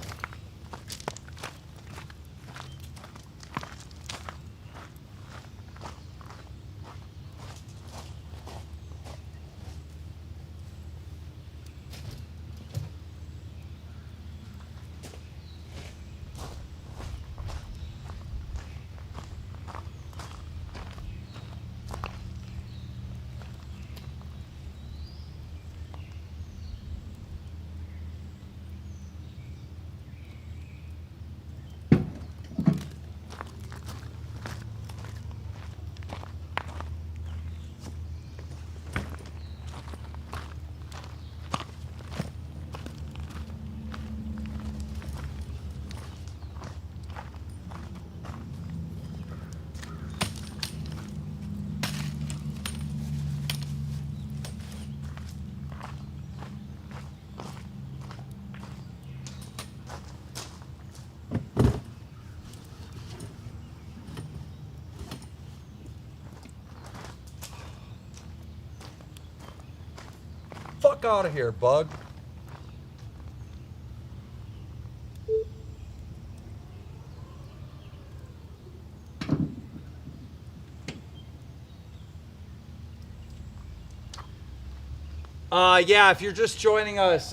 [SPEAKER 4] Fuck out of here, bug. Yeah, if you're just joining us,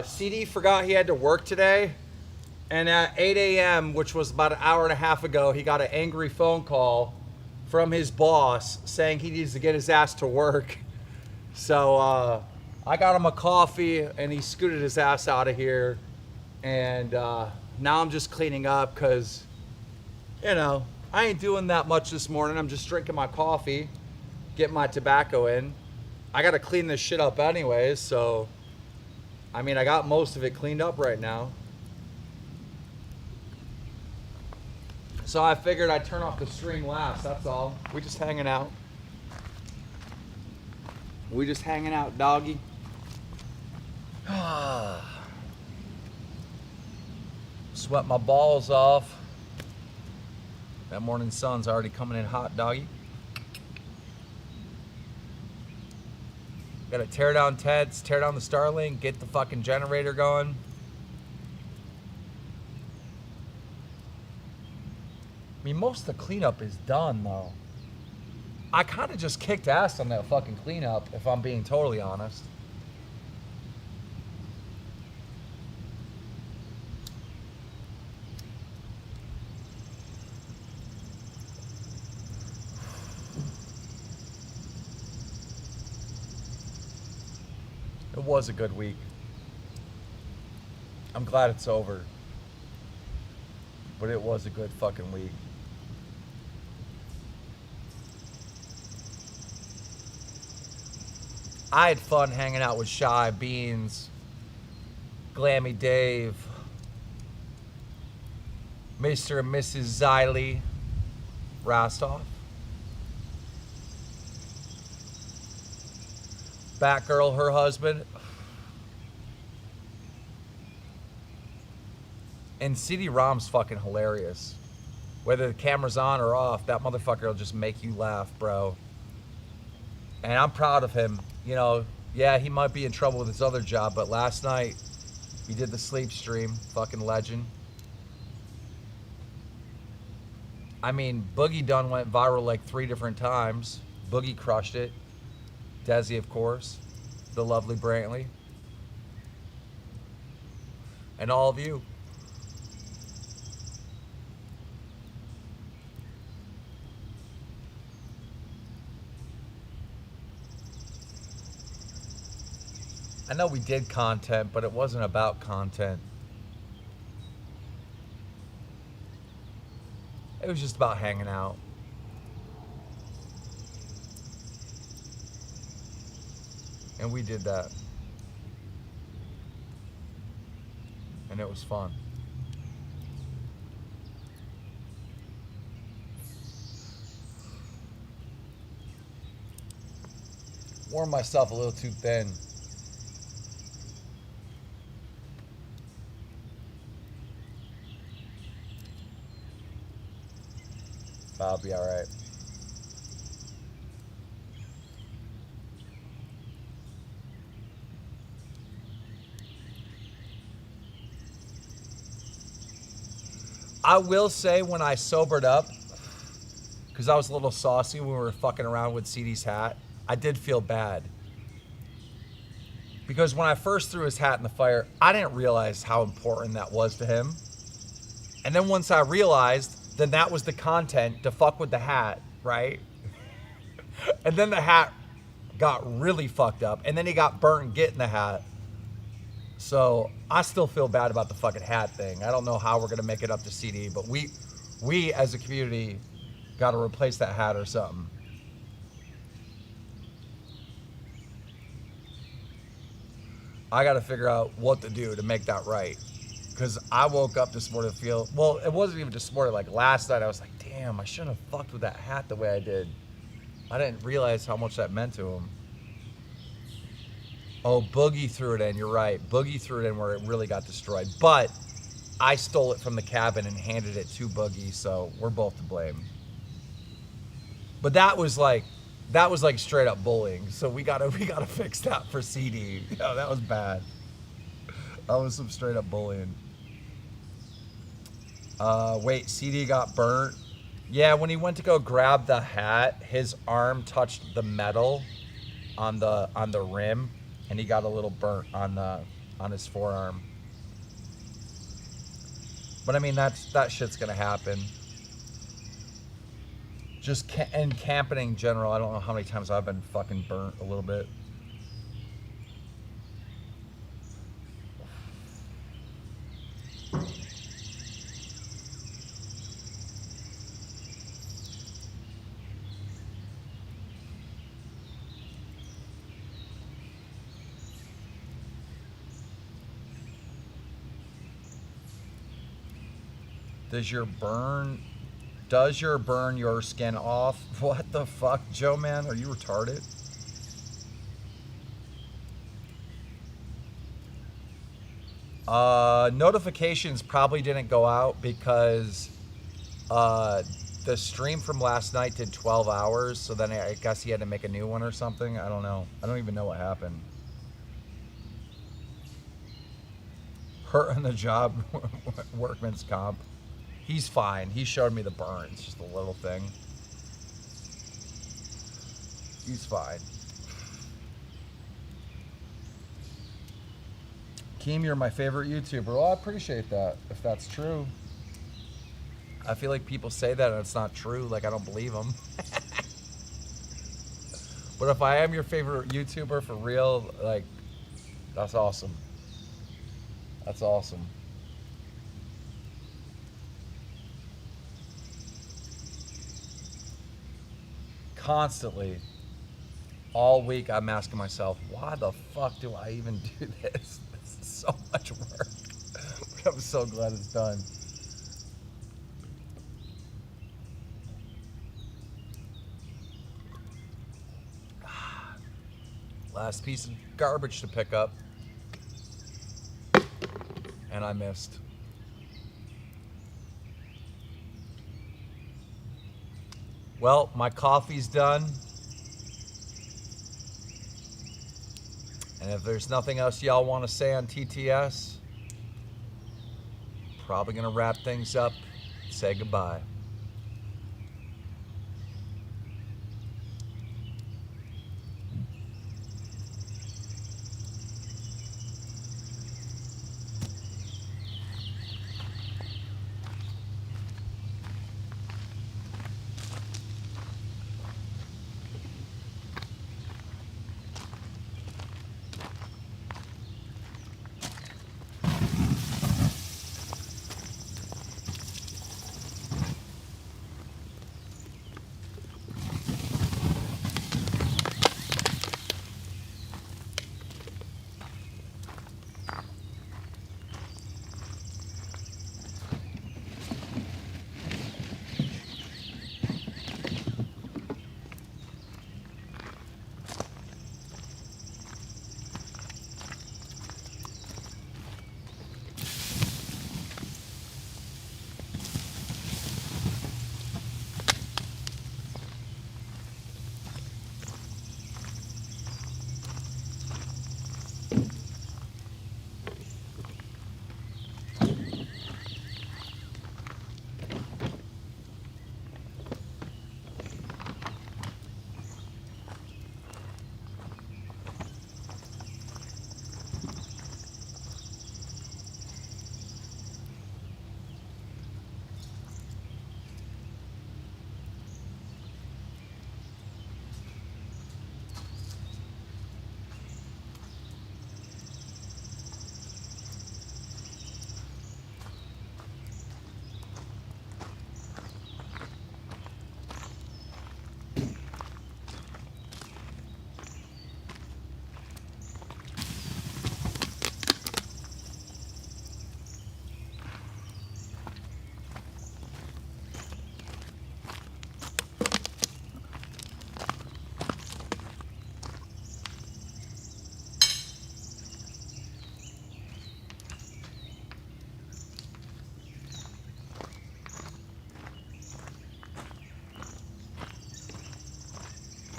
[SPEAKER 4] CD forgot he had to work today. And at 8 a.m., which was about an hour and a half ago, he got an angry phone call from his boss saying he needs to get his ass to work. So, I got him a coffee and he scooted his ass out of here. And now I'm just cleaning up because, you know, I ain't doing that much this morning. I'm just drinking my coffee, getting my tobacco in. I got to clean this shit up anyways, so, I mean, I got most of it cleaned up right now. So I figured I'd turn off the stream last, that's all. We just hanging out. We just hanging out, doggy. Sweat my balls off. That morning sun's already coming in hot, doggy. Gotta tear down Ted's, tear down the Starlink, get the fucking generator going. I mean, most of the cleanup is done, though. I kind of just kicked ass on that fucking cleanup, if I'm being totally honest. It was a good week. I'm glad it's over. But it was a good fucking week. I had fun hanging out with Shy, Beans, Glammy Dave, Mr. and Mrs. Xylee, Rastoff, Batgirl, her husband, and CD-ROM's fucking hilarious. Whether the camera's on or off, that motherfucker will just make you laugh, bro. And I'm proud of him. You know, yeah, he might be in trouble with his other job, but last night he did the sleep stream. Fucking legend. I mean, Boogie Dunn went viral like 3 different times. Boogie crushed it. Desi, of course. The lovely Brantley. And all of you. I know we did content, but it wasn't about content. It was just about hanging out. And we did that. And it was fun. Wore myself a little too thin. I'll be all right. I will say when I sobered up, because I was a little saucy when we were fucking around with CD's hat, I did feel bad. Because when I first threw his hat in the fire, I didn't realize how important that was to him. And then once I realized, then that was the content to fuck with the hat, right? And then the hat got really fucked up. And then he got burnt getting the hat. So I still feel bad about the fucking hat thing. I don't know how we're going to make it up to CD, but we as a community got to replace that hat or something. I got to figure out what to do to make that right. Because I woke up this morning to well, it wasn't even this morning, like last night I was like, damn, I shouldn't have fucked with that hat the way I did. I didn't realize how much that meant to him. Oh, Boogie threw it in, you're right. Boogie threw it in where it really got destroyed. But I stole it from the cabin and handed it to Boogie, so we're both to blame. But that was like straight up bullying. So we gotta fix that for CD. Yeah, that was bad. That was some straight up bullying. Wait, CD got burnt. Yeah, when he went to go grab the hat, his arm touched the metal on the rim, and he got a little burnt on his forearm. But I mean, that shit's gonna happen. Just and camping in general, I don't know how many times I've been fucking burnt a little bit. Does your burn your skin off? What the fuck, Joe, man? Are you retarded? Notifications probably didn't go out because the stream from last night did 12 hours, so then I guess he had to make a new one or something. I don't know. I don't even know what happened. Hurt on the job, workman's comp. He's fine. He showed me the burns, just a little thing. He's fine. Keem, you're my favorite YouTuber. Well, I appreciate that, if that's true. I feel like people say that and it's not true. Like, I don't believe them. But if I am your favorite YouTuber for real, like, that's awesome. That's awesome. Constantly, all week, I'm asking myself, why the fuck do I even do this? This is so much work. But I'm so glad it's done. Last piece of garbage to pick up. And I missed. Well, my coffee's done. And if there's nothing else y'all want to say on TTS, probably gonna wrap things up, say goodbye.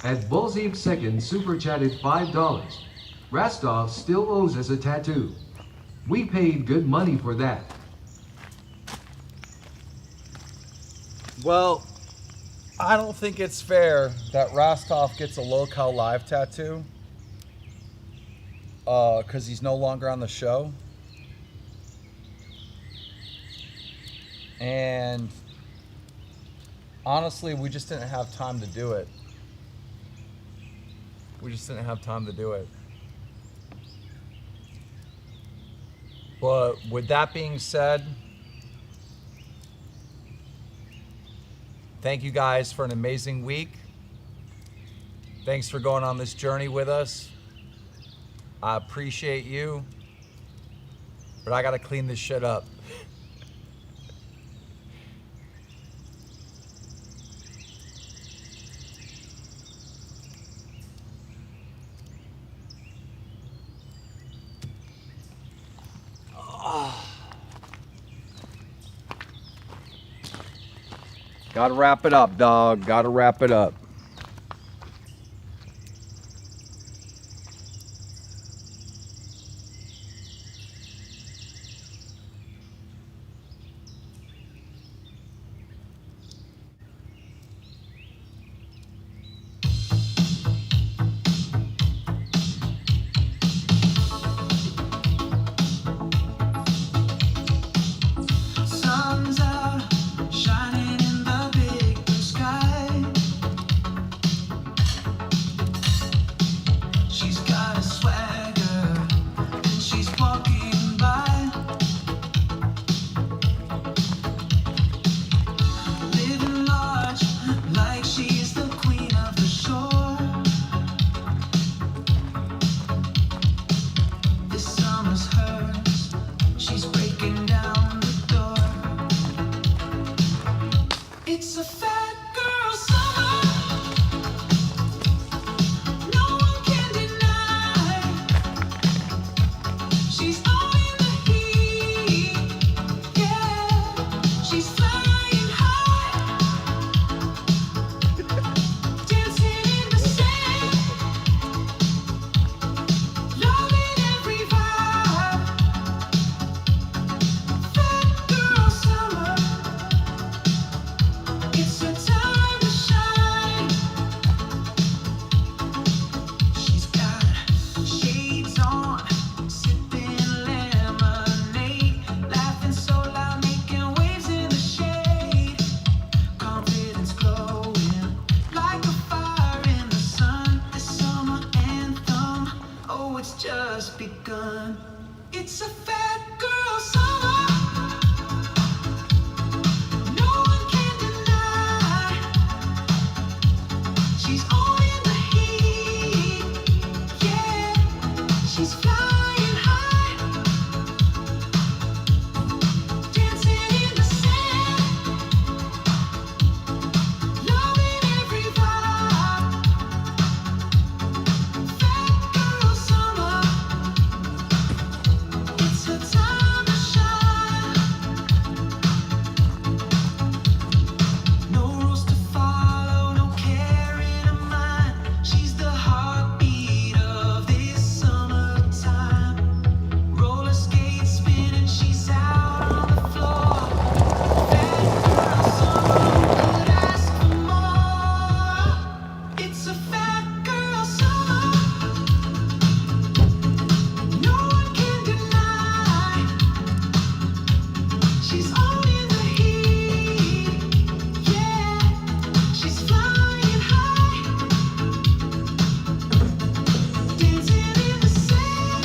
[SPEAKER 2] At Bullseve Second super chatted $5. Rastov still owes us a tattoo. We paid good money for that.
[SPEAKER 4] Well, I don't think it's fair that Rostov gets a Local Live tattoo because he's no longer on the show. And honestly, we just didn't have time to do it. We just didn't have time to do it. But with that being said, thank you guys for an amazing week. Thanks for going on this journey with us. I appreciate you. But I gotta clean this shit up. Gotta wrap it up, dog. Gotta wrap it up.
[SPEAKER 5] Sun's out, shining in the big blue sky. She's got a swagger, and she's walking by. Living large, like she's the queen of the shore. This summer's hers, she's breaking down the door. It's a fat girl summer, no one can deny. She's all in the heat, yeah. She's flying high, dancing in the sand, loving every vibe. Fat girl summer, it's her time to shine. She's got shades on, sipping lemonade, laughing so loud, making waves in the shade. Confidence glowing like a fire in the sun. This summer anthem, oh, it's just begun. It's a fat girl summer, no one can deny. She's all in the heat, yeah. She's flying high, dancing in the sand, loving every vibe. Fat girl summer, it's her time to shine. No rules to follow, no care in her mind. She's the heartbeat of this summertime. Roller skates spinning, she's out on the floor. Fat girl summer, could ask for more. It's a fat girl summer, no one can deny. She's all in the heat, yeah. She's flying high, dancing in the sand,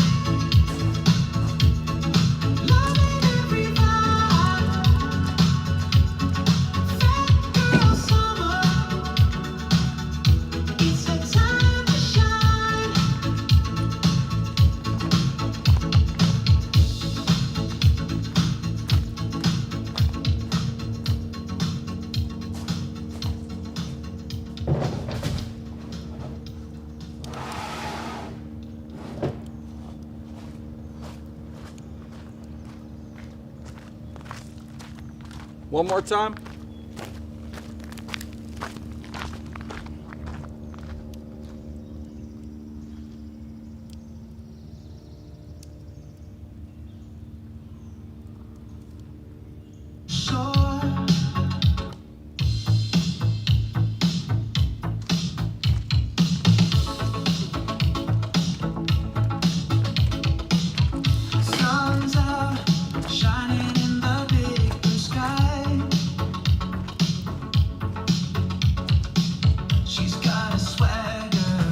[SPEAKER 5] loving every vibe. Fat girl summer, it's her time to shine.
[SPEAKER 4] One more time.
[SPEAKER 5] Shore, sun's out, shining in the big blue sky. She's got a swagger,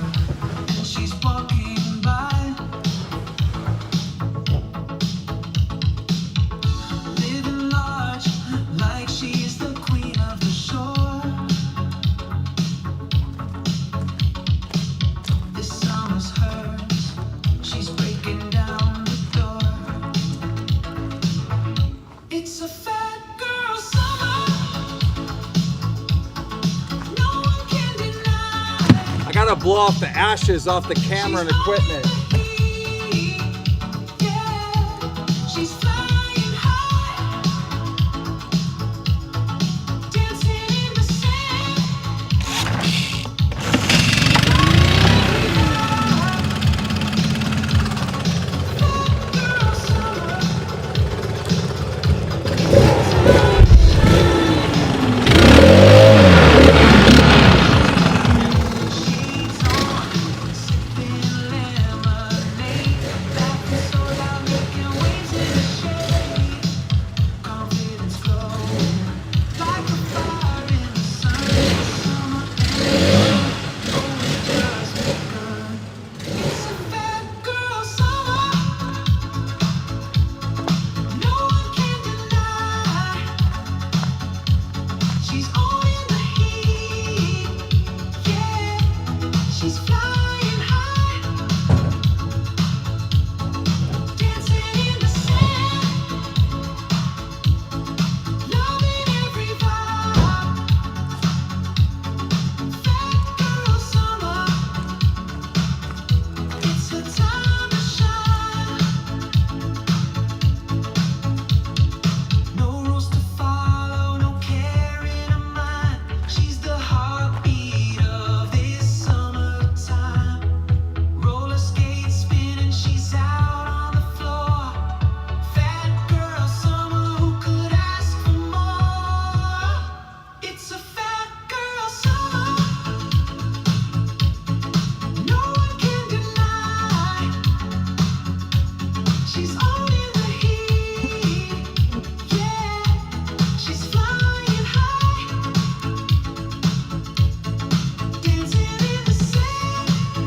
[SPEAKER 5] and she's walking by. Living large, like she's the queen of the shore. This summer's hers, she's breaking down the door. It's a fat girl summer, no one can deny.
[SPEAKER 4] I gotta blow off the ashes off the camera and equipment.